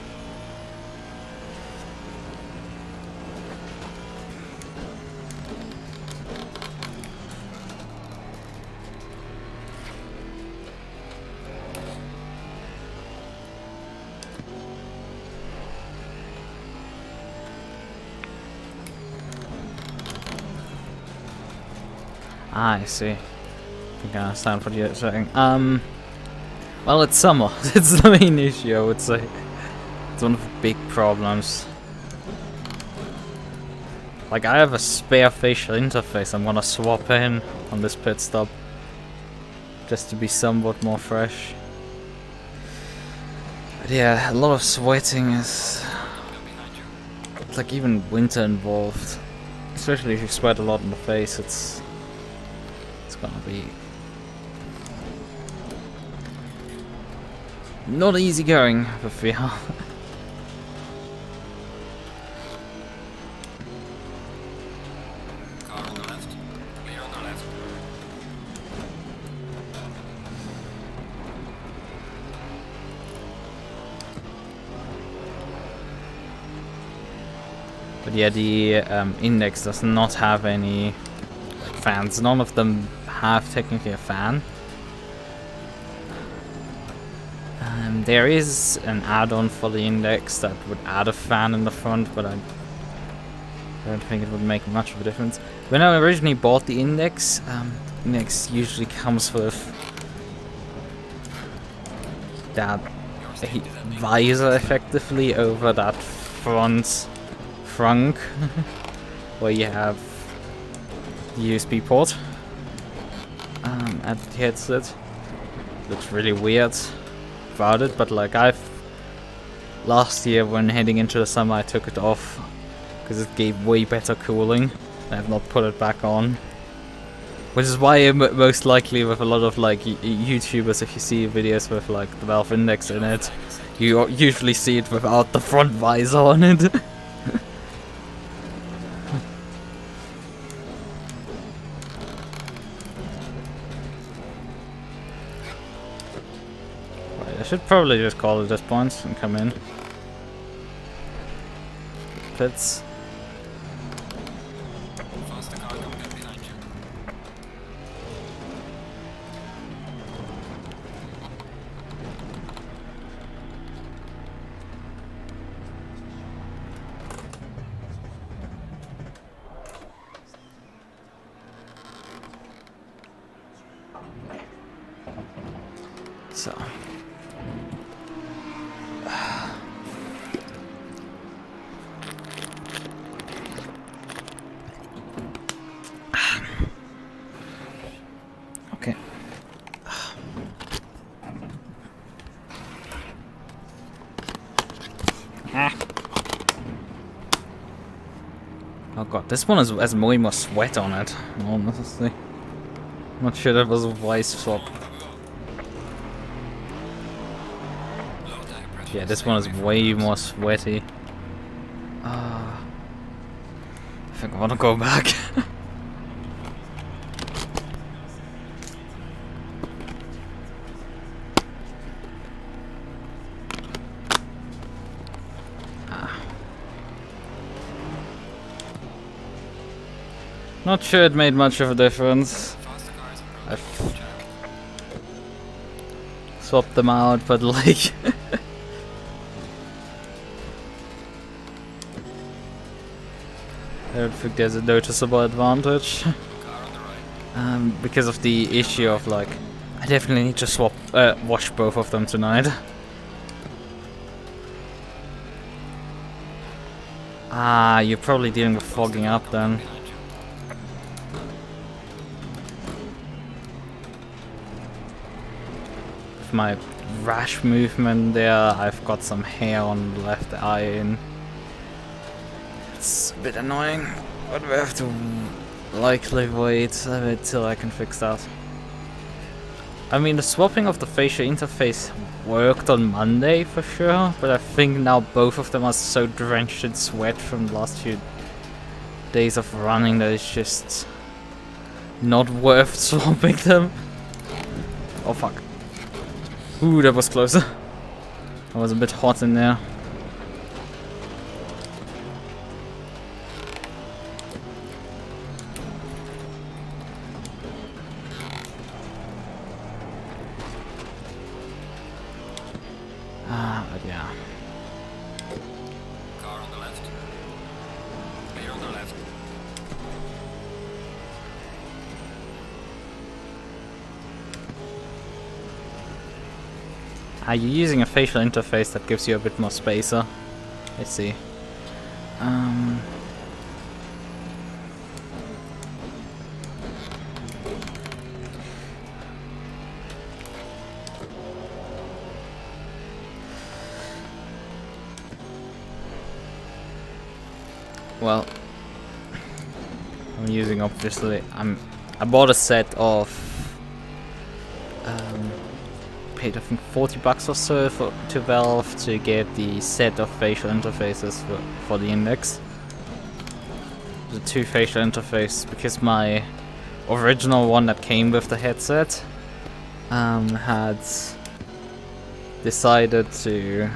Ah, I see. I think I understand what you're saying. Well, it's summer. It's the main issue, I would say. It's one of the big problems. Like, I have a spare facial interface I'm gonna swap in on this pit stop. Just to be somewhat more fresh. But yeah, a lot of sweating is... it's like even winter involved. Especially if you sweat a lot in the face, it's gonna be not easy going with VR. Car on the left. Clear on the left. yeah, the index does not have any like, fans. None of them have technically a fan. There is an add-on for the index that would add a fan in the front, but I don't think it would make much of a difference. When I originally bought the index usually comes with that visor effectively over that front trunk where you have the USB port at the headset. Looks really weird about it, but like last year when heading into the summer I took it off because it gave way better cooling. I have not put it back on, which is why most likely with a lot of like YouTubers, if you see videos with like the Valve Index in it, you usually see it without the front visor on it. Right, I should probably just call it this point and come in. Pits. Faster car coming up behind you. So. Okay. Oh god, this one has way more sweat on it. Honestly, not sure that was a wise swap. Yeah, this one is way more sweaty. I think I want to go back. Not sure it made much of a difference. I swapped them out, but like... I don't think there's a noticeable advantage. Because of the issue of like... I definitely need to wash both of them tonight. Ah, you're probably dealing with fogging up then. My rash movement there, I've got some hair on the left eye and it's a bit annoying, but we have to likely wait a bit till I can fix that. I mean, the swapping of the facial interface worked on Monday for sure, but I think now both of them are so drenched in sweat from the last few days of running that it's just not worth swapping them. Oh fuck. Ooh, that was closer. I was a bit hot in there. Yeah. Car on the left. Clear on the left. You're using a facial interface that gives you a bit more spacer. Let's see. Well, I'm using obviously. I bought a set of. Paid I think $40 or so to Valve to get the set of facial interfaces for the index. The two facial interfaces, because my original one that came with the headset had decided to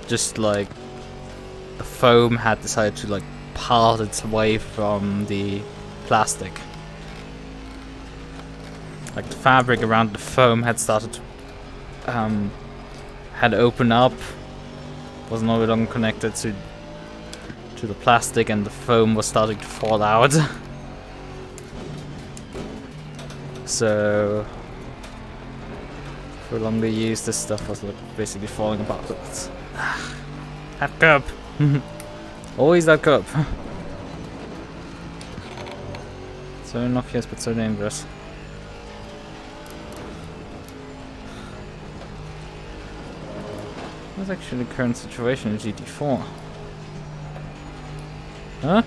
just like the foam had decided to like part its way from the plastic. Like the fabric around the foam had started to had opened up, was no longer connected to the plastic, and the foam was starting to fall out. So for longer use, this stuff was like basically falling apart. That cup. Always that cup. So innocuous but so dangerous. What's actually the current situation in GT4? Huh?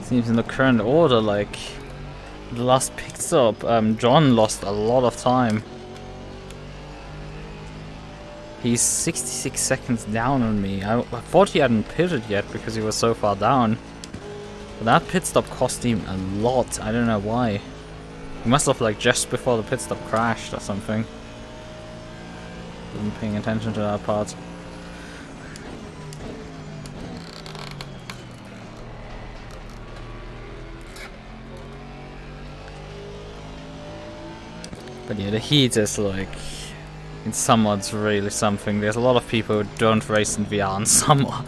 Seems in the current order, like the last Pitstop, John lost a lot of time. He's 66 seconds down on me. I thought he hadn't pitted yet because he was so far down. But that pit stop cost him a lot. I don't know why. He must have like just before the pit stop crashed or something. Wasn't paying attention to that part. But yeah, the heat is like, in summer it's really something. There's a lot of people who don't race in VR in summer.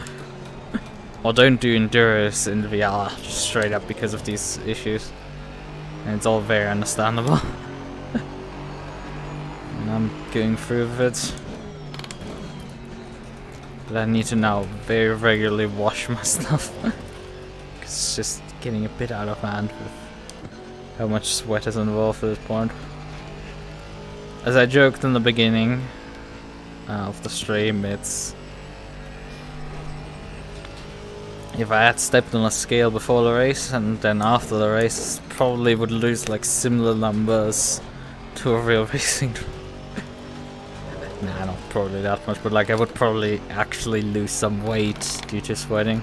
Or don't do endurance in VR just straight up because of these issues. And it's all very understandable. And I'm going through with it. But I need to now very regularly wash my stuff. Because it's just getting a bit out of hand with how much sweat is involved at this point. As I joked in the beginning of the stream, it's... if I had stepped on a scale before the race and then after the race, probably would lose like similar numbers to a real racing. Nah, not probably that much, but like I would probably actually lose some weight due to sweating.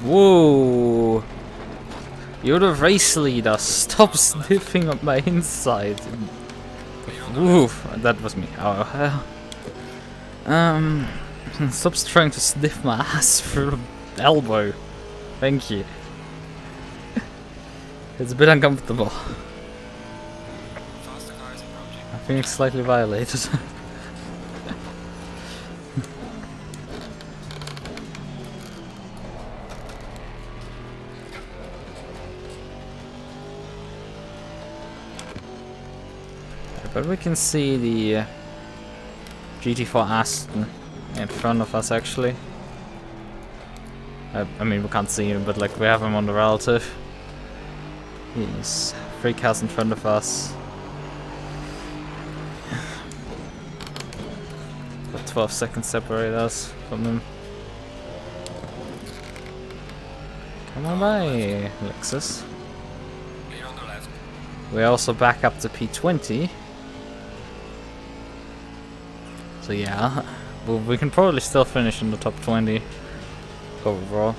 Whoa! You're the race leader. Stop sniffing up my inside. Oof, that was me. Oh, stop trying to sniff my ass through the elbow. Thank you. It's a bit uncomfortable. I feel slightly violated. But we can see the GT4 Aston in front of us actually. I mean, we can't see him, but like we have him on the relative. He's 3 cars in front of us. But 12 seconds separate us from him. Come on by, Lexus. We're also back up to P20. So yeah, well, we can probably still finish in the top 20 overall.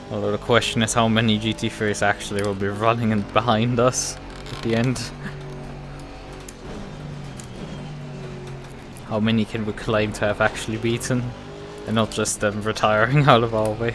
Although the question is how many GT3s actually will be running and behind us at the end. How many can we claim to have actually beaten and not just them retiring out of our way?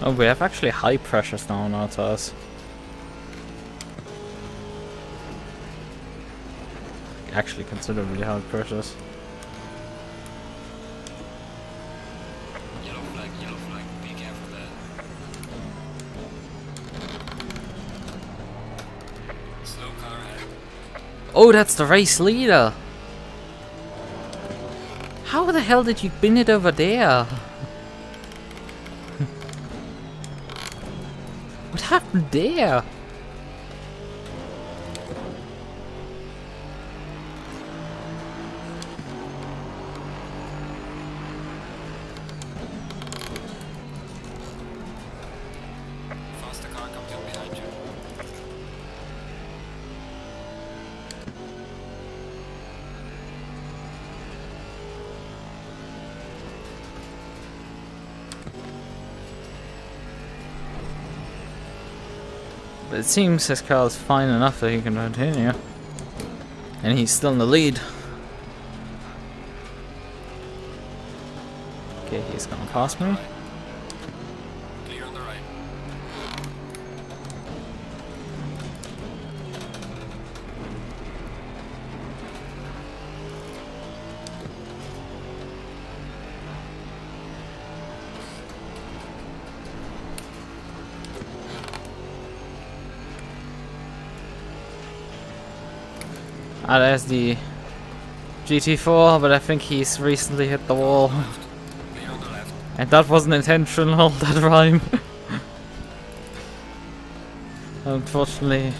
Oh, we have actually high pressures now on our tires. Actually considerably high pressures. Yellow flag, be careful there. Slow car ahead. Oh, that's the race leader! How the hell did you bin it over there? What happened there? Faster car comes up behind you. But it seems his car is fine enough that he can continue. And he's still in the lead. Okay, he's gonna pass me. Clear on the right. Ah, there's the GT4, but I think he's recently hit the wall. Clear on the left. And that wasn't intentional, that rhyme. Unfortunately.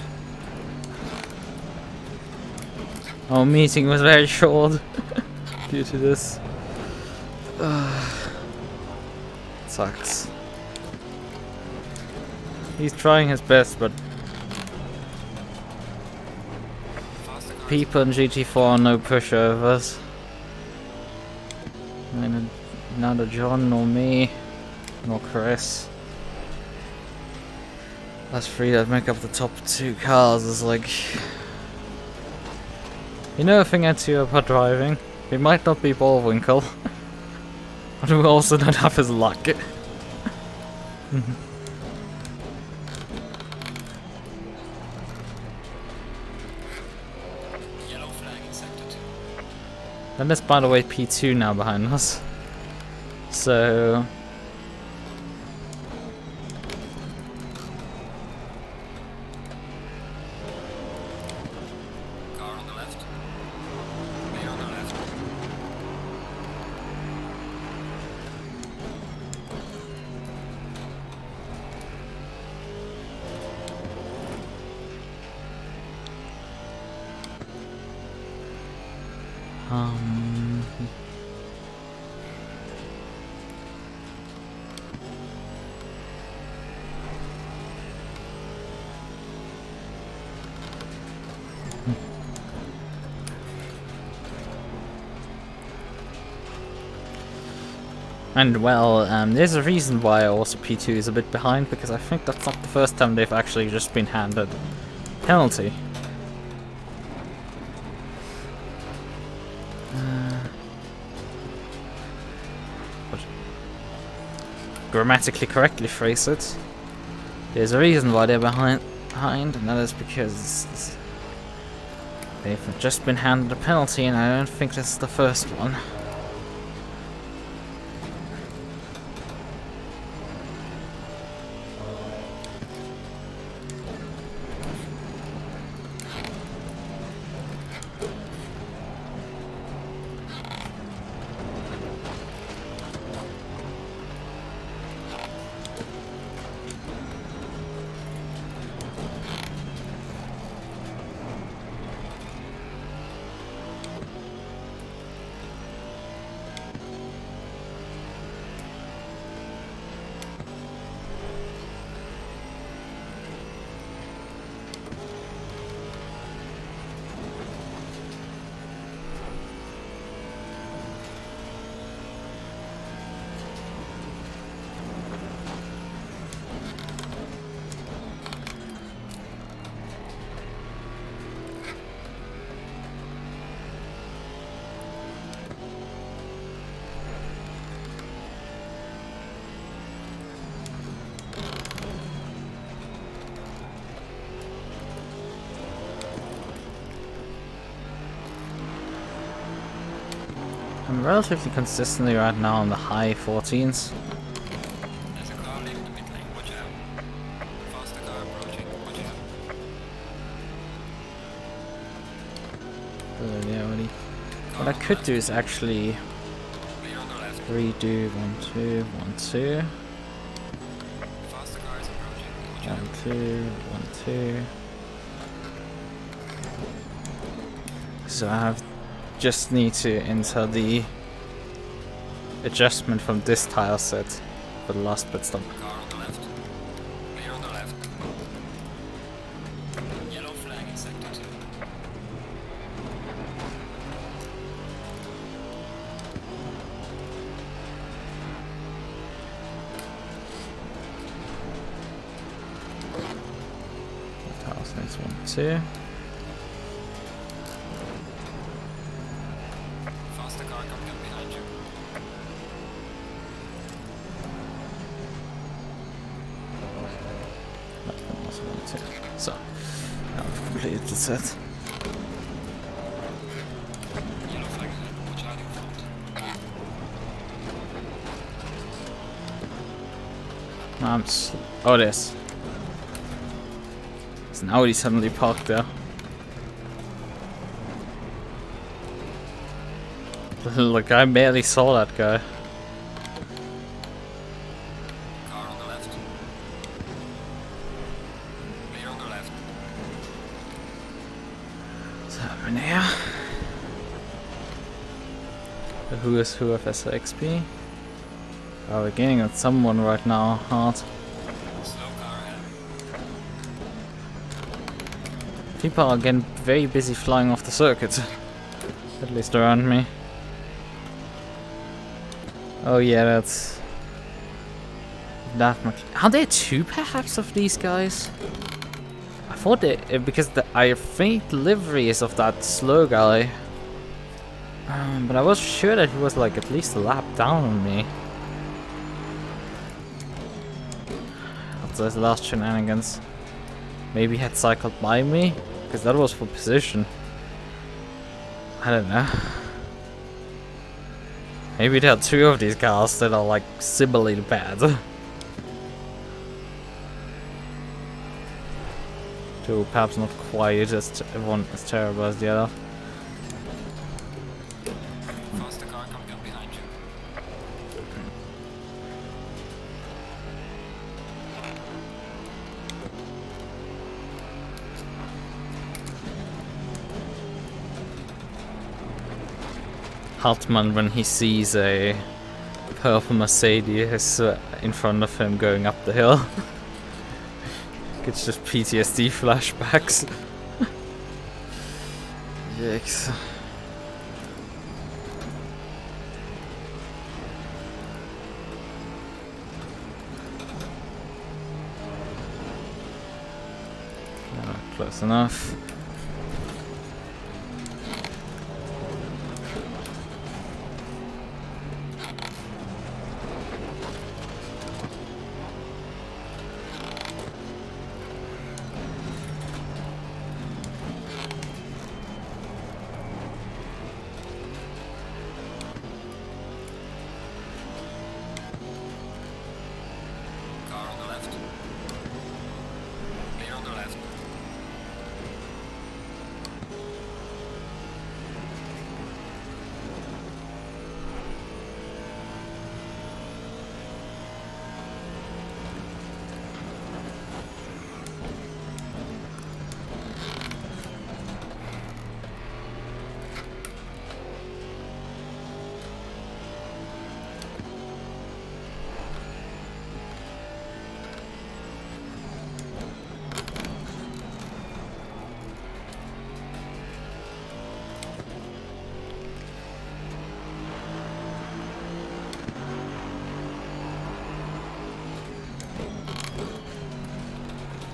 Our meeting was very short due to this. Sucks. He's trying his best, but Faster car. people in GT4 are no pushovers. I mean, neither John nor me nor Chris. Us three that make up the top two cars is like, you know, a thing or two about driving. We might not be Bullwinkle, but we also don't have his luck. Yellow flag in sector 2. And there's, by the way, P2 now behind us. So Car on the left. Clear on the left. and well, there's a reason why also P2 is a bit behind, because I think that's not the first time they've actually just been handed penalty. But grammatically correctly phrase it. There's a reason why they're behind, and that is because they've just been handed a penalty, and I don't think this is the first one. I'm relatively consistently right now in the high 14s. There's a car leaving the mid lane, watch out. Faster car approaching, watch out. Yeah, really. What I could do is actually Clear on the left. redo 1, 2, 1, 2. Faster car is approaching, watch out. 1, 2, 1, 2. So I have just need to enter the adjustment from this tile set for the last pit stop. Car on the left. Clear on the left. Yellow flag in sector 2. Tiles next 1, 2. Faster car coming up behind you. Also 1, 2. So now I've completed the set. Yellow flag ahead, watch out in front. Now I'm oh, there's an Audi suddenly parked there. Look, I barely saw that guy. Car on the left. Clear on the left. What's happening here? The who is who of SRXP? Oh, we're gaining on someone right now, hard. Slow car ahead. People are getting very busy flying off the circuit. At least around me. Oh yeah, that's that much. Are there two perhaps of these guys? I thought it because I think the livery is of that slow guy. But I was sure that he was like at least a lap down on me. After his last shenanigans. Maybe he had cycled by me? Because that was for position. I don't know. Maybe there are two of these cars that are like similarly bad. Two perhaps not quite as one as terrible as the other. Faster car coming up behind you. Hartmann, when he sees a purple Mercedes in front of him going up the hill, gets just PTSD flashbacks. Yikes. Close enough. Car on the left. Clear on the left.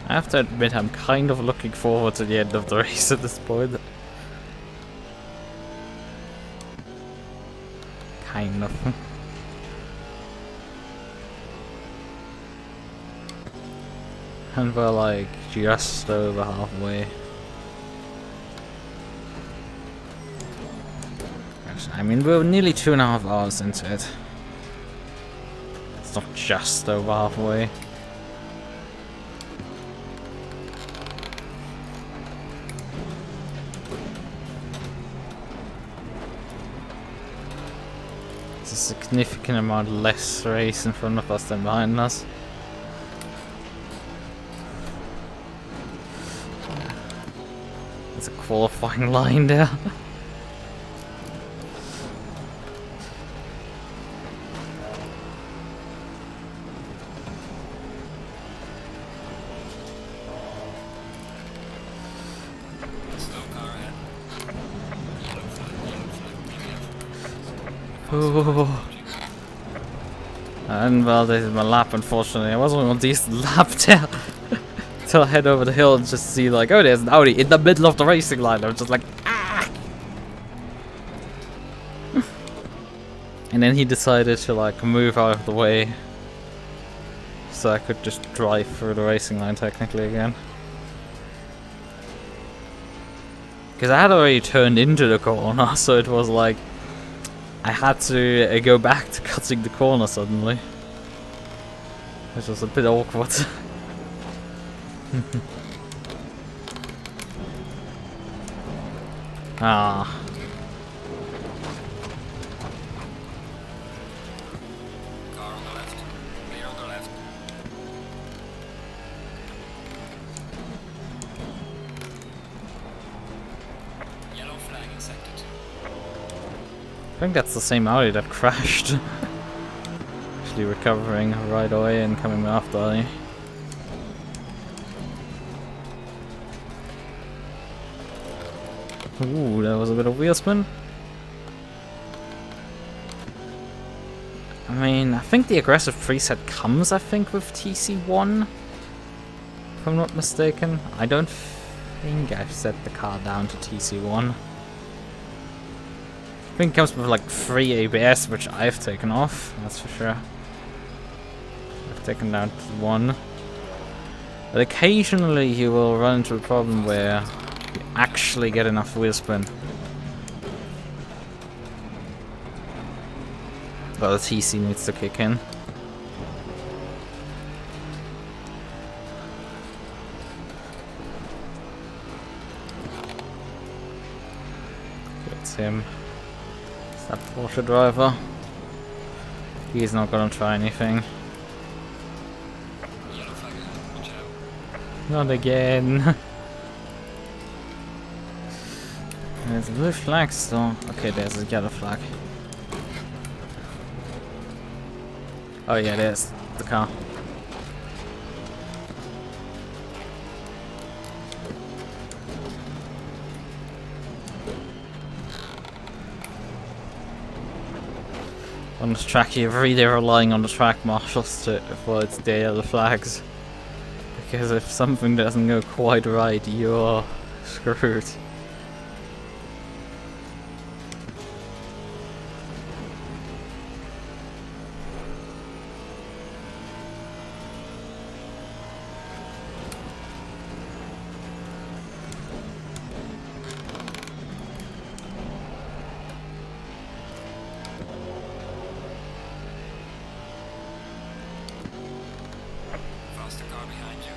I have to admit, I'm kind of looking forward to the end of the race at this point. Kind of. And we're like just over halfway. I mean, we're nearly 2.5 hours into it. It's not just over halfway. There's a significant amount less race in front of us than behind us. There's a qualifying line there. Ooh. And well, this is my lap, unfortunately. I wasn't on a decent lap there. Till I head over the hill and just see like, oh, there's an Audi in the middle of the racing line. I was just like, ah! And then he decided to like move out of the way. So I could just drive through the racing line technically again. Because I had already turned into the corner, so it was like, I had to go back to cutting the corner suddenly, which was a bit awkward. Ah. Car on the left. Clear on the left. Yellow flag in sector 2. I think that's the same Audi that crashed. Actually recovering right away and coming after me. Ooh, that was a bit of wheel spin. I mean, I think the aggressive preset comes, I think, with TC1. If I'm not mistaken. I don't think I've set the car down to TC1. I think it comes with like 3 ABS, which I've taken off, that's for sure. I've taken down to 1. But occasionally you will run into a problem where you actually get enough wheel spin. But the TC needs to kick in. It's him. It's that Porsche driver. He's not gonna try anything. Not again. There's a blue flag still. Okay, there's a yellow flag. Oh yeah, there's the car. On this track, you're really relying on the track marshals to avoid the yellow flags. Because if something doesn't go quite right, you're screwed. Faster car behind you.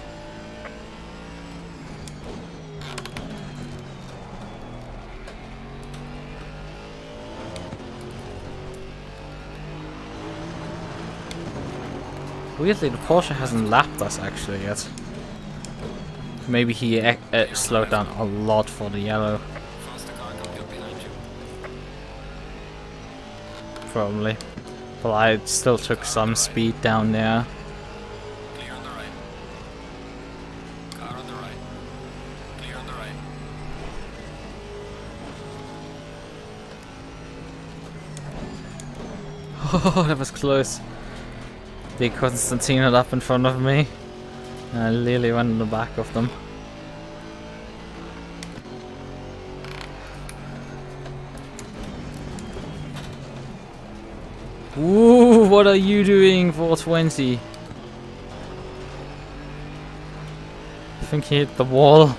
Weirdly, the Porsche hasn't lapped us actually yet. Maybe he slowed down a lot for the yellow. Faster car coming up behind you. Probably. But I still took some speed down there. Clear on the right. Car on the right. Clear on the right. Oh, that was close. Big Constantine had up in front of me. And I nearly went in the back of them. Ooh, what are you doing, 420? I think he hit the wall.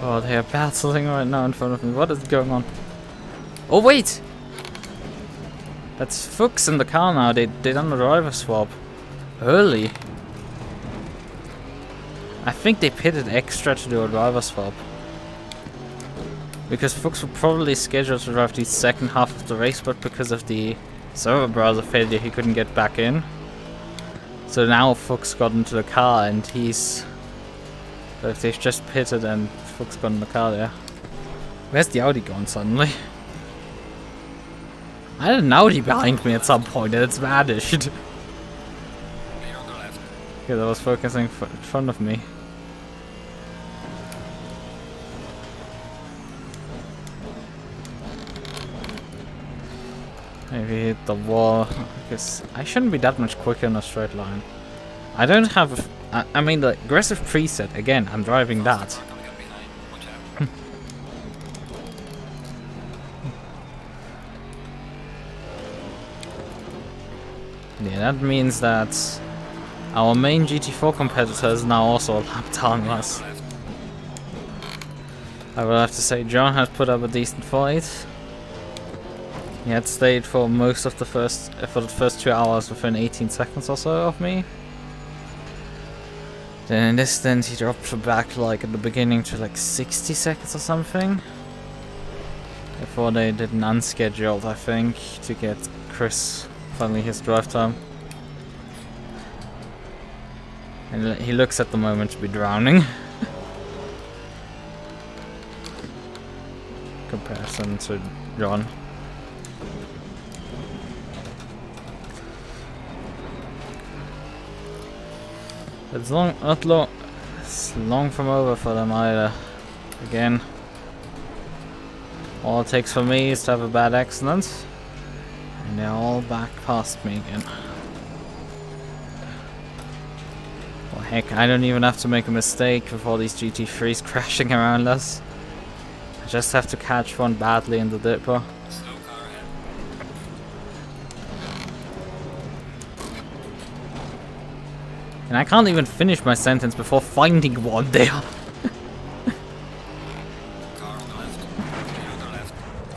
Oh, they are battling right now in front of me. What is going on? Oh, wait! That's Fuchs in the car now. They done the driver swap. Early. I think they pitted extra to do a driver swap. Because Fuchs were probably scheduled to drive the second half of the race, but because of the server browser failure, he couldn't get back in. So now Fuchs got into the car and he's... So if they've just pitted and Fuchs got in the car there. Where's the Audi going suddenly? I had an Audi behind me at some point and it's vanished. Because I was focusing in front of me. Maybe hit the wall. Because I shouldn't be that much quicker in a straight line. I don't have... I mean, the aggressive preset, again, I'm driving that. Yeah, that means that our main GT4 competitor is now also a lap down us. I will have to say John has put up a decent fight. He had stayed for most of the first 2 hours within 18 seconds or so of me. Then in this stint he dropped back like at the beginning to like 60 seconds or something. Before they did an unscheduled, I think, to get Chris finally his drive time. And he looks at the moment to be drowning. Comparison to John. It's long from over for them either. Again, all it takes for me is to have a bad accident, and they're all back past me again. Well, heck, I don't even have to make a mistake with all these GT3s crashing around us. I just have to catch one badly in the dipper. And I can't even finish my sentence before finding one there.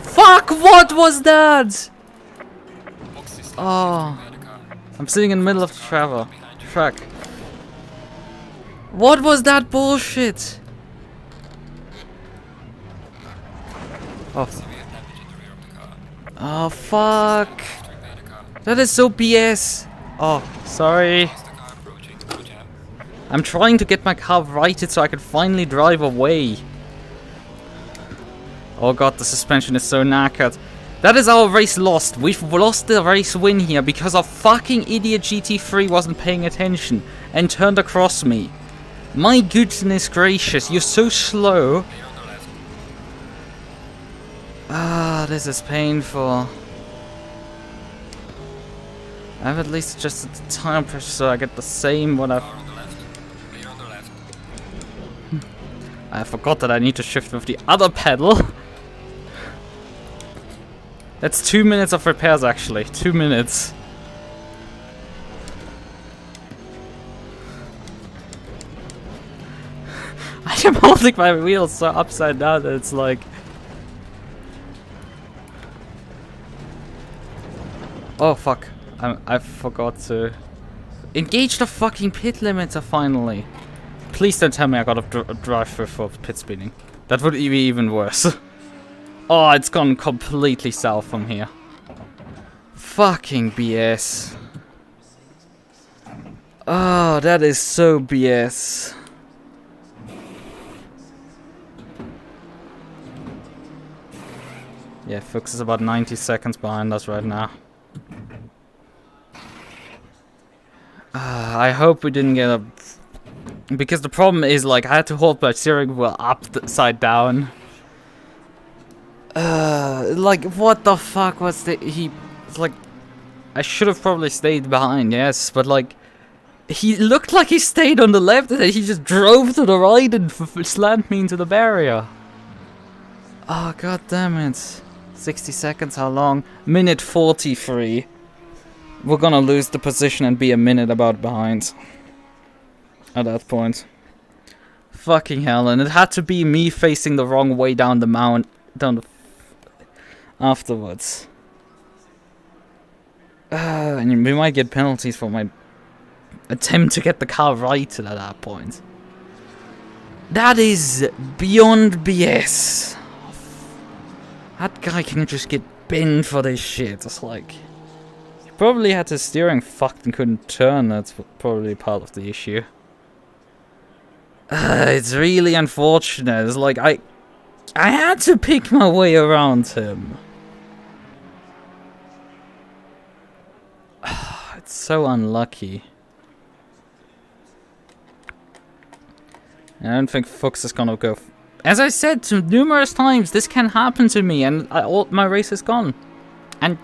Fuck, what was that? Oh, I'm sitting in the middle of the track. What was that bullshit? Oh. Oh, fuck. That is so BS. Oh, sorry. I'm trying to get my car righted so I can finally drive away. Oh god, the suspension is so knackered. That is our race lost. We've lost the race win here because our fucking idiot GT3 wasn't paying attention and turned across me. My goodness gracious, you're so slow. Ah, this is painful. I have at least adjusted the tire pressure so I get the same what I've... I forgot that I need to shift with the other pedal. That's 2 minutes of repairs actually. 2 minutes. I am holding my wheels so upside down that it's like... Oh fuck. I forgot to... Engage the fucking pit limiter finally. Please don't tell me I gotta drive through for pit speeding. That would be even worse. Oh, it's gone completely south from here. Fucking BS. Oh, that is so BS. Yeah, Fuchs is about 90 seconds behind us right now. I hope we didn't get a... Because the problem is, like, I had to hold my steering wheel upside down. Like, what the fuck was the... It's like... I should have probably stayed behind, yes, but, like... He looked like he stayed on the left and then he just drove to the right and slammed me into the barrier. Oh, god damn it. 60 seconds, how long? Minute 43. We're gonna lose the position and be a minute about behind. At that point. Fucking hell, and it had to be me facing the wrong way down the mount, afterwards. And we might get penalties for my attempt to get the car right at that point. That is beyond BS. That guy can just get binned for this shit. It's like, he probably had his steering fucked and couldn't turn. That's probably part of the issue. It's really unfortunate. It's like I had to pick my way around him. It's so unlucky. I don't think Fuchs is gonna go. As I said to numerous times, this can happen to me, and my race is gone. And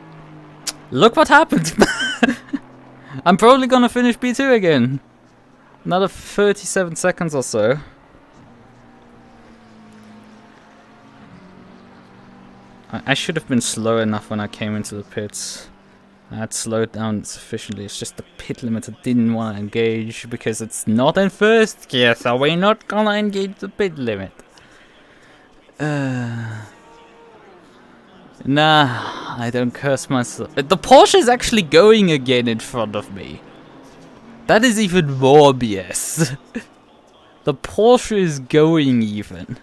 look what happened. I'm probably gonna finish B2 again. Another 37 seconds or so. I should have been slow enough when I came into the pits. I had slowed down sufficiently. It's just the pit limiter didn't want to engage because it's not in first gear, so we're not gonna engage the pit limit. Nah, I don't curse myself. The Porsche is actually going again in front of me. That is even more BS. The Porsche is going even.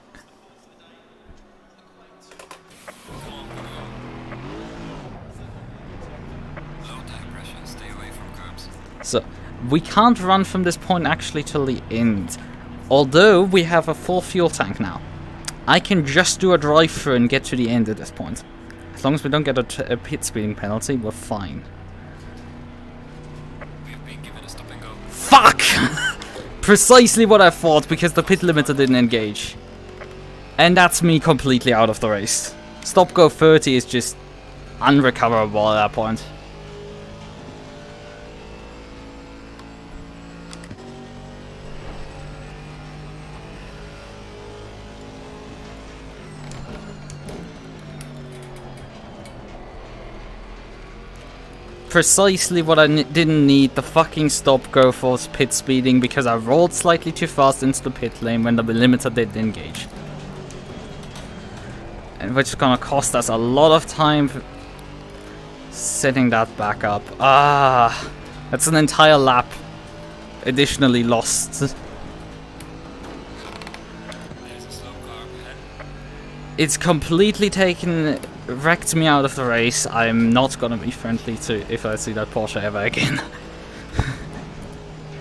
So, we can't run from this point actually till the end. Although, we have a full fuel tank now. I can just do a drive-through and get to the end at this point. As long as we don't get a pit speeding penalty, we're fine. We've been given a stop and go. Fuck! Precisely what I thought, because the pit limiter didn't engage. And that's me completely out of the race. Stop go 30 is just unrecoverable at that point. Precisely what I didn't need, the fucking stop-go for pit speeding, because I rolled slightly too fast into the pit lane when the limiter didn't engage. And which is gonna cost us a lot of time setting that back up. Ah, that's an entire lap additionally lost. There's a slow car ahead. It's completely wrecked me out of the race. I'm not gonna be friendly to if I see that Porsche ever again.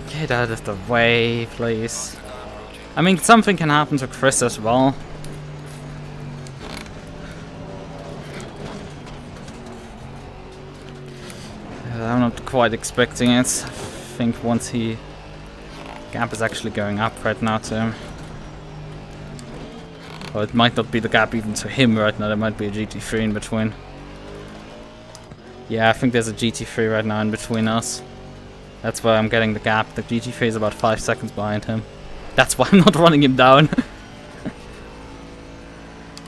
Get out of the way, please. I mean, something can happen to Chris as well. I'm not quite expecting it. I think once gap is actually going up right now to him. Or it might not be the gap even to him right now, there might be a GT3 in between. Yeah, I think there's a GT3 right now in between us. That's why I'm getting the gap. The GT3 is about 5 seconds behind him. That's why I'm not running him down.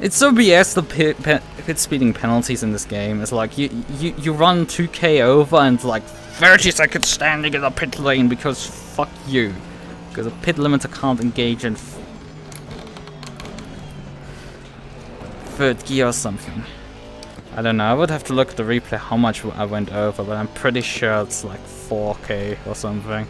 It's so BS, the pit speeding penalties in this game. It's like, you run 2k over and like 30 seconds standing in the pit lane because fuck you. Because the pit limiter can't engage in third gear or something. I don't know, I would have to look at the replay how much I went over, but I'm pretty sure it's like 4k or something.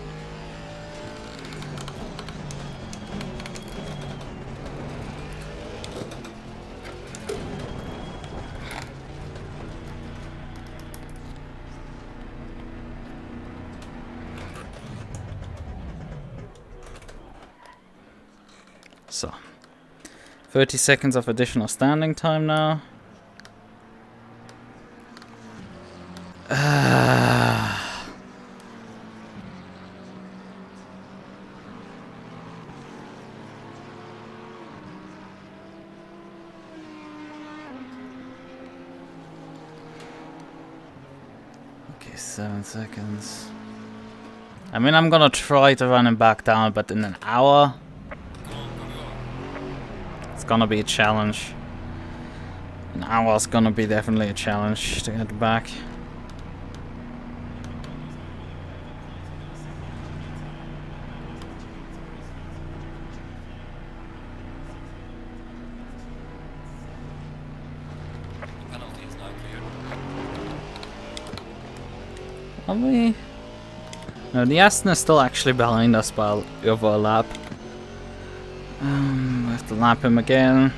So, 30 seconds of additional standing time now. Okay, 7 seconds. I mean, I'm gonna try to run him back down, but in an hour, it's gonna be a challenge. An hour's gonna be definitely a challenge to get back. Are we? No, the Aston is still actually behind us by over a lap. We have to lap him again.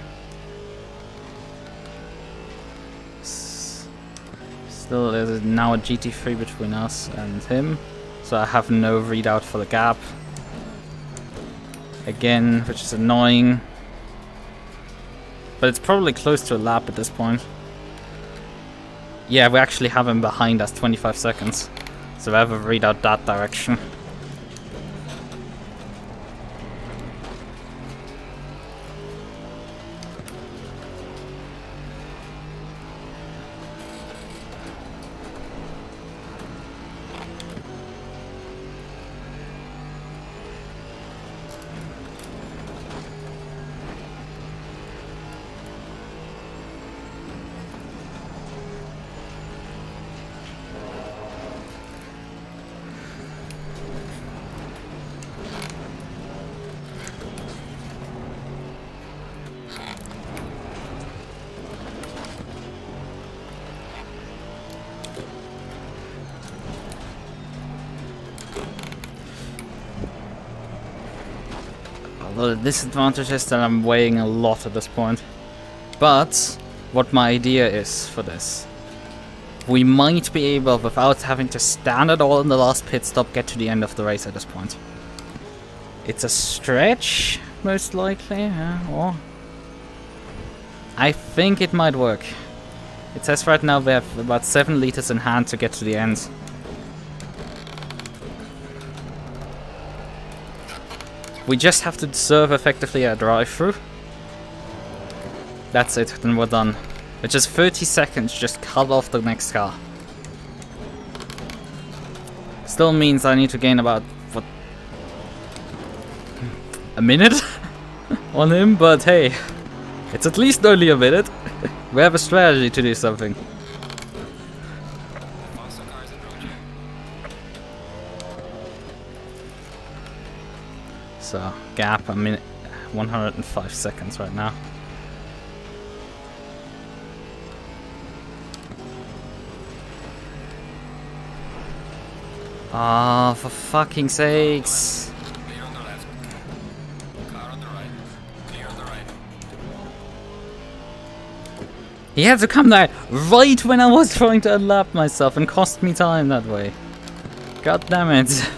Still, there's now a GT3 between us and him, so I have no readout for the gap. Again, which is annoying. But it's probably close to a lap at this point. Yeah, we actually have him behind us 25 seconds. So I have a readout that direction. Although the disadvantage is that I'm weighing a lot at this point. But what my idea is for this, we might be able, without having to stand at all in the last pit stop, get to the end of the race at this point. It's a stretch, most likely, or I think it might work. It says right now we have about 7 liters in hand to get to the end. We just have to serve effectively a drive-through. That's it, then we're done. Which is 30 seconds, just cut off the next car. Still means I need to gain about, what, a minute on him, but hey, it's at least only a minute. We have a strategy to do something. So, gap a minute, 105 seconds right now. Ah, for fucking sakes. Clear on the left. Car on the right. Clear on the right. He had to come there right when I was trying to unlap myself and cost me time that way. God damn it.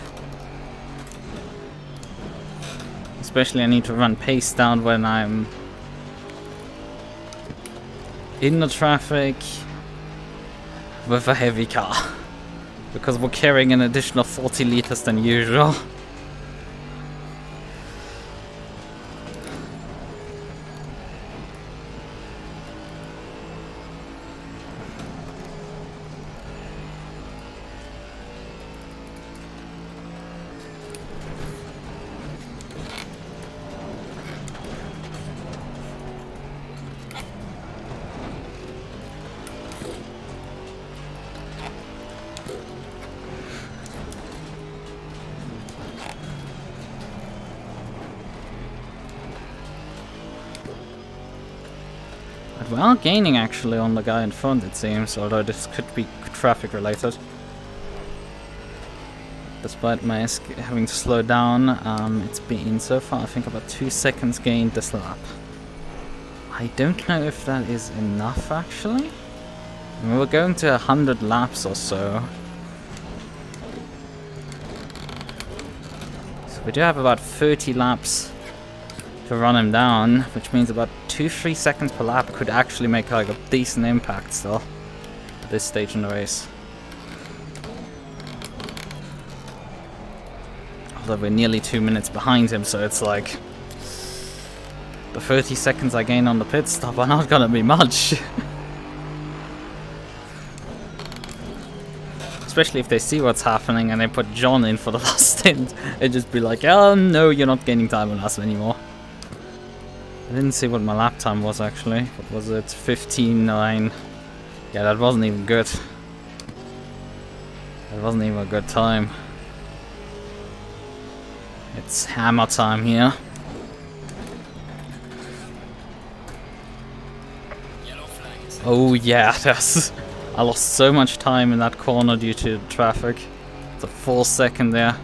Especially I need to run pace down when I'm in the traffic with a heavy car. Because we're carrying an additional 40 liters than usual. But we are gaining actually on the guy in front, it seems, although this could be traffic related. Despite my having to slow down, it's been so far I think about 2 seconds gained this lap. I don't know if that is enough actually. I mean, we're going to 100 laps or so. So we do have about 30 laps to run him down, which means about 2-3 seconds per lap could actually make like a decent impact still at this stage in the race. Although we're nearly 2 minutes behind him, so it's like the 30 seconds I gain on the pit stop are not gonna be much. Especially if they see what's happening and they put John in for the last stint, it'd just be like, oh no, you're not gaining time on us anymore. I didn't see what my lap time was actually. What was it? 15.9. Yeah, that wasn't even good. That wasn't even a good time. It's hammer time here. Yellow flag is Oh yeah, that's I lost so much time in that corner due to traffic. It's a full second there.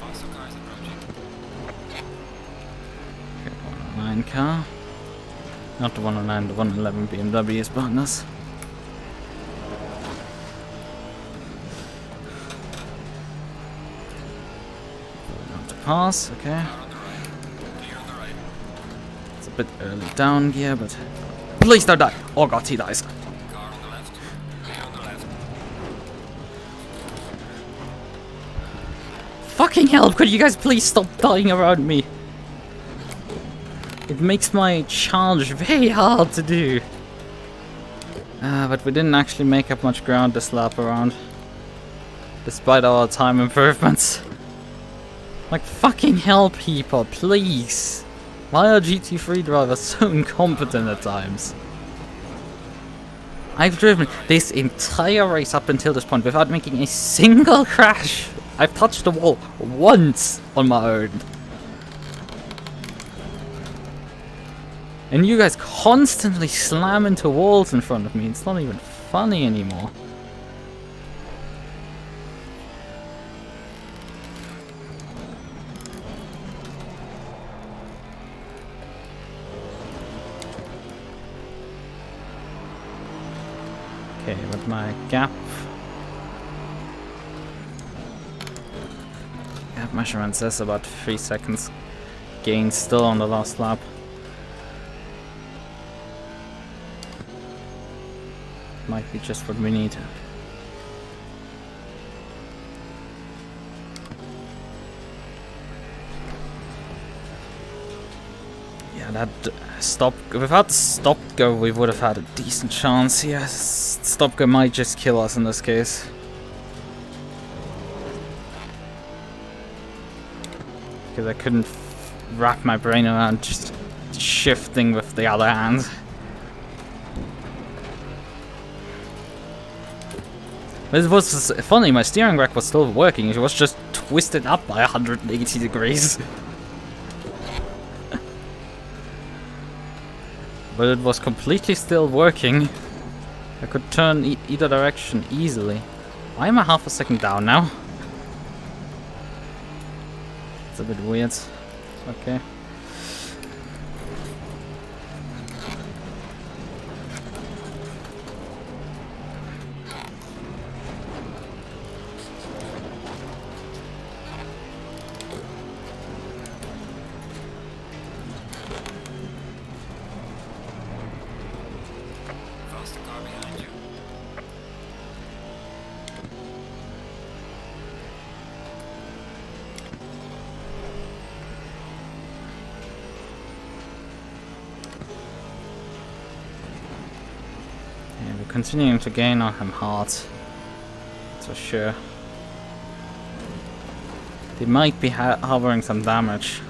Faster cars approaching. Okay, 109 car. Not the 109, the 111 BMW is behind us. Pass, okay. Car on the right. Clear on the right. It's a bit early down gear, but please don't die. Oh god, he dies. Car on the left. Clear on the left. Fucking hell, could you guys please stop dying around me? It makes my charge very hard to do. But we didn't actually make up much ground this lap around. Despite our time improvements. Like, fucking hell, people, please. Why are GT3 drivers so incompetent at times? I've driven this entire race up until this point without making a single crash. I've touched the wall once on my own. And you guys constantly slam into walls in front of me. It's not even funny anymore. Okay, with my gap measurement says about 3 seconds gain still on the last lap. Might be just what we need. Yeah, that stop, without the stop go we would have had a decent chance here. Stop go might just kill us in this case. Because I couldn't wrap my brain around just shifting with the other hand. But it was funny, my steering rack was still working, it was just twisted up by 180 degrees. But it was completely still working. I could turn either direction easily. Why am I half a second down now? It's a bit weird. Okay. Faster car behind you. Yeah, we're continuing to gain on him hard. That's for sure. They might be harboring some damage.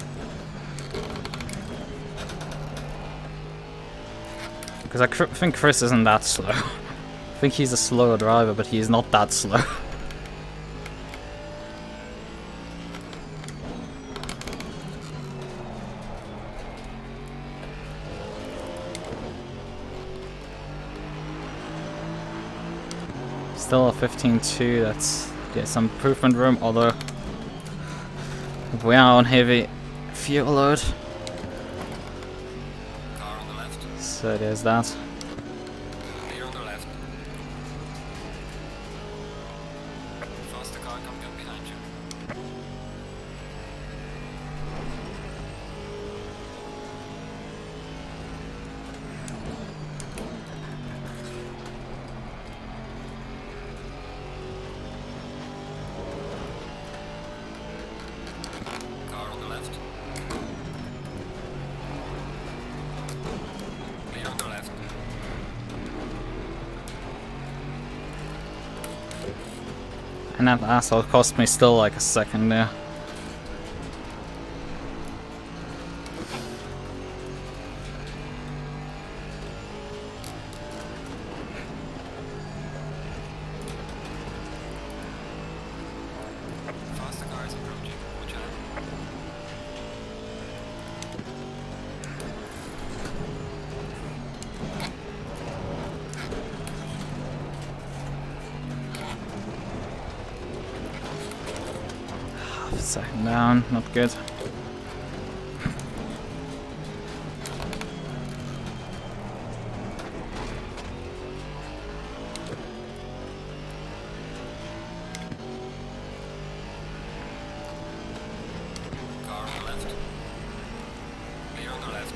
Because I think Chris isn't that slow. I think he's a slower driver, but he's not that slow. Still a 15.2, that's some improvement room, although we are on heavy fuel load. Car on the left. So there's that. Clear on the left. Faster car coming up behind you. Car on the left. Clear on the left. And that asshole cost me still like a second there. Second down, not good. Car on the left. Clear on the left.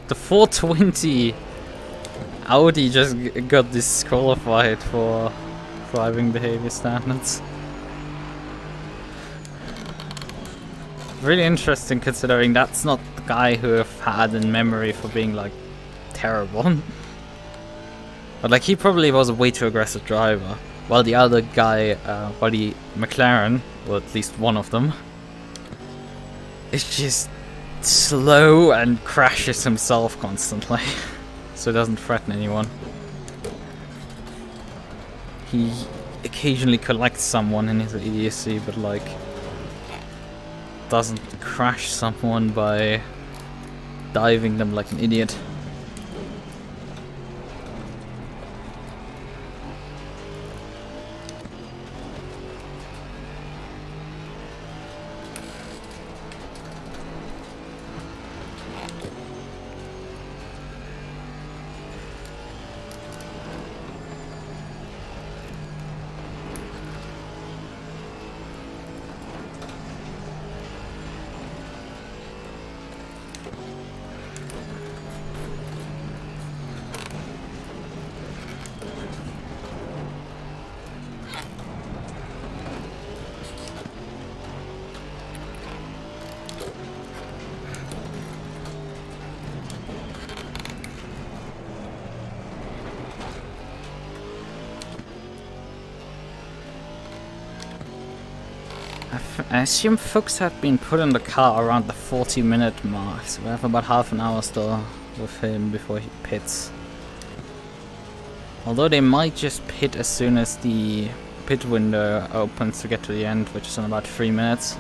The 420 Audi just got disqualified for driving behavior standards. Really interesting considering that's not the guy who I've had in memory for being like terrible. But like he probably was a way too aggressive driver. While the other guy, Buddy McLaren, or at least one of them, is just slow and crashes himself constantly. So doesn't threaten anyone. He occasionally collects someone in his idiocy, but like doesn't crash someone by diving them like an idiot. I assume folks have been put in the car around the 40-minute mark, so we have about half an hour still with him before he pits. Although they might just pit as soon as the pit window opens to get to the end, which is in about 3 minutes.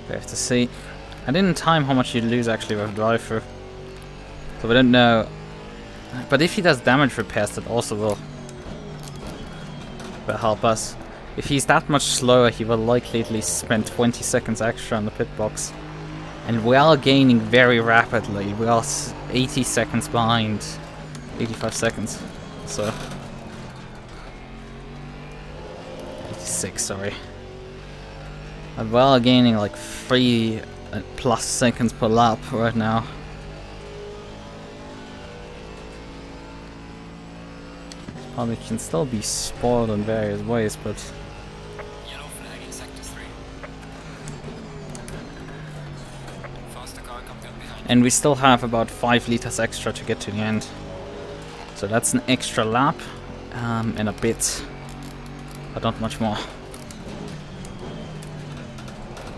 We have to see. I didn't time how much you lose actually with drive-through, so we don't know. But if he does damage repairs, that also will help us. If he's that much slower, he will likely at least spend 20 seconds extra on the pit box. And we are gaining very rapidly. We are 80 seconds behind. 85 seconds. So 86, sorry. And we are gaining like 3+ seconds per lap right now. Probably can still be spoiled in various ways, but Yellow flag in sector 3. Faster car coming up behind. and we still have about 5 liters extra to get to the end. So that's an extra lap and a bit, but not much more.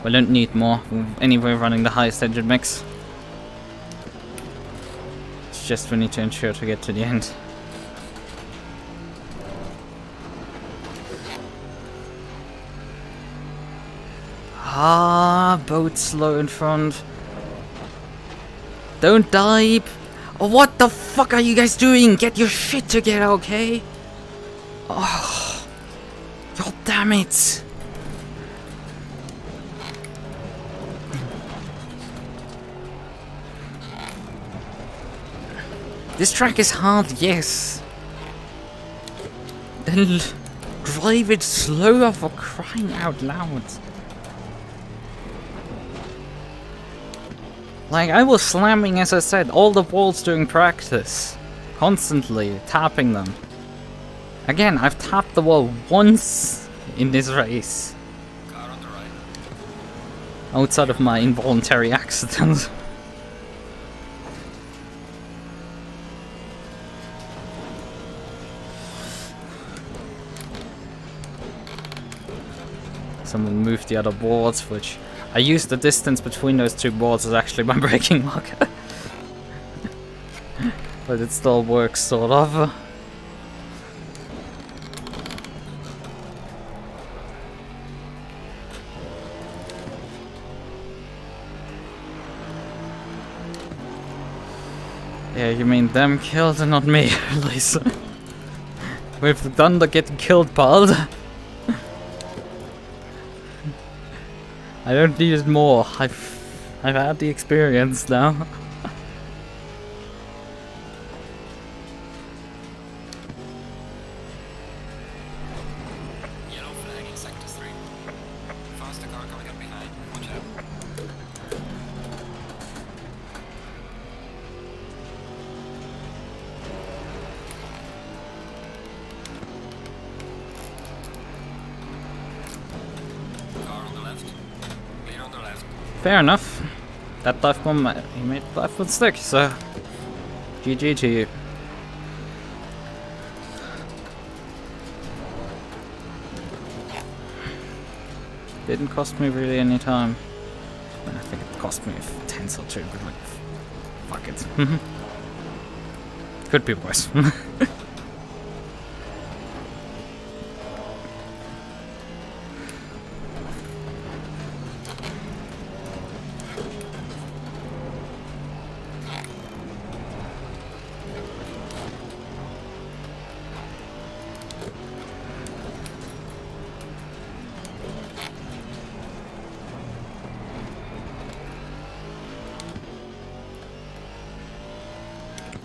We don't need more. Anyway, running the highest engine mix. It's just we need to ensure to get to the end. Ah, boat slow in front. Don't dive. Oh, what the fuck are you guys doing? Get your shit together, okay? Oh, god damn it. This track is hard, yes. Then drive it slower for crying out loud. Like, I was slamming, as I said, all the walls during practice. Constantly tapping them. Again, I've tapped the wall once in this race. Car on the right. Outside of my involuntary accident. someone moved the other boards, which I use the distance between those two boards as actually my braking marker. But it still works, sort of. Yeah, you mean them killed and not me, Lisa. We've done the getting killed part. I don't need it more. I've had the experience now. Yellow flag in sector 3. Faster car coming up behind. Watch out. Car on the left. Clear on the left. Fair enough. That dive bomb, he made dive bomb stick, so GG to you. Didn't cost me really any time. I think it cost me a tenth or two, but like, fuck it. Could be worse.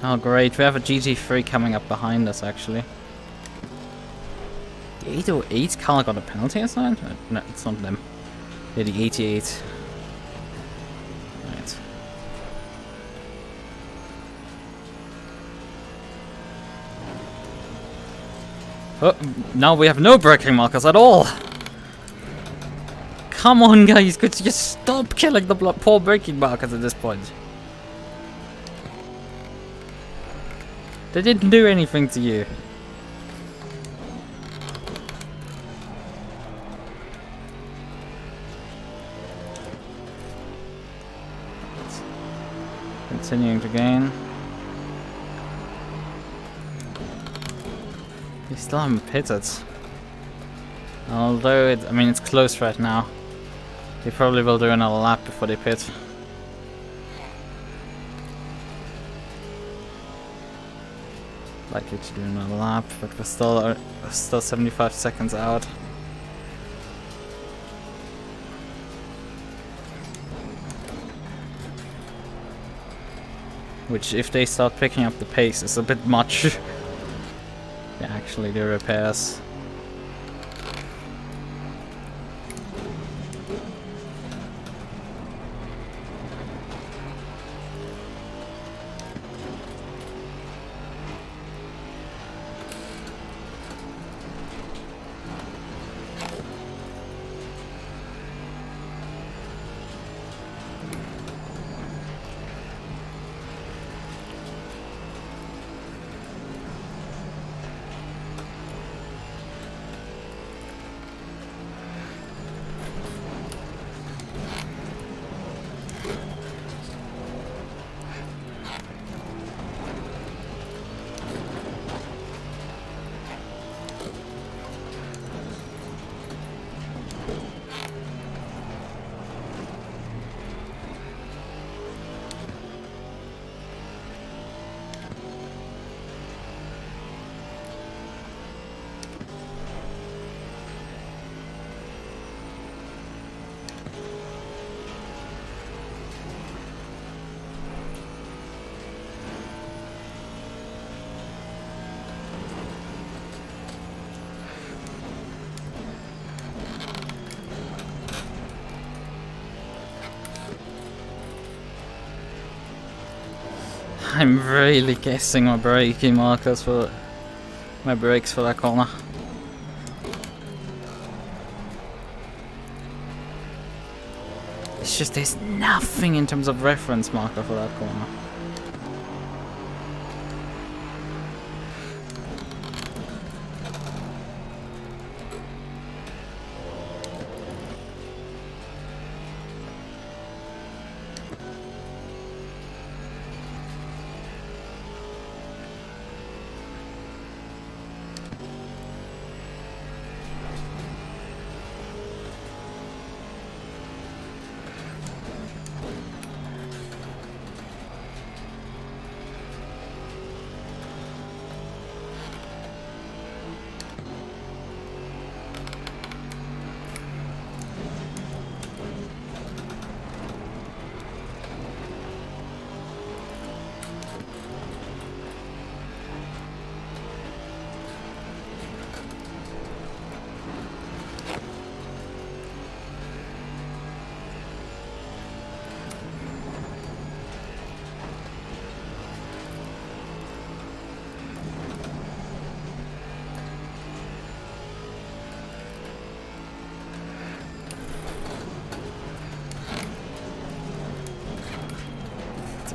Oh great, we have a GT3 coming up behind us actually. The 808 car got a penalty assigned? No, it's not them. Yeah, the 88. Right. Oh, now we have no braking markers at all! Come on guys, could you just stop killing the poor braking markers at this point? They didn't do anything to you. Continuing to gain. They still haven't pitted. Although, I mean, it's close right now. They probably will do another lap before they pit. Likely to do another lap, but we're still 75 seconds out. Which, if they start picking up the pace, is a bit much. Yeah, actually, the repairs. I'm really guessing my braking markers for my brakes for that corner. It's just there's nothing in terms of reference marker for that corner.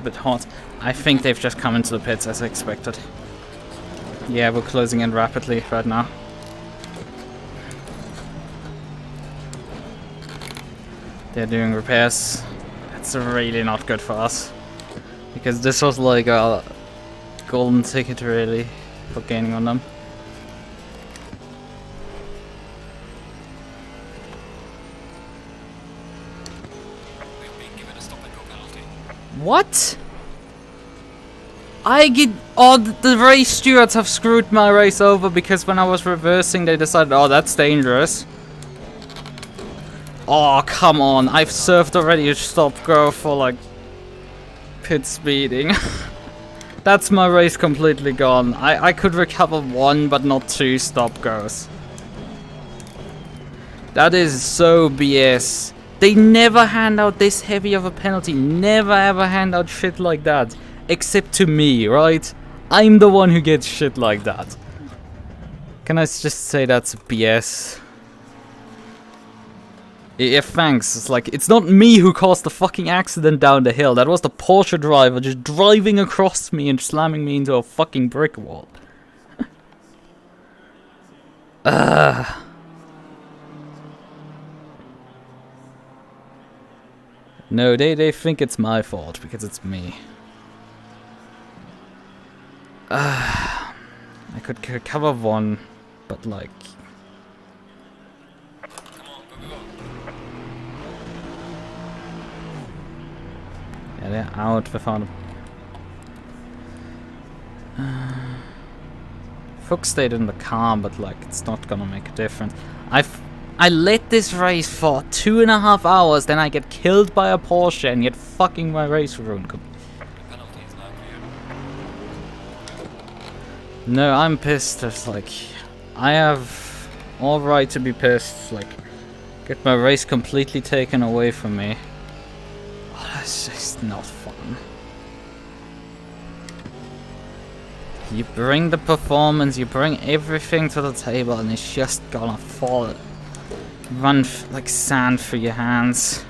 bit hot. I think they've just come into the pits as expected. Yeah, we're closing in rapidly right now. They're doing repairs. That's really not good for us. Because this was like a golden ticket really for gaining on them. We've been given a stop and go penalty. What? I get... Oh, the race stewards have screwed my race over because when I was reversing they decided, oh, that's dangerous. Oh, come on. I've served already a stop-go for like pit speeding. That's my race completely gone. I could recover 1 but not 2 stop-goes. That is so BS. They never hand out this heavy of a penalty. Never ever hand out shit like that. Except to me, right? I'm the one who gets shit like that. Can I just say that's BS? Yeah, thanks. It's like, it's not me who caused the fucking accident down the hill. That was the Porsche driver just driving across me and slamming me into a fucking brick wall. No, they think it's my fault because it's me. I could recover 1, but like... Come on, go, go, go. Yeah, they're out without a... Fuchs stayed in the car, but like, it's not gonna make a difference. I led this race for 2.5 hours, then I get killed by a Porsche and get fucking my race ruined. The penalty is now cleared. No, I'm pissed. It's like, I have all right to be pissed. Like, get my race completely taken away from me. Oh, that's just not fun. You bring the performance, you bring everything to the table, and it's just gonna fall. Run like sand through your hands.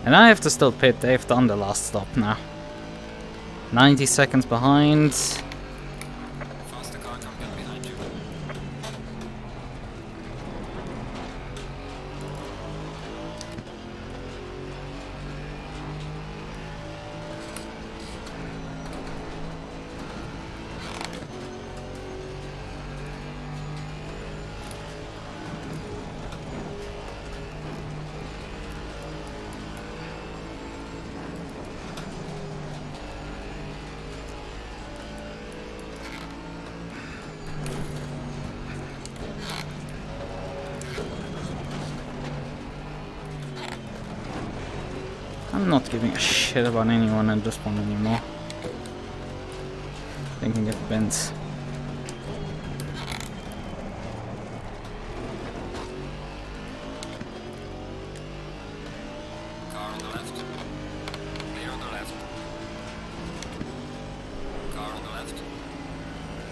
And I have to still pit. They've done the last stop now. 90 seconds behind. Faster car come get behind you. I'm not giving a shit about anyone at this point anymore. They can get bent. Car on the left. Clear on the left. Car on the left.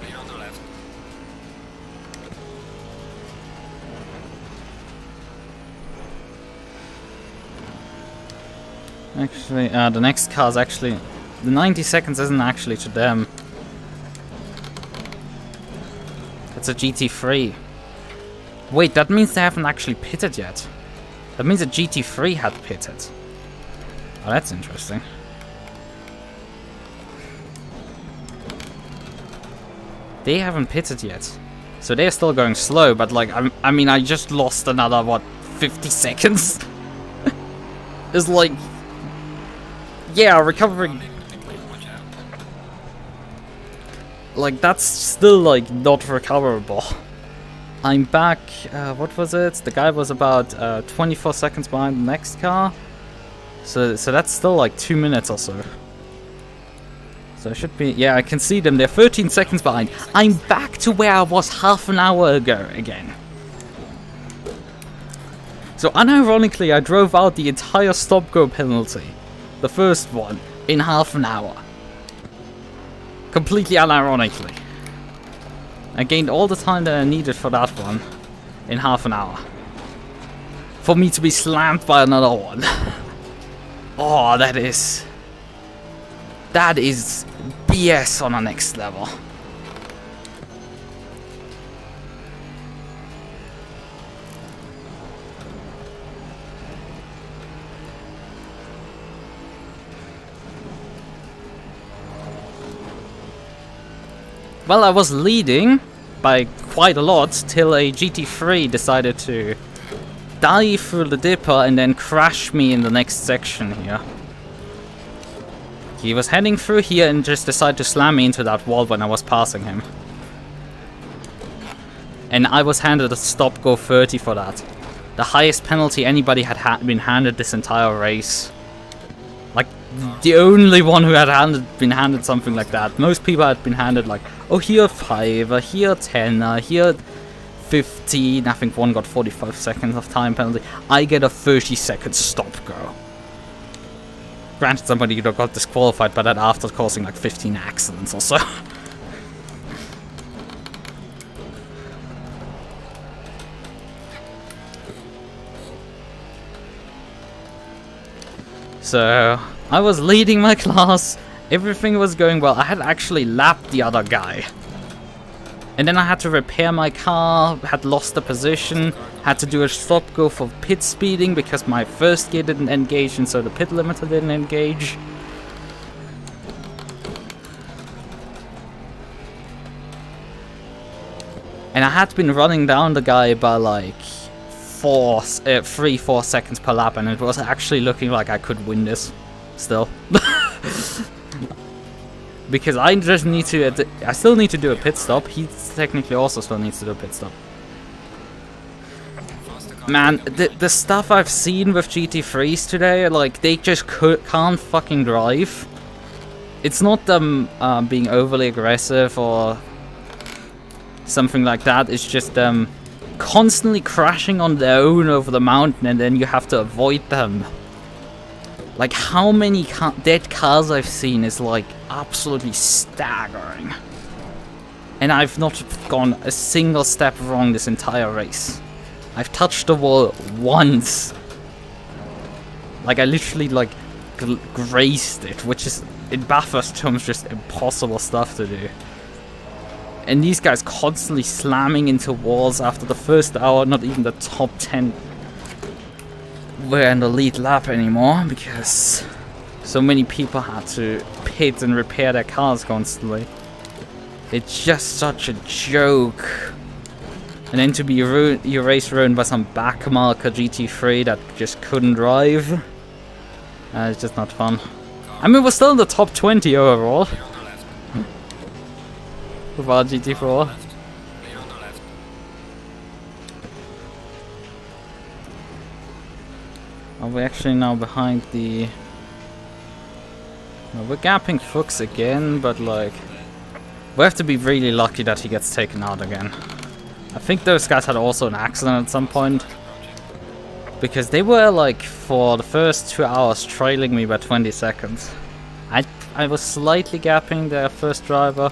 Clear on the left. Actually, the next car's actually... The 90 seconds isn't actually to them. It's a GT3. Wait, that means they haven't actually pitted yet. That means a GT3 had pitted. Oh, that's interesting. They haven't pitted yet. So they're still going slow, but like, I mean, I just lost another, what, 50 seconds? It's like... Yeah, recovering... Watch out. Like, that's still, like, not recoverable. I'm back, what was it? The guy was about 24 seconds behind the next car. So that's still, like, 2 minutes or so. So I should be... Yeah, I can see them. They're 13 seconds behind. I'm back to where I was half an hour ago again. So, unironically, I drove out the entire stop-go penalty. The first one, in half an hour. Completely unironically. I gained all the time that I needed for that one in half an hour. For me to be slammed by another one. Oh, that is That is BS on a next level. Well, I was leading by quite a lot till a GT3 decided to dive through the dipper and then crash me in the next section here. He was heading through here and just decided to slam me into that wall when I was passing him. And I was handed a stop go 30 for that. The highest penalty anybody had been handed this entire race. Like, the only one who had been handed something like that. Most people had been handed like, oh, here 5, here 10, here 15. I think one got 45 seconds of time penalty. I get a 30-second stop go. Granted, somebody got disqualified by that after causing like 15 accidents or so. So, I was leading my class, everything was going well. I had actually lapped the other guy. And then I had to repair my car, had lost the position, had to do a stop go for pit speeding because my first gear didn't engage and so the pit limiter didn't engage. And I had been running down the guy by like 3-4 seconds per lap, and it was actually looking like I could win this still. Because I just need to, I still need to do a pit stop. He technically also still needs to do a pit stop. Man, the stuff I've seen with GT3s today, like, they just can't fucking drive. It's not them being overly aggressive or something like that. It's just them constantly crashing on their own over the mountain and then you have to avoid them. Like, how many dead cars I've seen is, like, absolutely staggering. And I've not gone a single step wrong this entire race. I've touched the wall once. Like, I literally, like, grazed it, which is, in Bathurst terms, just impossible stuff to do. And these guys constantly slamming into walls after the first hour, not even the top 10 were in the lead lap anymore, because so many people had to pit and repair their cars constantly. It's just such a joke. And then to be your race ruined by some backmarker GT3 that just couldn't drive. It's just not fun. I mean, we're still in the top 20 overall. With our GT4. Are we actually now behind the... No, we're gapping Fuchs again, but like... We have to be really lucky that he gets taken out again. I think those guys had also an accident at some point. Because they were like, for the first 2 hours, trailing me by 20 seconds. I was slightly gapping their first driver.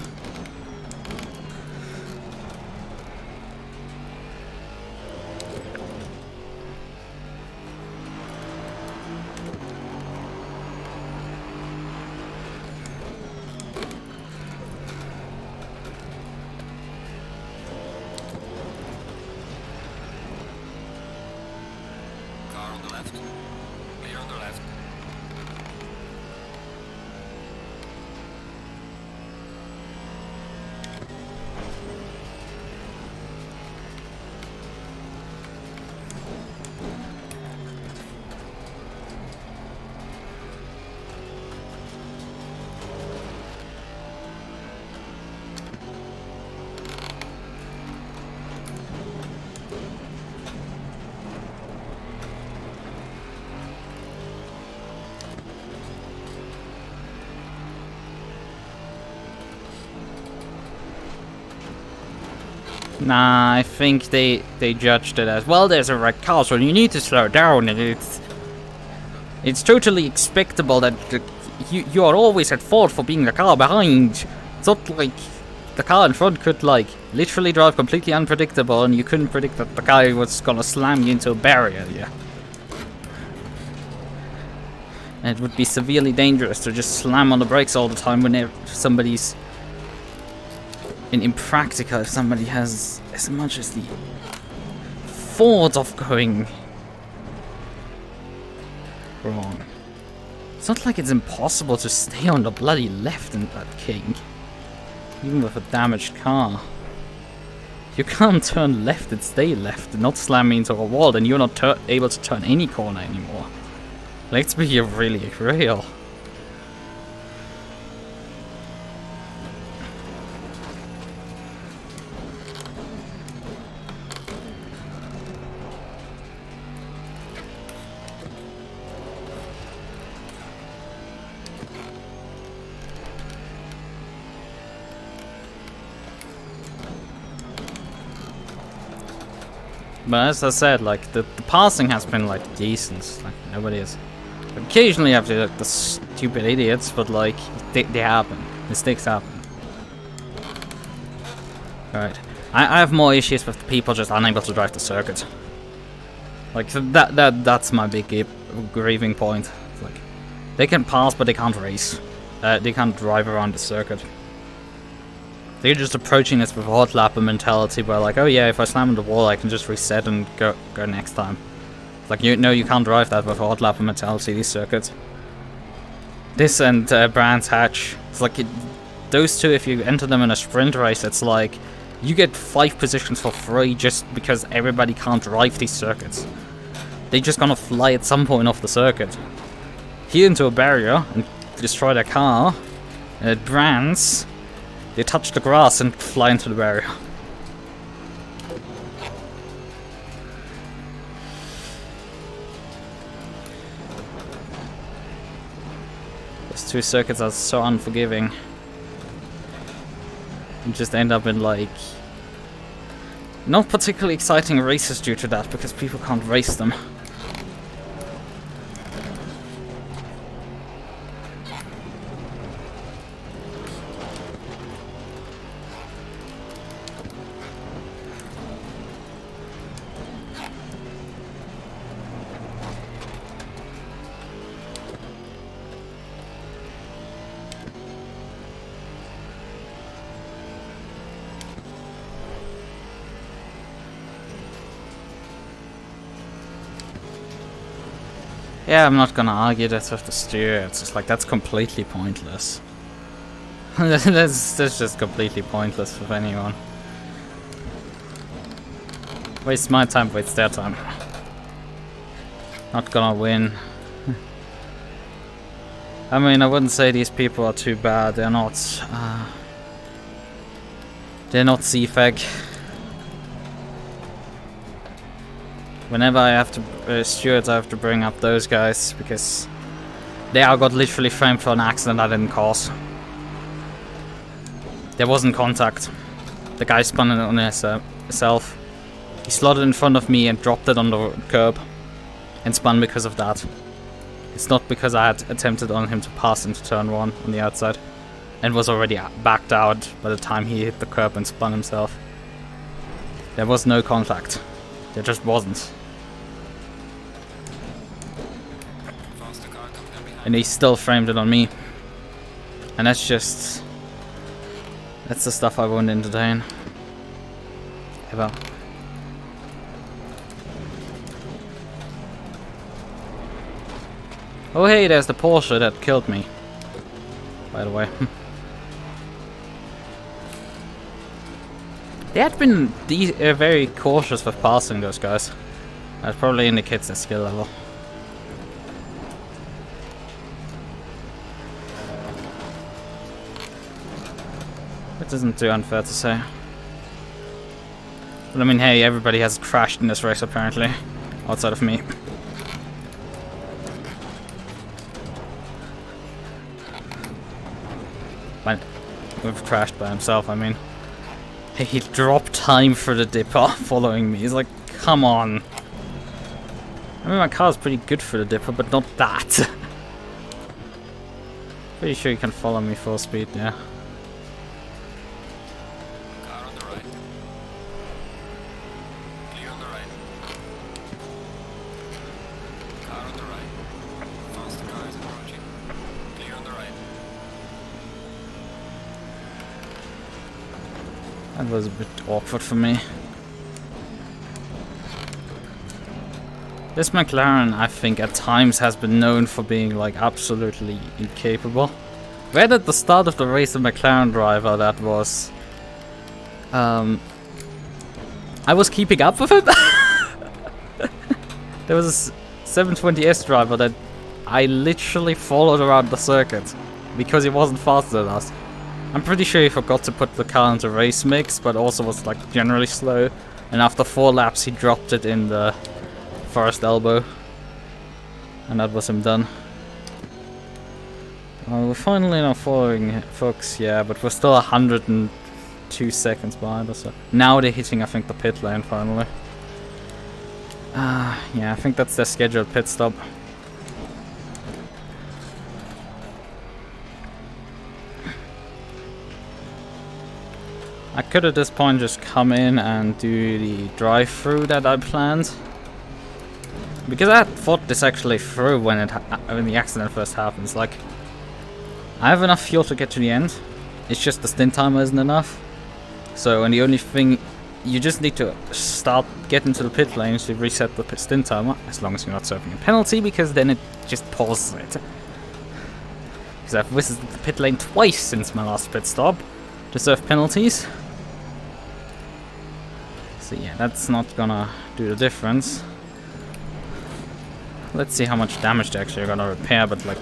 Nah, I think they judged it as, well, there's a wrecked car, so you need to slow down, and it's totally expectable that you are always at fault for being the car behind. It's not like the car in front could, like, literally drive completely unpredictable, and you couldn't predict that the guy was gonna slam you into a barrier, yeah. And it would be severely dangerous to just slam on the brakes all the time whenever somebody's... impractical if somebody has as much as the thought of going wrong. It's not like it's impossible to stay on the bloody left in that king. Even with a damaged car. You can't turn left and stay left and not slam me into a wall, then you're not able to turn any corner anymore. Let's be really real. But as I said, like, the passing has been, like, decent. Like, nobody is... Occasionally you have to, like, the stupid idiots, but, like, they happen. Mistakes happen. Right. I have more issues with the people just unable to drive the circuit. Like, that's my big grieving point. It's like, they can pass, but they can't race. They can't drive around the circuit. They're just approaching this with a hot lapper mentality where like, oh yeah, if I slam on the wall I can just reset and go next time. Like, you can't drive that with a hot lapper mentality, these circuits. This and Brands Hatch, it's like, those two, if you enter them in a sprint race, it's like, you get 5 positions for free just because everybody can't drive these circuits. They're just gonna fly at some point off the circuit. Here into a barrier and destroy their car. And at Brands, they touch the grass and fly into the barrier. Those two circuits are so unforgiving. You just end up in like... not particularly exciting races due to that, because people can't race them. Yeah, I'm not gonna argue that with the steer. It's just like, that's completely pointless. that's just completely pointless with anyone. Waste my time, waste their time. Not gonna win. I mean, I wouldn't say these people are too bad. They're not CFEG. Whenever I have to stewards, I have to bring up those guys because they all got literally framed for an accident I didn't cause. There wasn't contact. The guy spun it on himself. He slotted in front of me and dropped it on the curb and spun because of that. It's not because I had attempted on him to pass into turn 1 on the outside and was already backed out by the time he hit the curb and spun himself. There was no contact. There just wasn't. And he still framed it on me. And that's just... that's the stuff I won't entertain. Ever. Oh hey, there's the Porsche that killed me. By the way. They had been very cautious with passing those guys. That probably indicates their skill level. It isn't too unfair to say. But I mean, hey, everybody has crashed in this race apparently. Outside of me. We've crashed by himself, I mean. He dropped time for the dipper following me. He's like, come on. I mean, my car's pretty good for the dipper, but not that. Pretty sure you can follow me full speed, yeah. Car on the right. Clear on the right. Car on the right. Faster cars approaching. That was a bit awkward for me. This McLaren, I think, at times has been known for being like absolutely incapable. Right at the start of the race, the McLaren driver that was... I was keeping up with it. There was a 720S driver that I literally followed around the circuit because he wasn't faster than us. I'm pretty sure he forgot to put the car into race mix, but also was like generally slow. And after 4 laps, he dropped it in the first elbow, and that was him done. We're finally now following Fuchs, yeah, but we're still 102 seconds behind us. So now they're hitting, I think, the pit lane finally. Yeah, I think that's their scheduled pit stop. I could at this point just come in and do the drive-through that I planned. Because I thought this actually through when the accident first happens. Like, I have enough fuel to get to the end. It's just the stint timer isn't enough. So, and the only thing, you just need to start getting to the pit lane to reset the stint timer, as long as you're not serving a penalty, because then it just pauses it. Because I've visited the pit lane twice since my last pit stop to serve penalties. So yeah, that's not gonna do the difference. Let's see how much damage they actually are gonna repair, but like,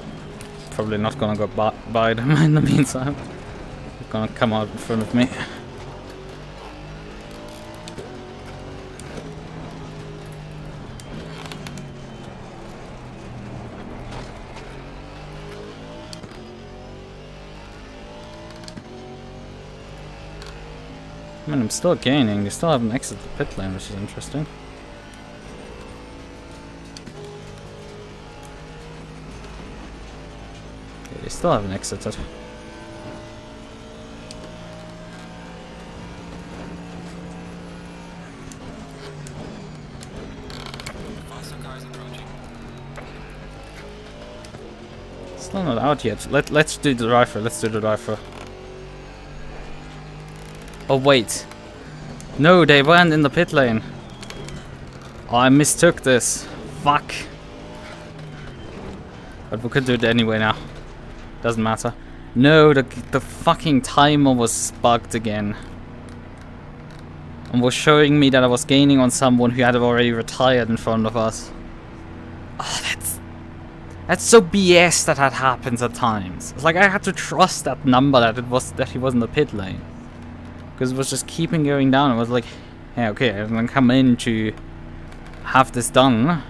probably not gonna go by them in the meantime. They're gonna come out in front of me. I mean, I'm still gaining. They still haven't exited the pit lane, which is interesting. Okay, they still haven't exited. Faster cars approaching. Still not out yet. Let's do the drive-through. Let's do the drive-through. Oh wait. No, they weren't in the pit lane. Oh, I mistook this. Fuck. But we could do it anyway now. Doesn't matter. No, the fucking timer was bugged again. And was showing me that I was gaining on someone who had already retired in front of us. Oh, that's so BS that happens at times. It's like I had to trust that number that he was in the pit lane. Because it was just keeping going down. It was like, yeah, okay, I'm gonna come in to have this done,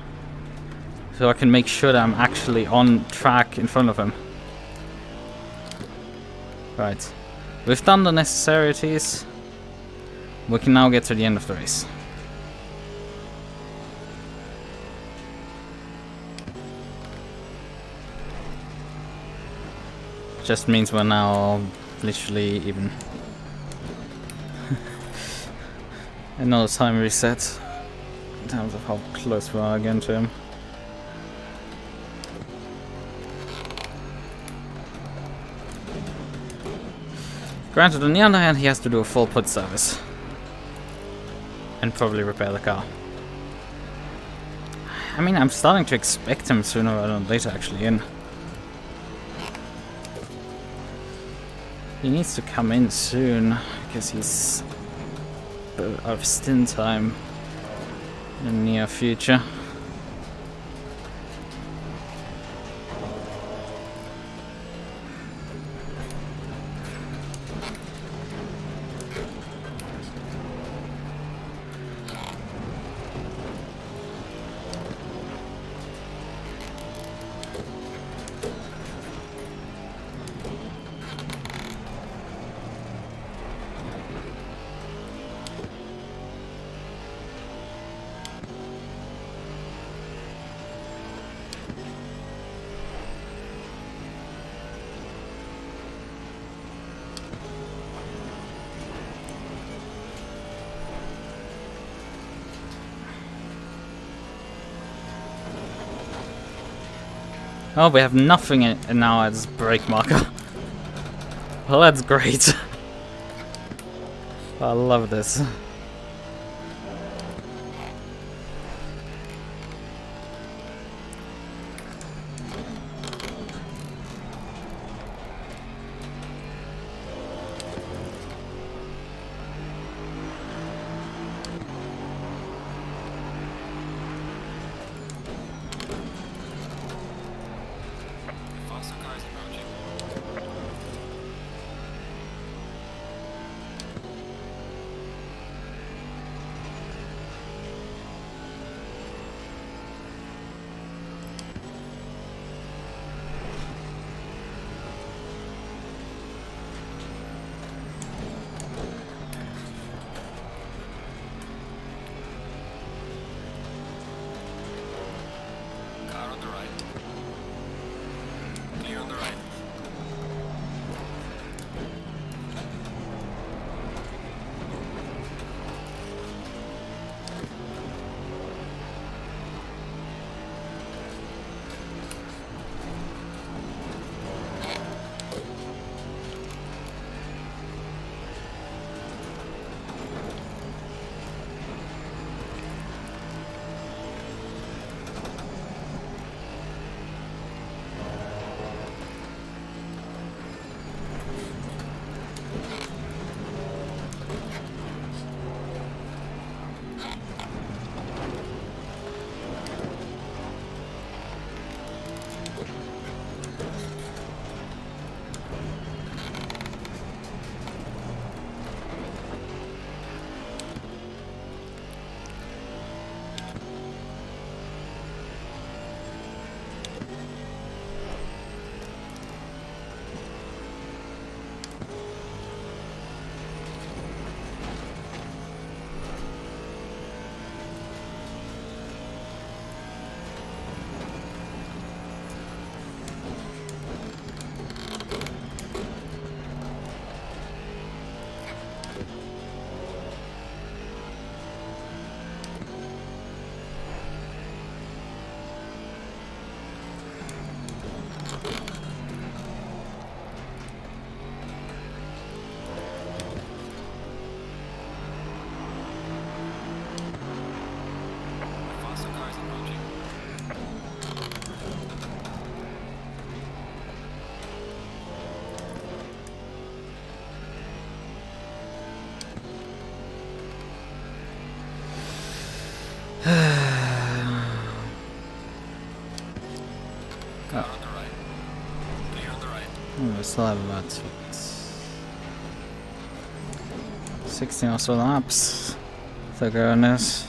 so I can make sure that I'm actually on track in front of him. Right, we've done the necessarities. We can now get to the end of the race. Just means we're now literally even. Another time reset in terms of how close we are again to him. Granted, on the other hand, he has to do a full put service and probably repair the car. I mean, I'm starting to expect him sooner rather than later actually in. He needs to come in soon because he's out of stint time in the near future. Oh, we have nothing now as brake marker. Well, that's great. I love this. Faster cars approaching. Car on the right. Clear on the right. Faster cars approaching. Car on the right. Clear on the right. Oh, we still have about 16 or so laps to go on this.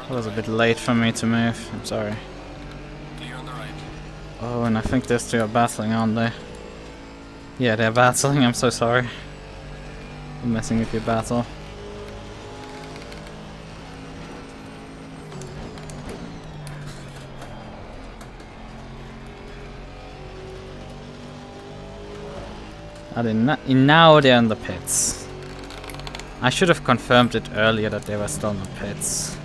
It was a bit late for me to move. I'm sorry. Clear on the right. Oh, and I think these two are battling, aren't they? Yeah, they're battling. I'm so sorry. I'm messing with your battle. Now they're in the pits. I should have confirmed it earlier that they were still in the pits.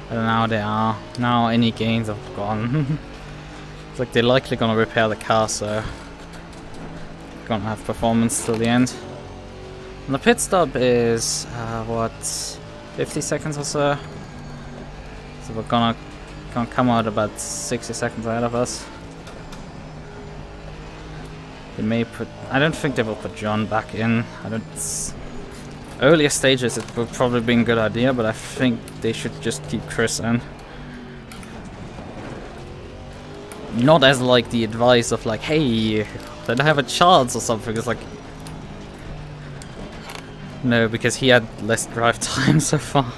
But now they are. Now any gains have gone. It's like they're likely gonna repair the car, so gonna have performance till the end. And the pit stop is what, 50 seconds or so. So we're gonna come out about 60 seconds ahead of us. They may put. I don't think they will put John back in. I don't. Earlier stages it would probably be a good idea, but I think they should just keep Chris in. Not as like the advice of like, hey, did I have a chance or something? It's like, no, because he had less drive time so far.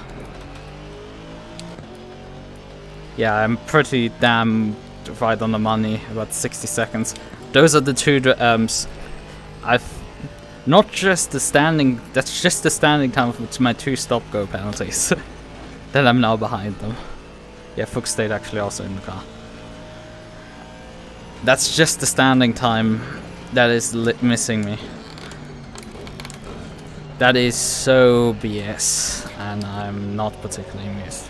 Yeah, I'm pretty damn right on the money. About 60 seconds. Those are the two. I've not just the standing. That's just the standing time of my 2 stop-go penalties. Then I'm now behind them. Yeah, Fuchs stayed actually also in the car. That's just the standing time that is missing me. That is so BS, and I'm not particularly amused.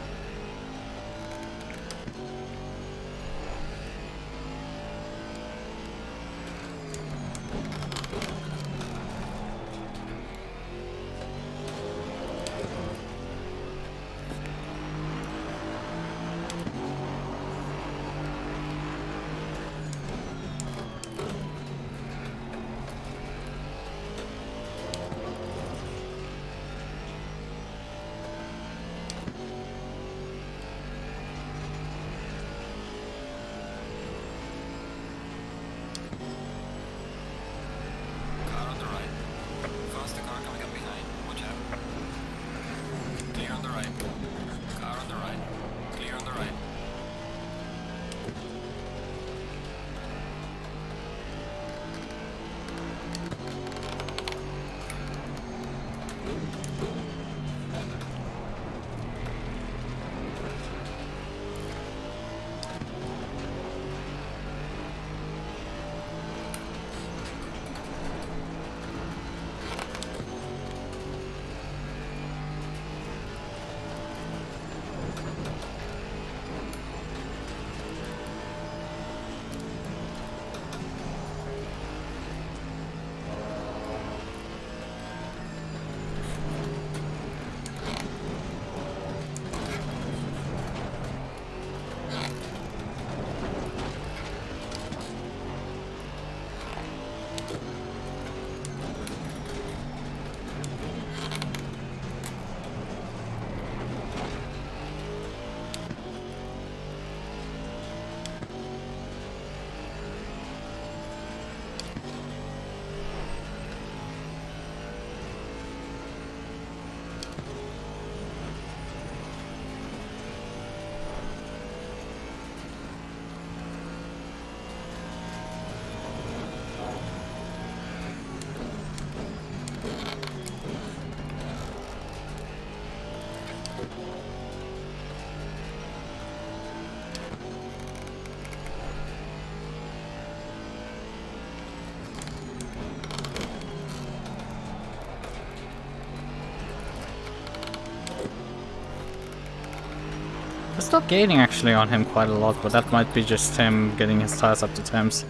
I'm still gaining actually on him quite a lot, but that might be just him getting his tires up to temps.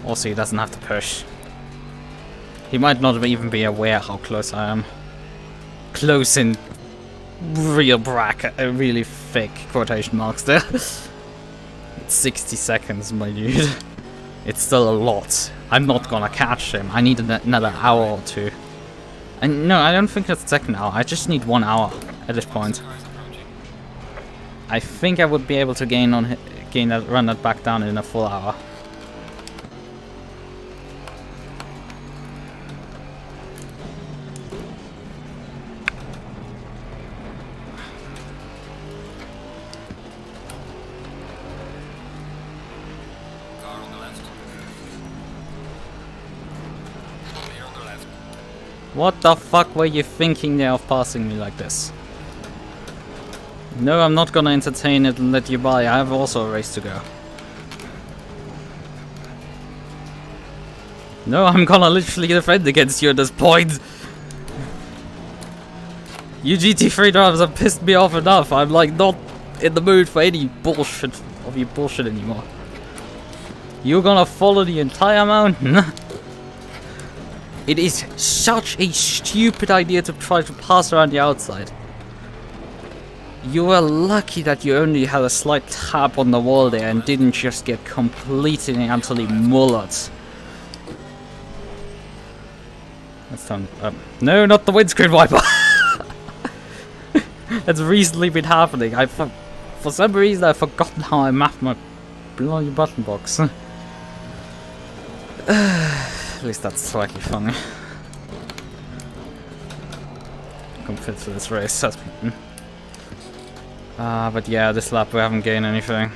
Also, he doesn't have to push. He might not even be aware how close I am. Close in real bracket, really thick quotation marks there. It's 60 seconds, my dude. It's still a lot. I'm not gonna catch him. I need another hour or two. And no, I don't think that's the second hour. I just need 1 hour at this point. I think I would be able to run that back down in a full hour. What the fuck were you thinking there of passing me like this? No, I'm not gonna entertain it and let you by. I have also a race to go. No, I'm gonna literally defend against you at this point. You GT3 drivers have pissed me off enough. I'm like not in the mood for any bullshit of your bullshit anymore. You're gonna follow the entire mountain? It is such a stupid idea to try to pass around the outside. You were lucky that you only had a slight tap on the wall there and didn't just get completely and utterly mullered. That's time. No, not the windscreen wiper! That's recently been happening. For some reason I've forgotten how I mapped my bloody button box. At least that's slightly funny. I'm fit for this race, that's beaten. But yeah, this lap we haven't gained anything.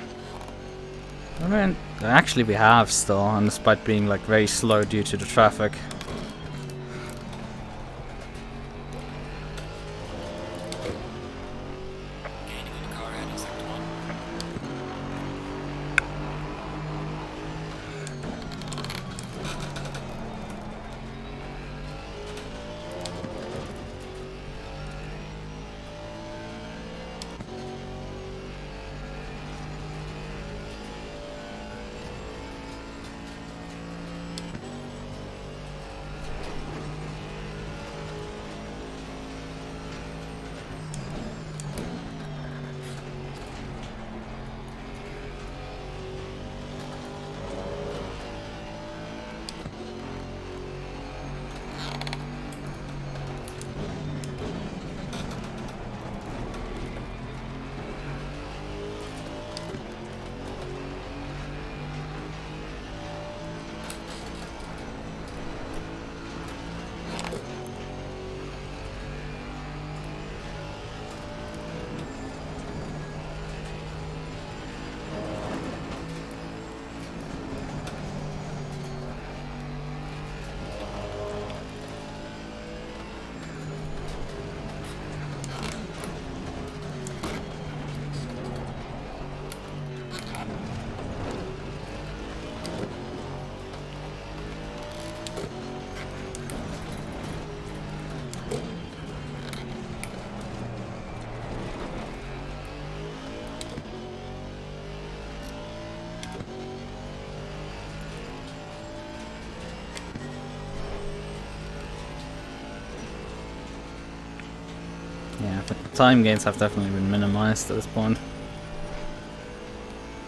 I mean, actually we have still, and despite being like very slow due to the traffic. Yeah, but time gains have definitely been minimized at this point.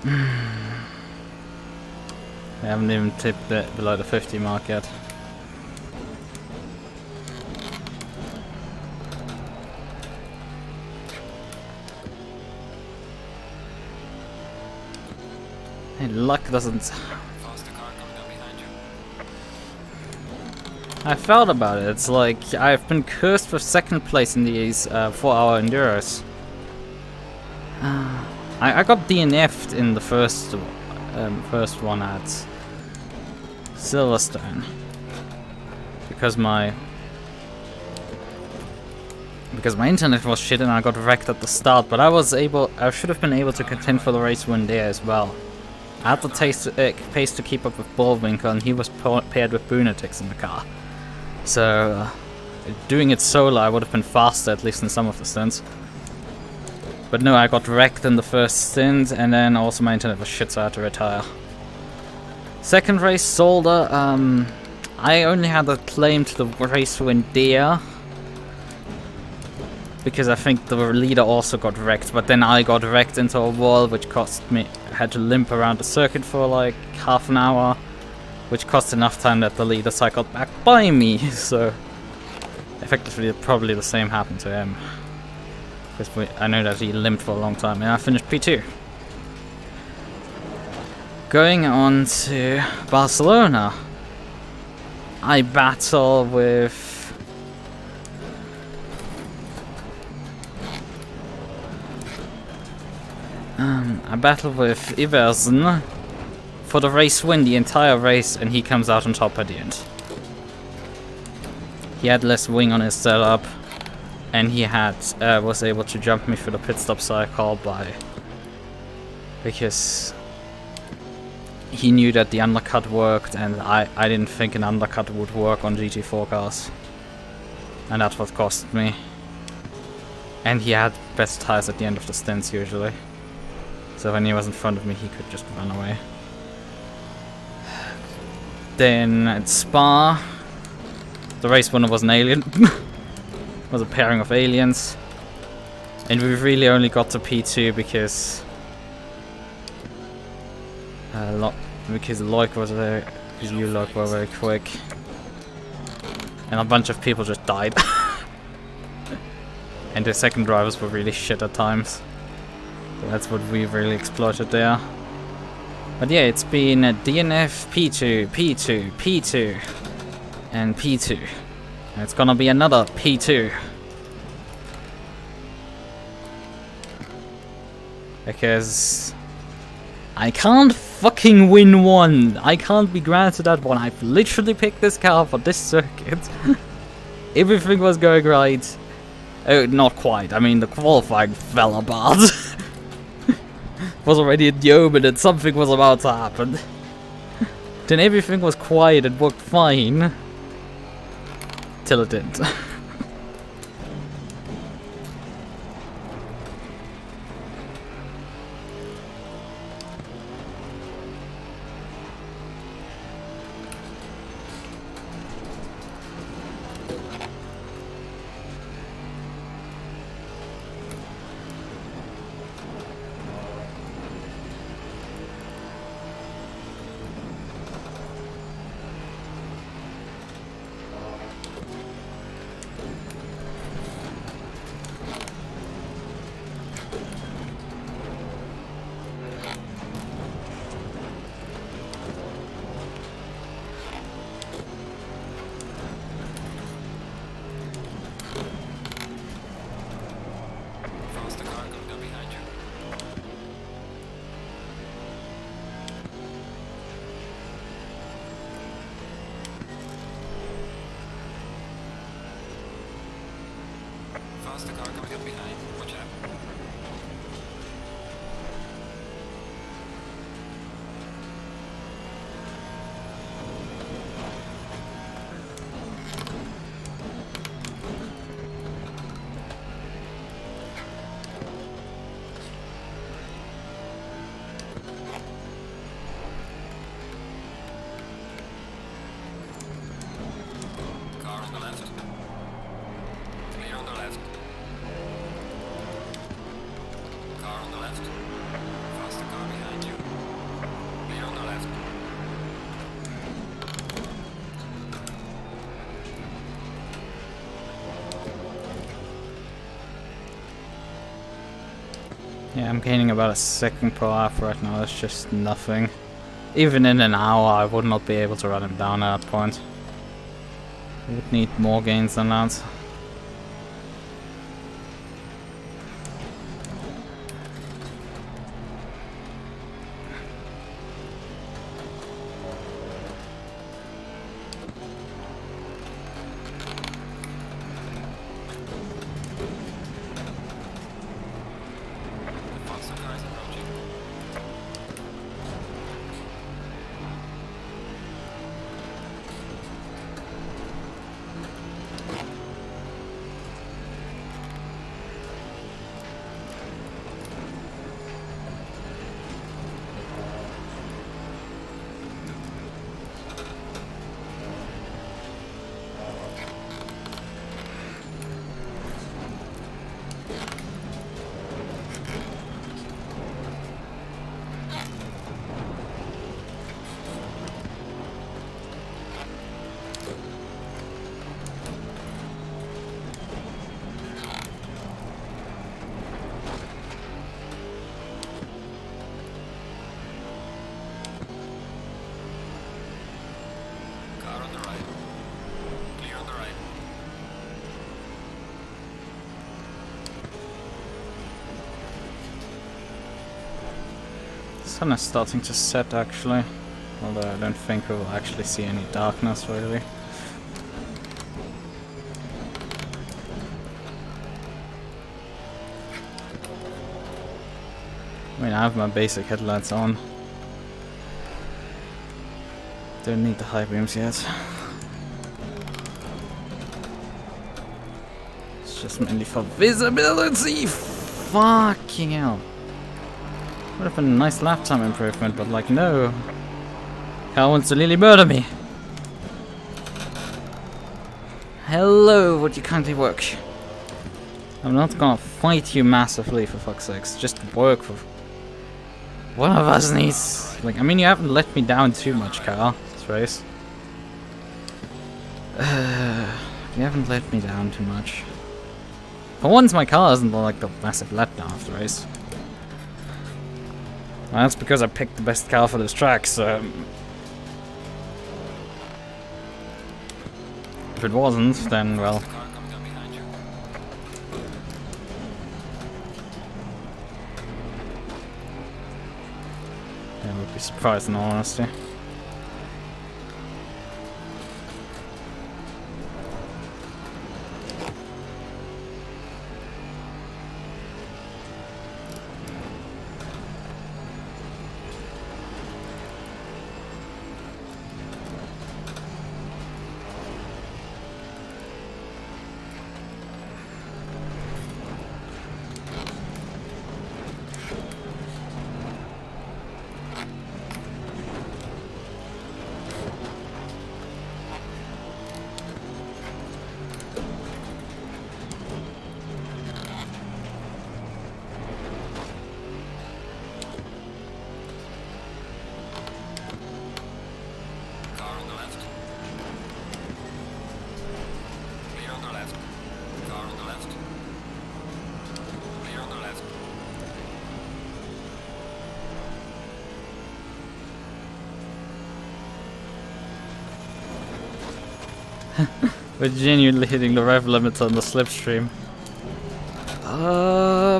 We haven't even tipped it below the 50 mark yet. Hey, luck doesn't... I felt about it. It's like I've been cursed with second place in these 4-hour enduros. I got DNF'd in the first one at Silverstone because my internet was shit and I got wrecked at the start. But I should have been able to contend for the race win there as well. I had the pace to keep up with Bullwinkle, and he was paired with Boonatix in the car. So, doing it solo, I would have been faster, at least in some of the stints. But no, I got wrecked in the first stint, and then also my internet was shit, so I had to retire. Second race, Solder. I only had a claim to the race win there, because I think the leader also got wrecked, but then I got wrecked into a wall, which cost me... I had to limp around the circuit for like half an hour. Which cost enough time that the leader cycled back by me, so effectively probably the same happened to him. Because I know that he limped for a long time, and I finished P2. Going on to Barcelona, I battle with... Iversen for the race win, the entire race, and he comes out on top at the end. he had less wing on his setup, and he had was able to jump me through the pit stop cycle because he knew that the undercut worked, and I didn't think an undercut would work on GT4 cars, and that's what cost me. And he had best tires at the end of the stints usually, so when he was in front of me he could just run away. Then at Spa, the race winner was an alien. It was a pairing of aliens, and we really only got to P2 because Loic was very, because you Loic were very quick, and a bunch of people just died. And the second drivers were really shit at times. So that's what we really exploited there. But yeah, it's been a DNF, P2, P2, P2, and P2. And it's gonna be another P2. Because I can't fucking win one. I can't be granted that one. I've literally picked this car for this circuit. Everything was going right. Oh, not quite. I mean, the qualifying fell apart. Was already in the omen and something was about to happen. Then everything was quiet and worked fine. Till it didn't. Faster car coming up behind. Watch out. Car on the left. Clear on the left. Car on the left. Faster car behind you. Clear on the left. Yeah, I'm gaining about a second per lap right now. That's just nothing. Even in an hour, I would not be able to run him down at that point. I would need more gains than that. The faster car is approaching. Car on the right. Clear on the right. The sun is starting to set actually, although I don't think we will actually see any darkness really. mean, I have my basic headlights on. Don't need the high beams yet. It's just mainly for visibility. Fucking hell. Would have been a nice lap time improvement, but like, no. Car wants to literally murder me. Hello, would you kindly work? I'm not gonna fight you massively, for fuck's sakes. Just work for... One of us needs... Like, I mean, you haven't let me down too much, car. This race. You haven't let me down too much. For once, my car isn't like a massive letdown after the race. Well, that's because I picked the best car for this track, so... If it wasn't, then, well... Car coming up behind you. I would be surprised in all honesty. Car on the left. Clear on the left. Car on the left. Clear on the left. We're genuinely hitting the rev limit on the slipstream.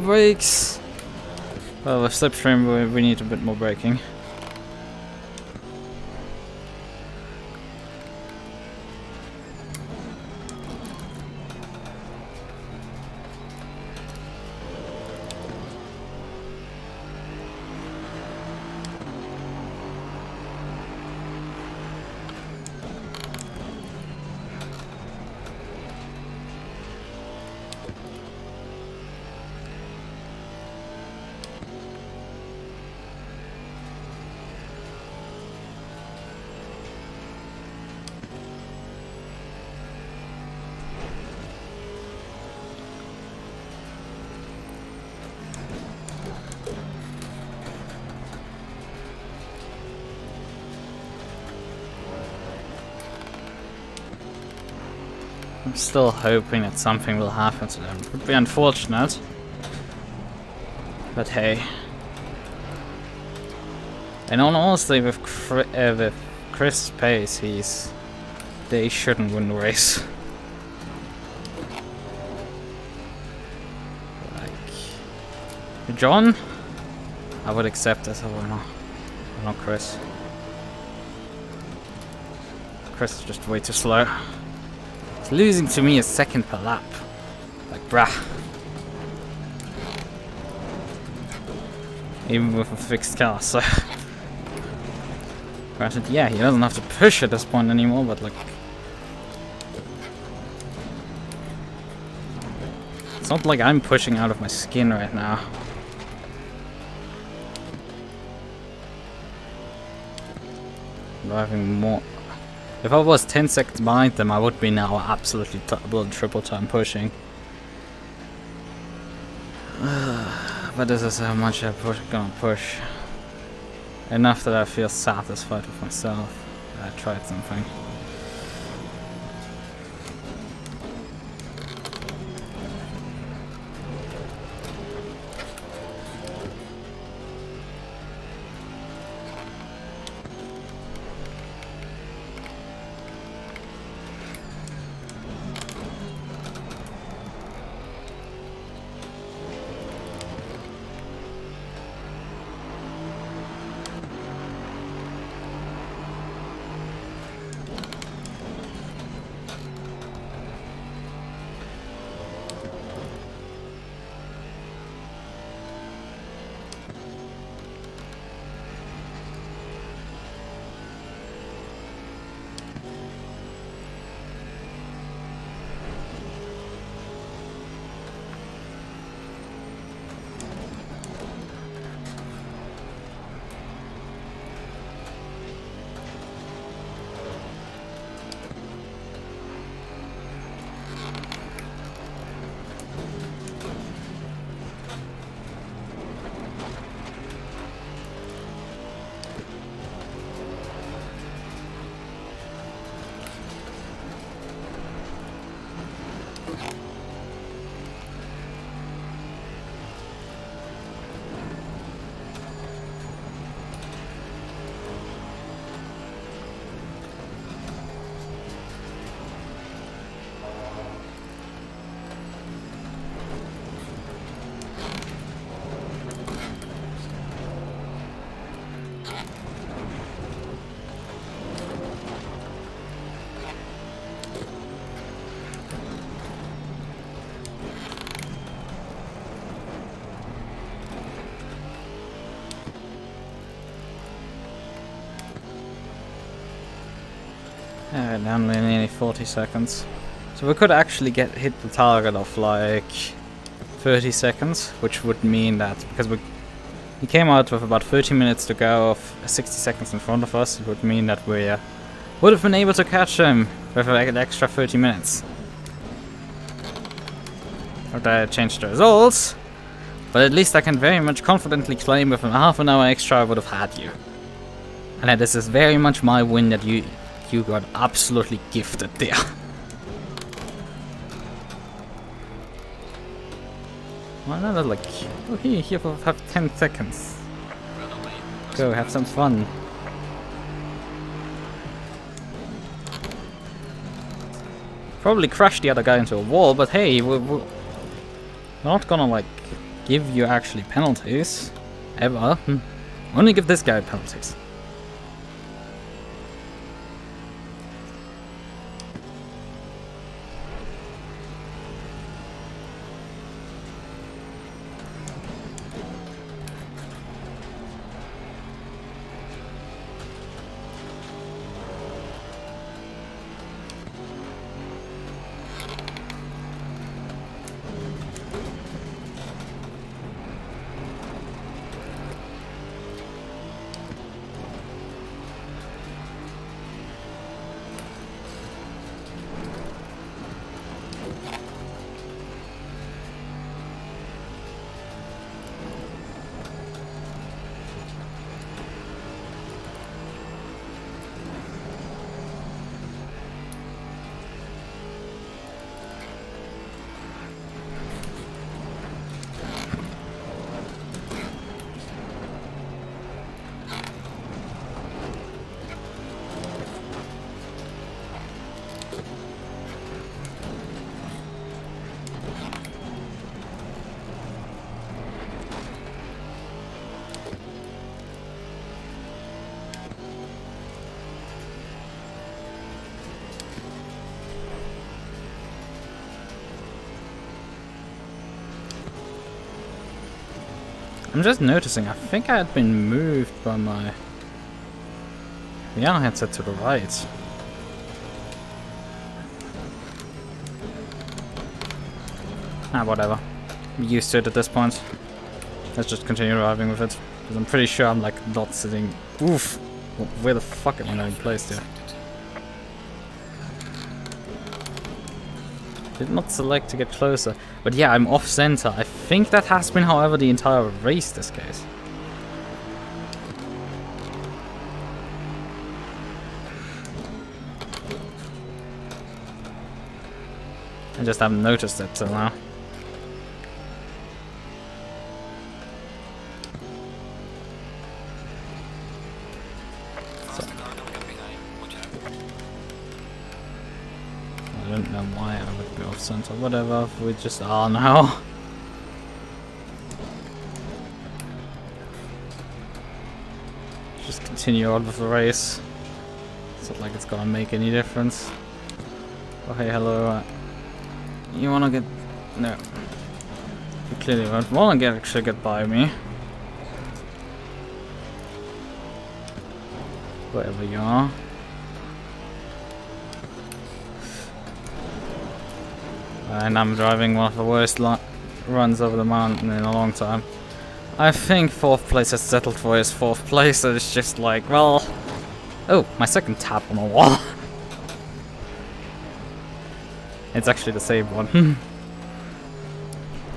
Brakes! Well, the slipstream, we need a bit more braking. I'm still hoping that something will happen to them. It would be unfortunate. But hey. And honestly, with Chris' pace, they shouldn't win the race. Like... John? I would accept as a winner. Not Chris. Chris is just way too slow. It's losing to me a second per lap. Like, brah. Even with a fixed car, so... Granted, yeah, he doesn't have to push at this point anymore, but like... It's not like I'm pushing out of my skin right now. Driving more... If I was 10 seconds behind them, I would be now absolutely double and triple time pushing. But this is how much I'm gonna push. Enough that I feel satisfied with myself. I tried something. Only nearly 40 seconds. So we could actually hit the target of like 30 seconds, which would mean that because he came out with about 30 minutes to go of 60 seconds in front of us, it would mean that we would have been able to catch him with like an extra 30 minutes. But I changed the results, but at least I can very much confidently claim with a half an hour extra I would have had you. And that this is very much my win that you got absolutely gifted there. Well, another like, oh here will have 10 seconds. Go, have some fun. Probably crash the other guy into a wall, but hey, we're not gonna like give you actually penalties. Ever. Only give this guy penalties. I'm just noticing, I think I had been moved by my VR headset to the right. Ah, whatever. I'm used to it at this point. Let's just continue driving with it. Because I'm pretty sure I'm like not sitting... Oof! Where the fuck am I not placed here? Did not select to get closer. But yeah, I'm off center. I think that has been, however, the entire race this case. I just haven't noticed it till now. I don't know why I would be off center. Whatever, we just are now. Just continue on with the race. It's not like it's gonna make any difference. Oh hey, hello. You wanna get... No. You clearly won't wanna actually get by me. Wherever you are. And I'm driving one of the worst runs over the mountain in a long time. I think 4th place has settled for his 4th place, so it's just like, well... Oh, my second tap on the wall. It's actually the same one.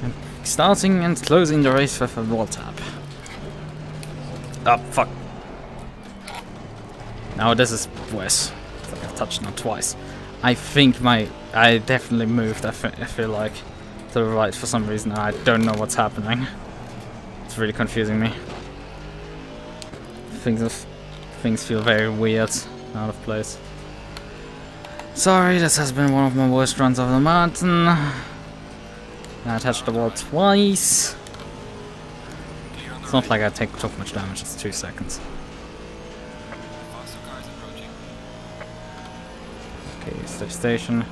I'm starting and closing the race with a wall tap. Oh, fuck. Now this is worse. It's like I've touched now twice. I think I definitely moved, I feel like, to the right for some reason. I don't know what's happening. It's really confusing me. Things feel very weird, out of place. Sorry, this has been one of my worst runs over the mountain. I touched the wall twice. It's not like I took much damage, it's 2 seconds. Okay, stay station.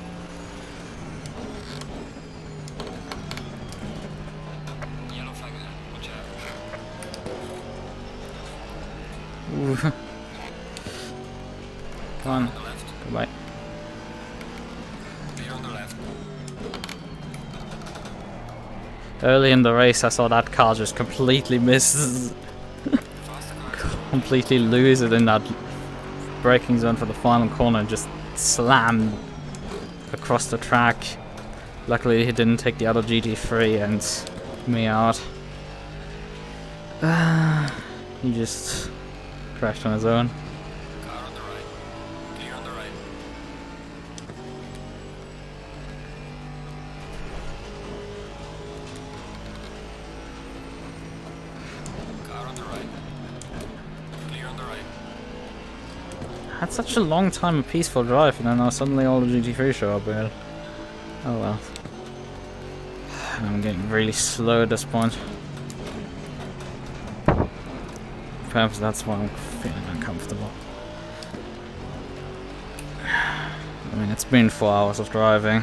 Yellow flag there, watch out. Ooh. Come on. Goodbye. Clear on the left. Early in the race, I saw that car just completely miss, Faster cars. completely lose it in that braking zone for the final corner and just slam across the track. Luckily, he didn't take the other GT3 and me out. He just crashed on his own. Car on the right. Clear on the right. Car on the right. Clear on the right. Had such a long time of peaceful drive, and then now suddenly all the GT3 show up here. Oh well. I'm getting really slow at this point. Perhaps that's why I'm feeling uncomfortable. I mean, it's been 4 hours of driving.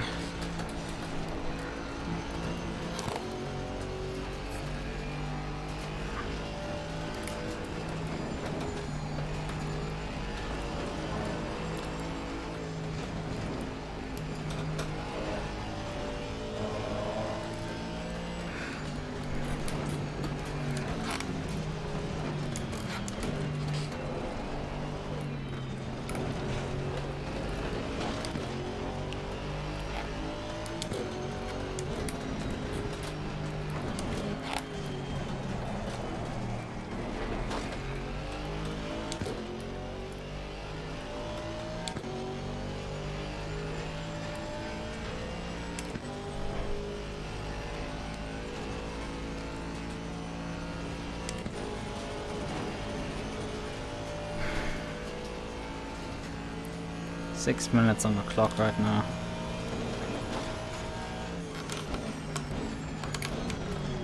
Six minutes on the clock right now.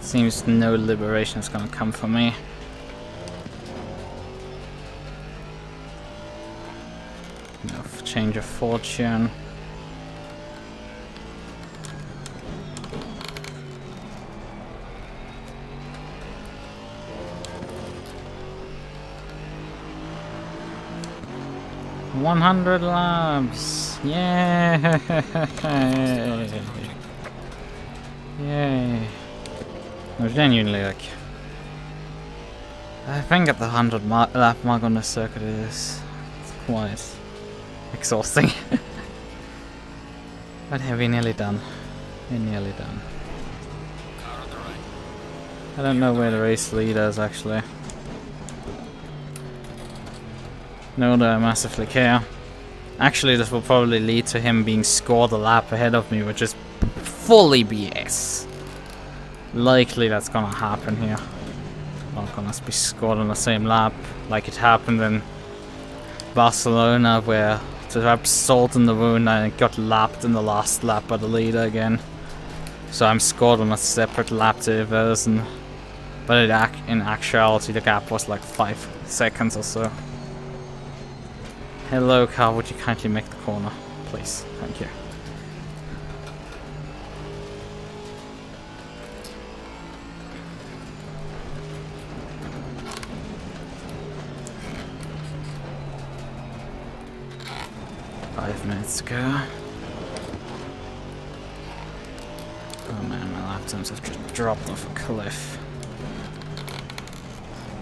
Seems no liberation is gonna come for me. No change of fortune. $100 laps! Yay! Yay! No, genuinely, like, I think at the 100 lap mark on the circuit it's quite exhausting. But yeah, we're nearly done. We're nearly done. Car on the right. I don't know where the race leader is actually. No, that I massively care. Actually, this will probably lead to him being scored a lap ahead of me, which is fully BS. Likely that's gonna happen here. Not gonna be scored on the same lap like it happened in Barcelona, where to have salt in the wound and it got lapped in the last lap by the leader again. So I'm scored on a separate lap to Everson. But in actuality the gap was like 5 seconds or so. Hello car, would you kindly make the corner, please? Thank you. Five minutes to go. Oh man, my lap times have just dropped off a cliff.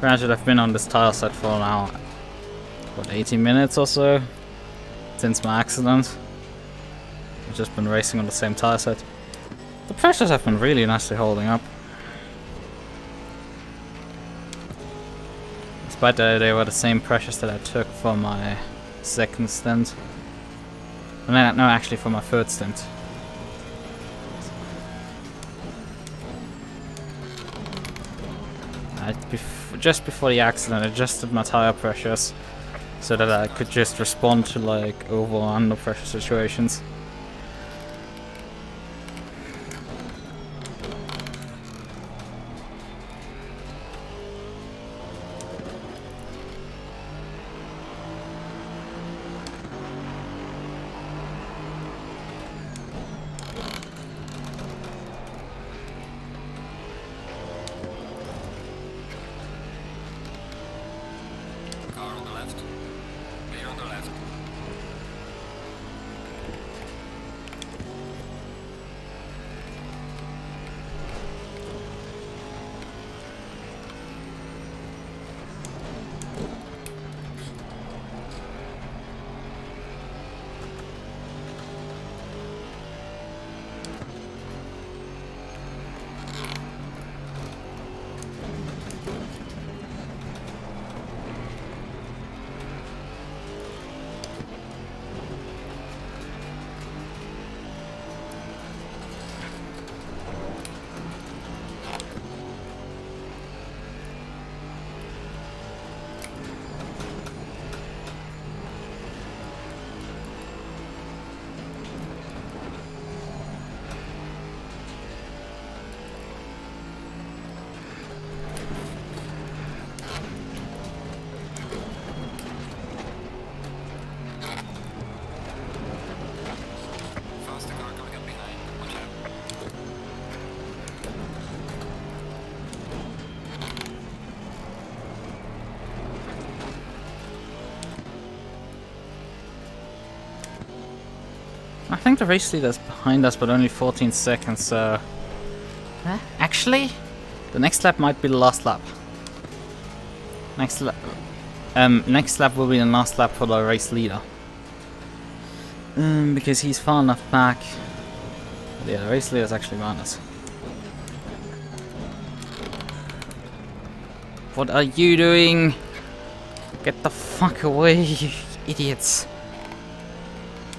Granted, I've been on this tile set for now, what, 18 minutes or so since my accident. I've just been racing on the same tire set. The pressures have been really nicely holding up. Despite that they were the same pressures that I took for my second stint. No, actually for my third stint. Just before the accident, I adjusted my tire pressures so that I could just respond to like over or under pressure situations. I think the race leader's behind us, but only 14 seconds, so... actually, the next lap might be the last lap. Next lap will be the last lap for the race leader. Because he's far enough back. Yeah, the race leader's actually behind us. What are you doing? Get the fuck away, you idiots.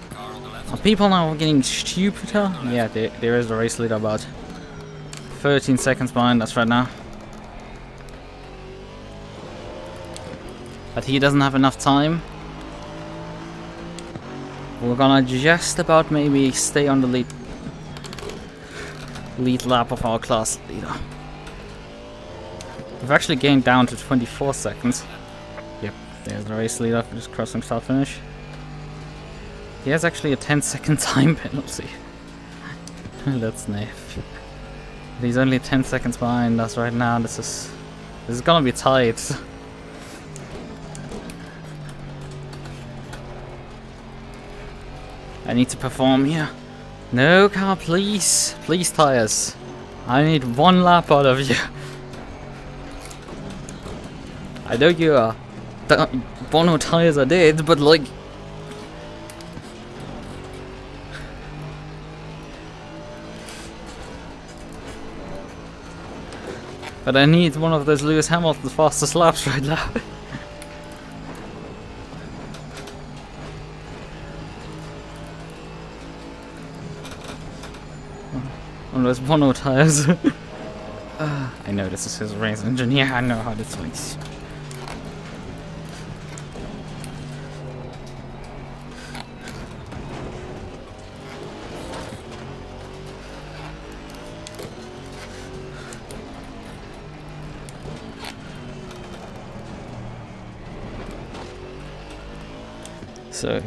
Car on the left. Are people now getting stupider? Yeah, there is the race leader about 13 seconds behind us right now. But he doesn't have enough time. We're gonna just about maybe stay on the lead lap of our class leader. We've actually gained down to 24 seconds. Yep, there's the race leader just crossing start finish. He has actually a 10-second time penalty. That's naif. He's only 10 seconds behind us right now. This is gonna be tight. I need to perform here. No car, please. Please, tires. I need one lap out of you. I know you are. Bono tires are dead, but like... But I need one of those Lewis Hamilton's fastest laps right now. One of those Bono tires. I know this is his race engineer, I know how this works. So,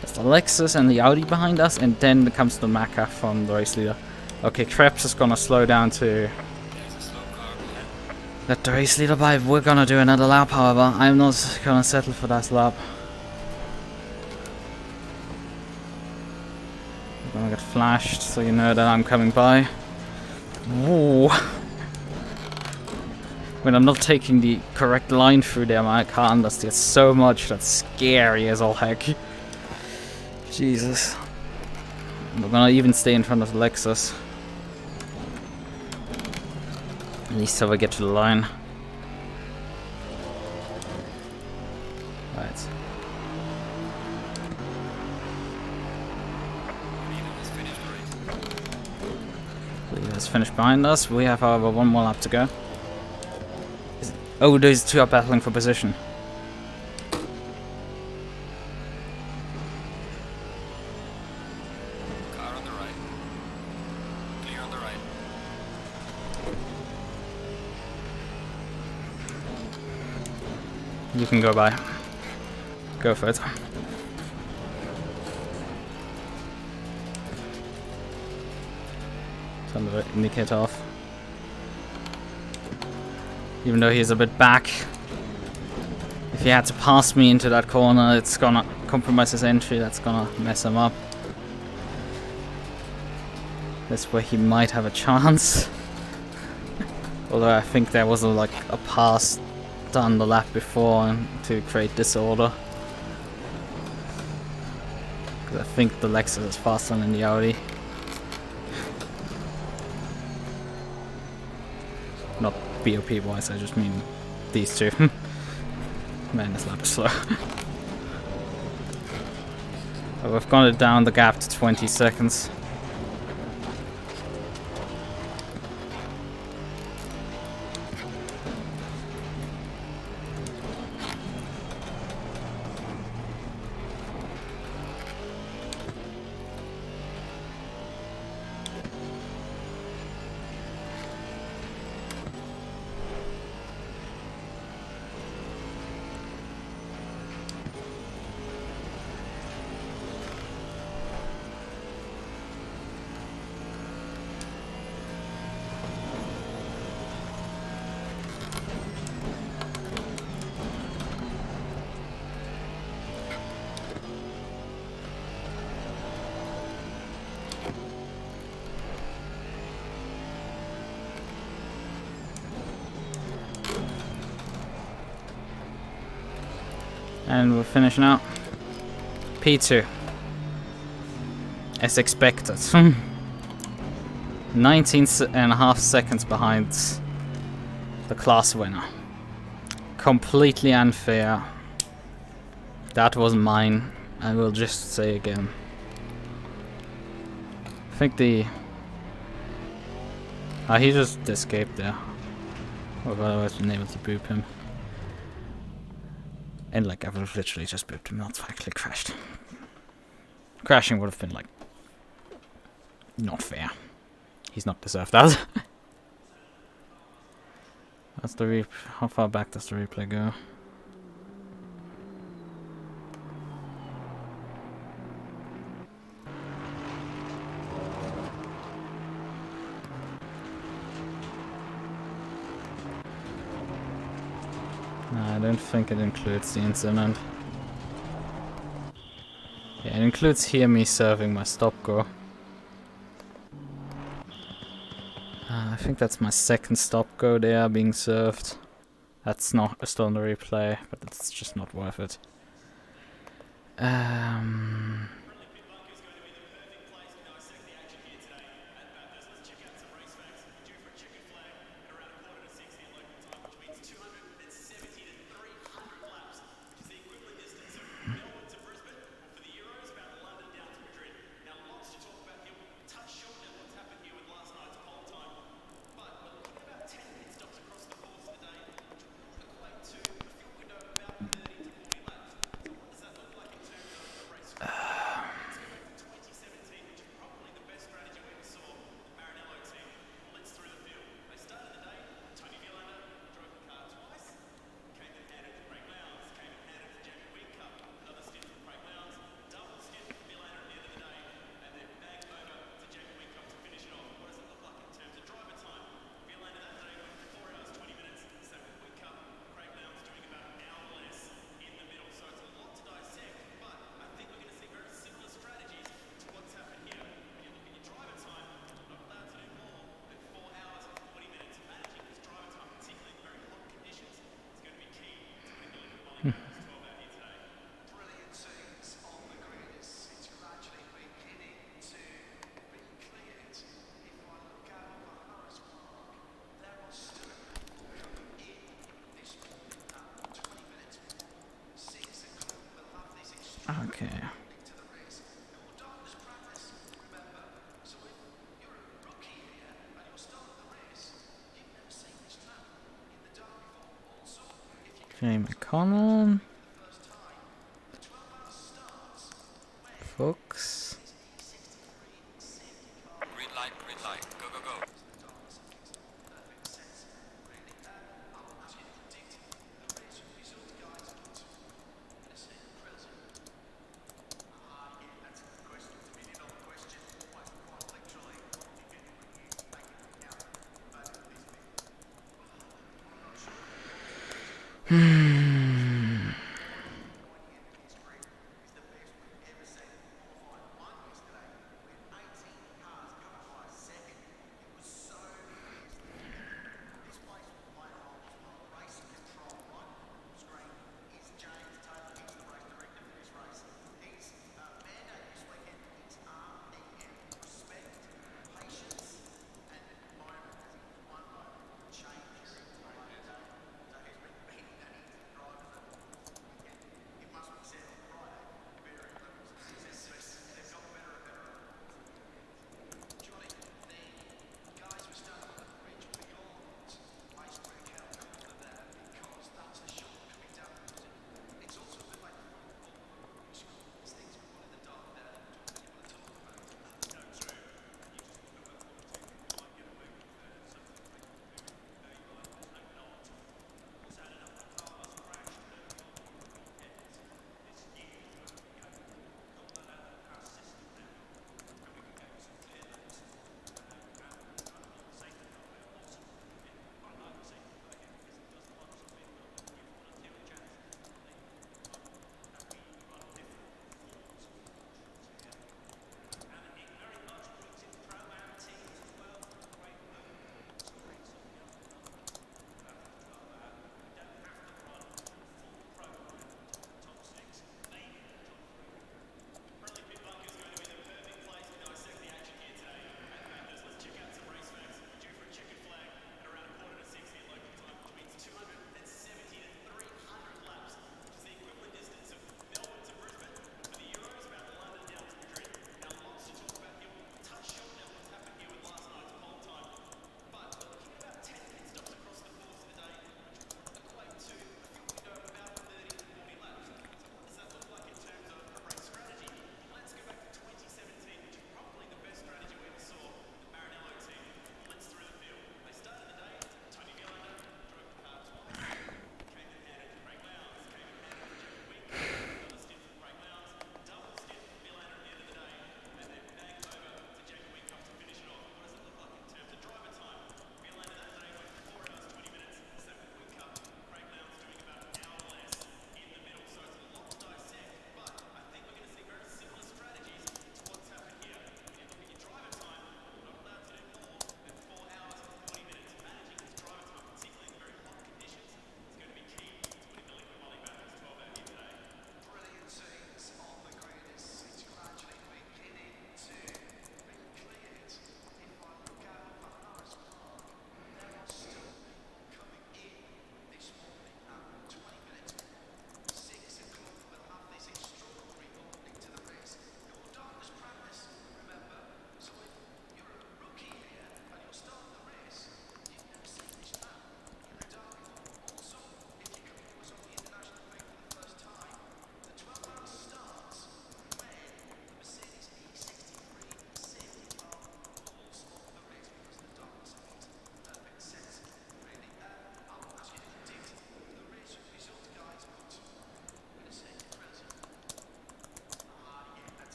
there's the Lexus and the Audi behind us, and then comes the MUQU from the race leader. Okay, Krebs is gonna slow down to There's a slow car behind. let the race leader by. We're gonna do another lap, however. I'm not gonna settle for that lap. I'm gonna get flashed, so you know that I'm coming by. Whoa. When I'm not taking the correct line through there, my car understeers so much that's scary as all heck. Jesus. We're gonna even stay in front of the Lexus. At least till we get to the line. Right. Leader's finished behind us. We have, however, one more lap to go. Oh, those two are battling for position. Car on the right. Clear on the right. You can go by. Go for it. Turn the indicator off. Even though he's a bit back. If he had to pass me into that corner, it's gonna compromise his entry, that's gonna mess him up. That's where he might have a chance. Although I think there was a pass done the lap before to create disorder. Because I think the Lexus is faster than the Audi. Not BOP wise, I just mean these two. Man, this lap is slow. But we've got it down the gap to 20 seconds. And we're finishing out. P2. As expected. 19.5 seconds behind the class winner. Completely unfair. That was mine. I will just say again. I think the... he just escaped there. Or otherwise been able to boop him. And like, I've literally just booped him, not actually crashed. Crashing would have been like... not fair. He's not deserved that. That's the how far back does the replay go? No, I don't think it includes the incident. Yeah, it includes here me serving my stop go. I think that's my second stop go there being served. That's not still on the replay, but it's just not worth it. Okay. Okay, McConnell. Fuchs. Green light, go, go, go.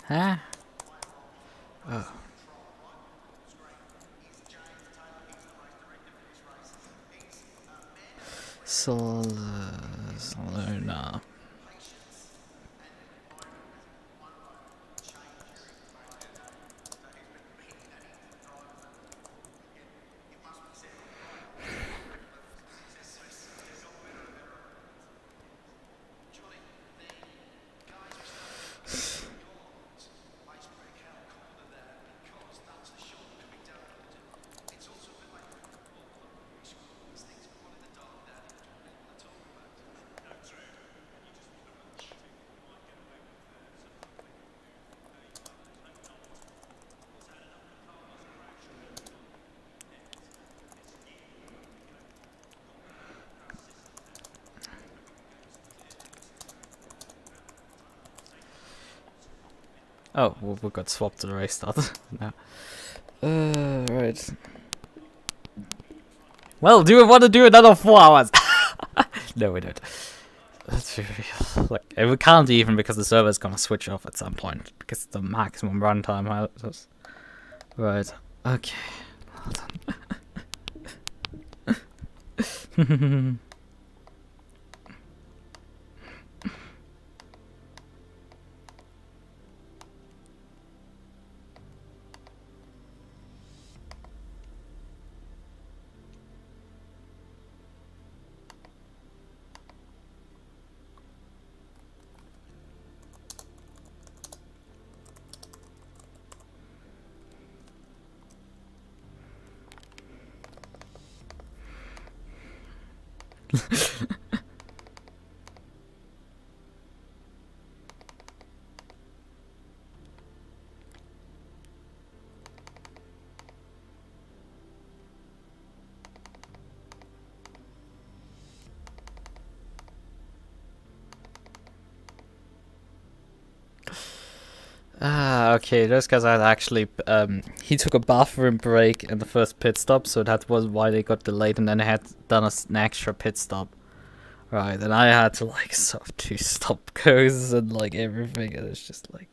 Huh? Oh. Soluna. Oh, well, we got swapped to the race start now. Right. Well, do we want to do another 4 hours? No, we don't. Let's be real. Like, we can't even because the server's gonna switch off at some point because it's the maximum runtime. Right. Okay. Hold on. Okay, those guys had actually, he took a bathroom break in the first pit stop, so that was why they got delayed, and then they had done an extra pit stop. Right, and I had to, like, sort of do stop goes and, like, everything, and it's just like,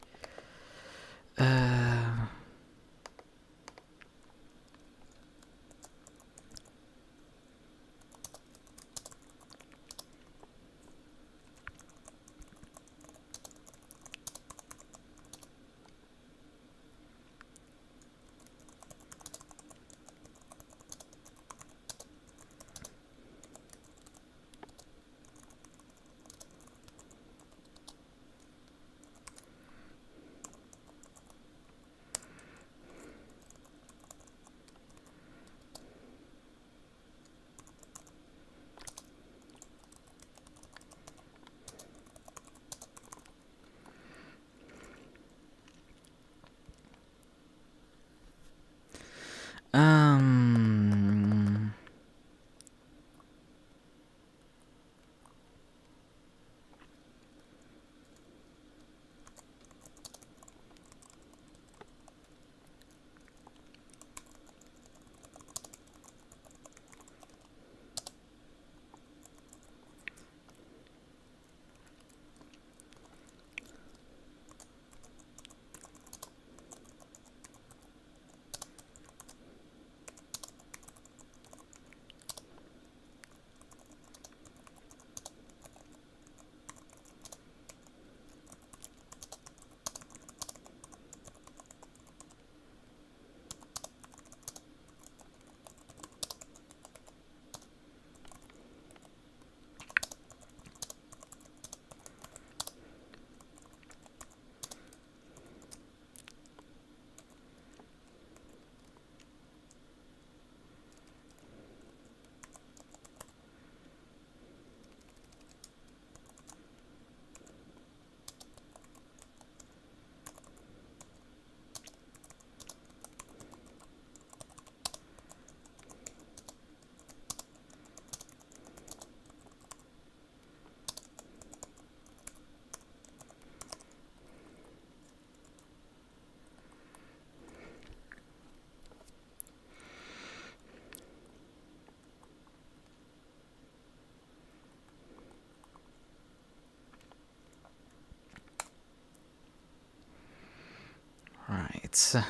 Right.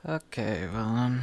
Okay, well.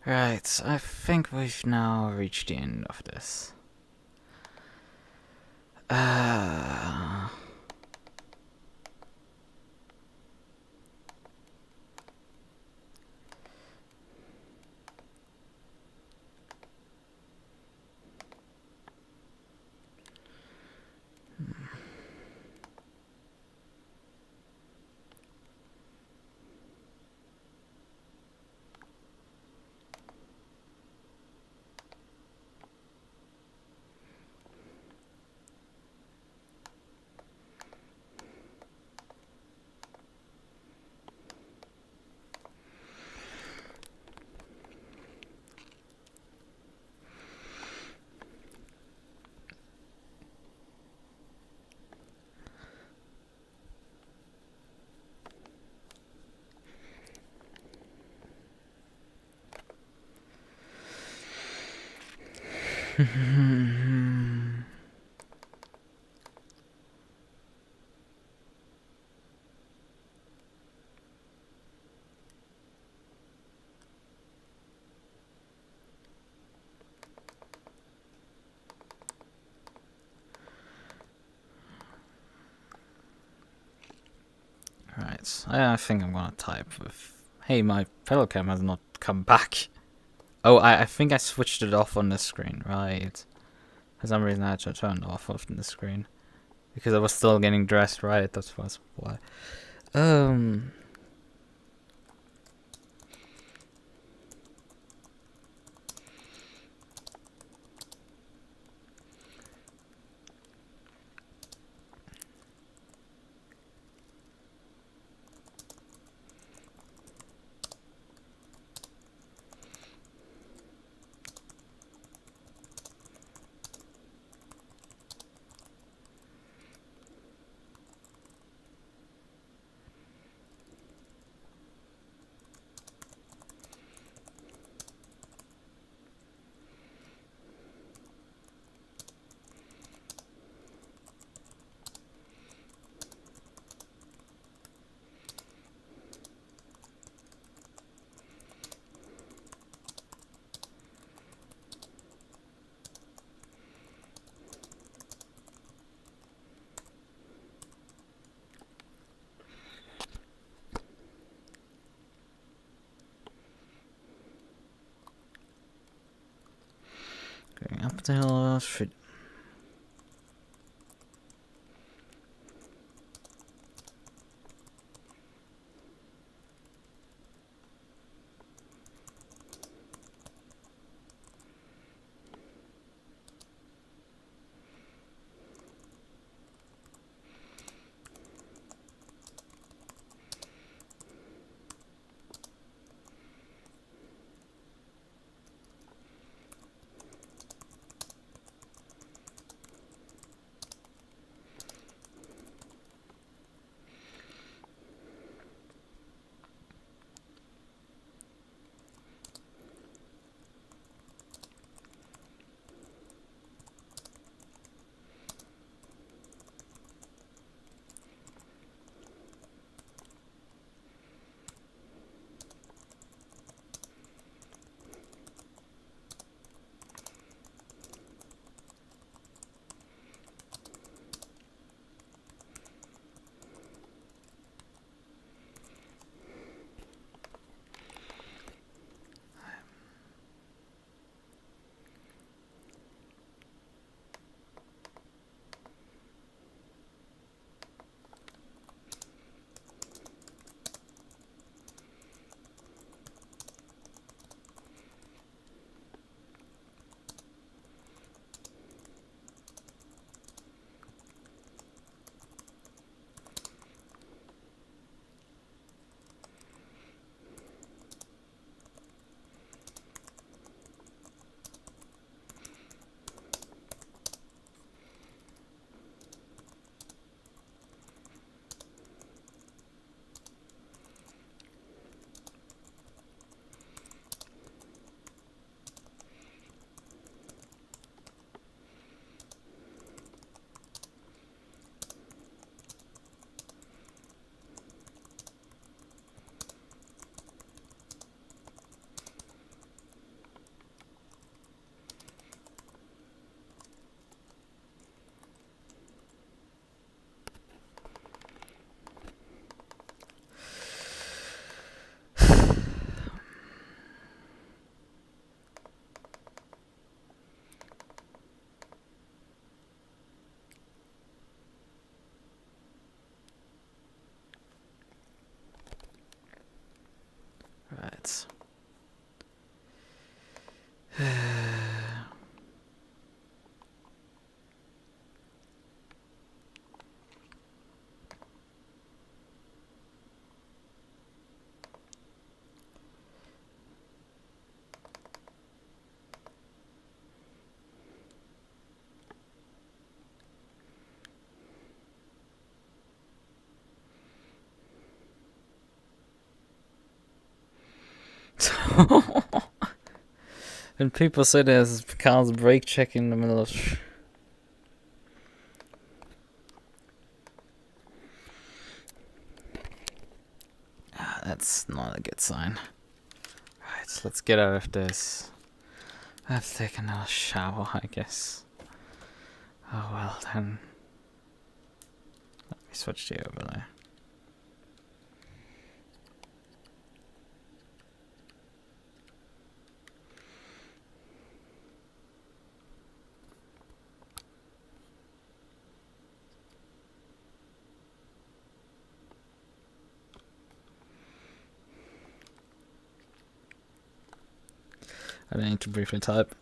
Right, I think we've now reached the end of this. Right, I think I'm gonna type with. Hey, my pedal cam has not come back. Oh, I think I switched it off on the screen, right? For some reason I had to turn it off on the screen. Because I was still getting dressed, right? That was why. Going up the hill, should. And people say there's cars brake check in the middle of. That's not a good sign. Right, let's get out of this. I have to take another shower, I guess. Oh well then. Let me switch to overlay. I need to briefly type.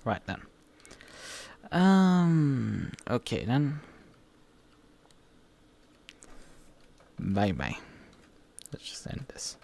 Right then. Okay then. Bye bye. Let's just end this.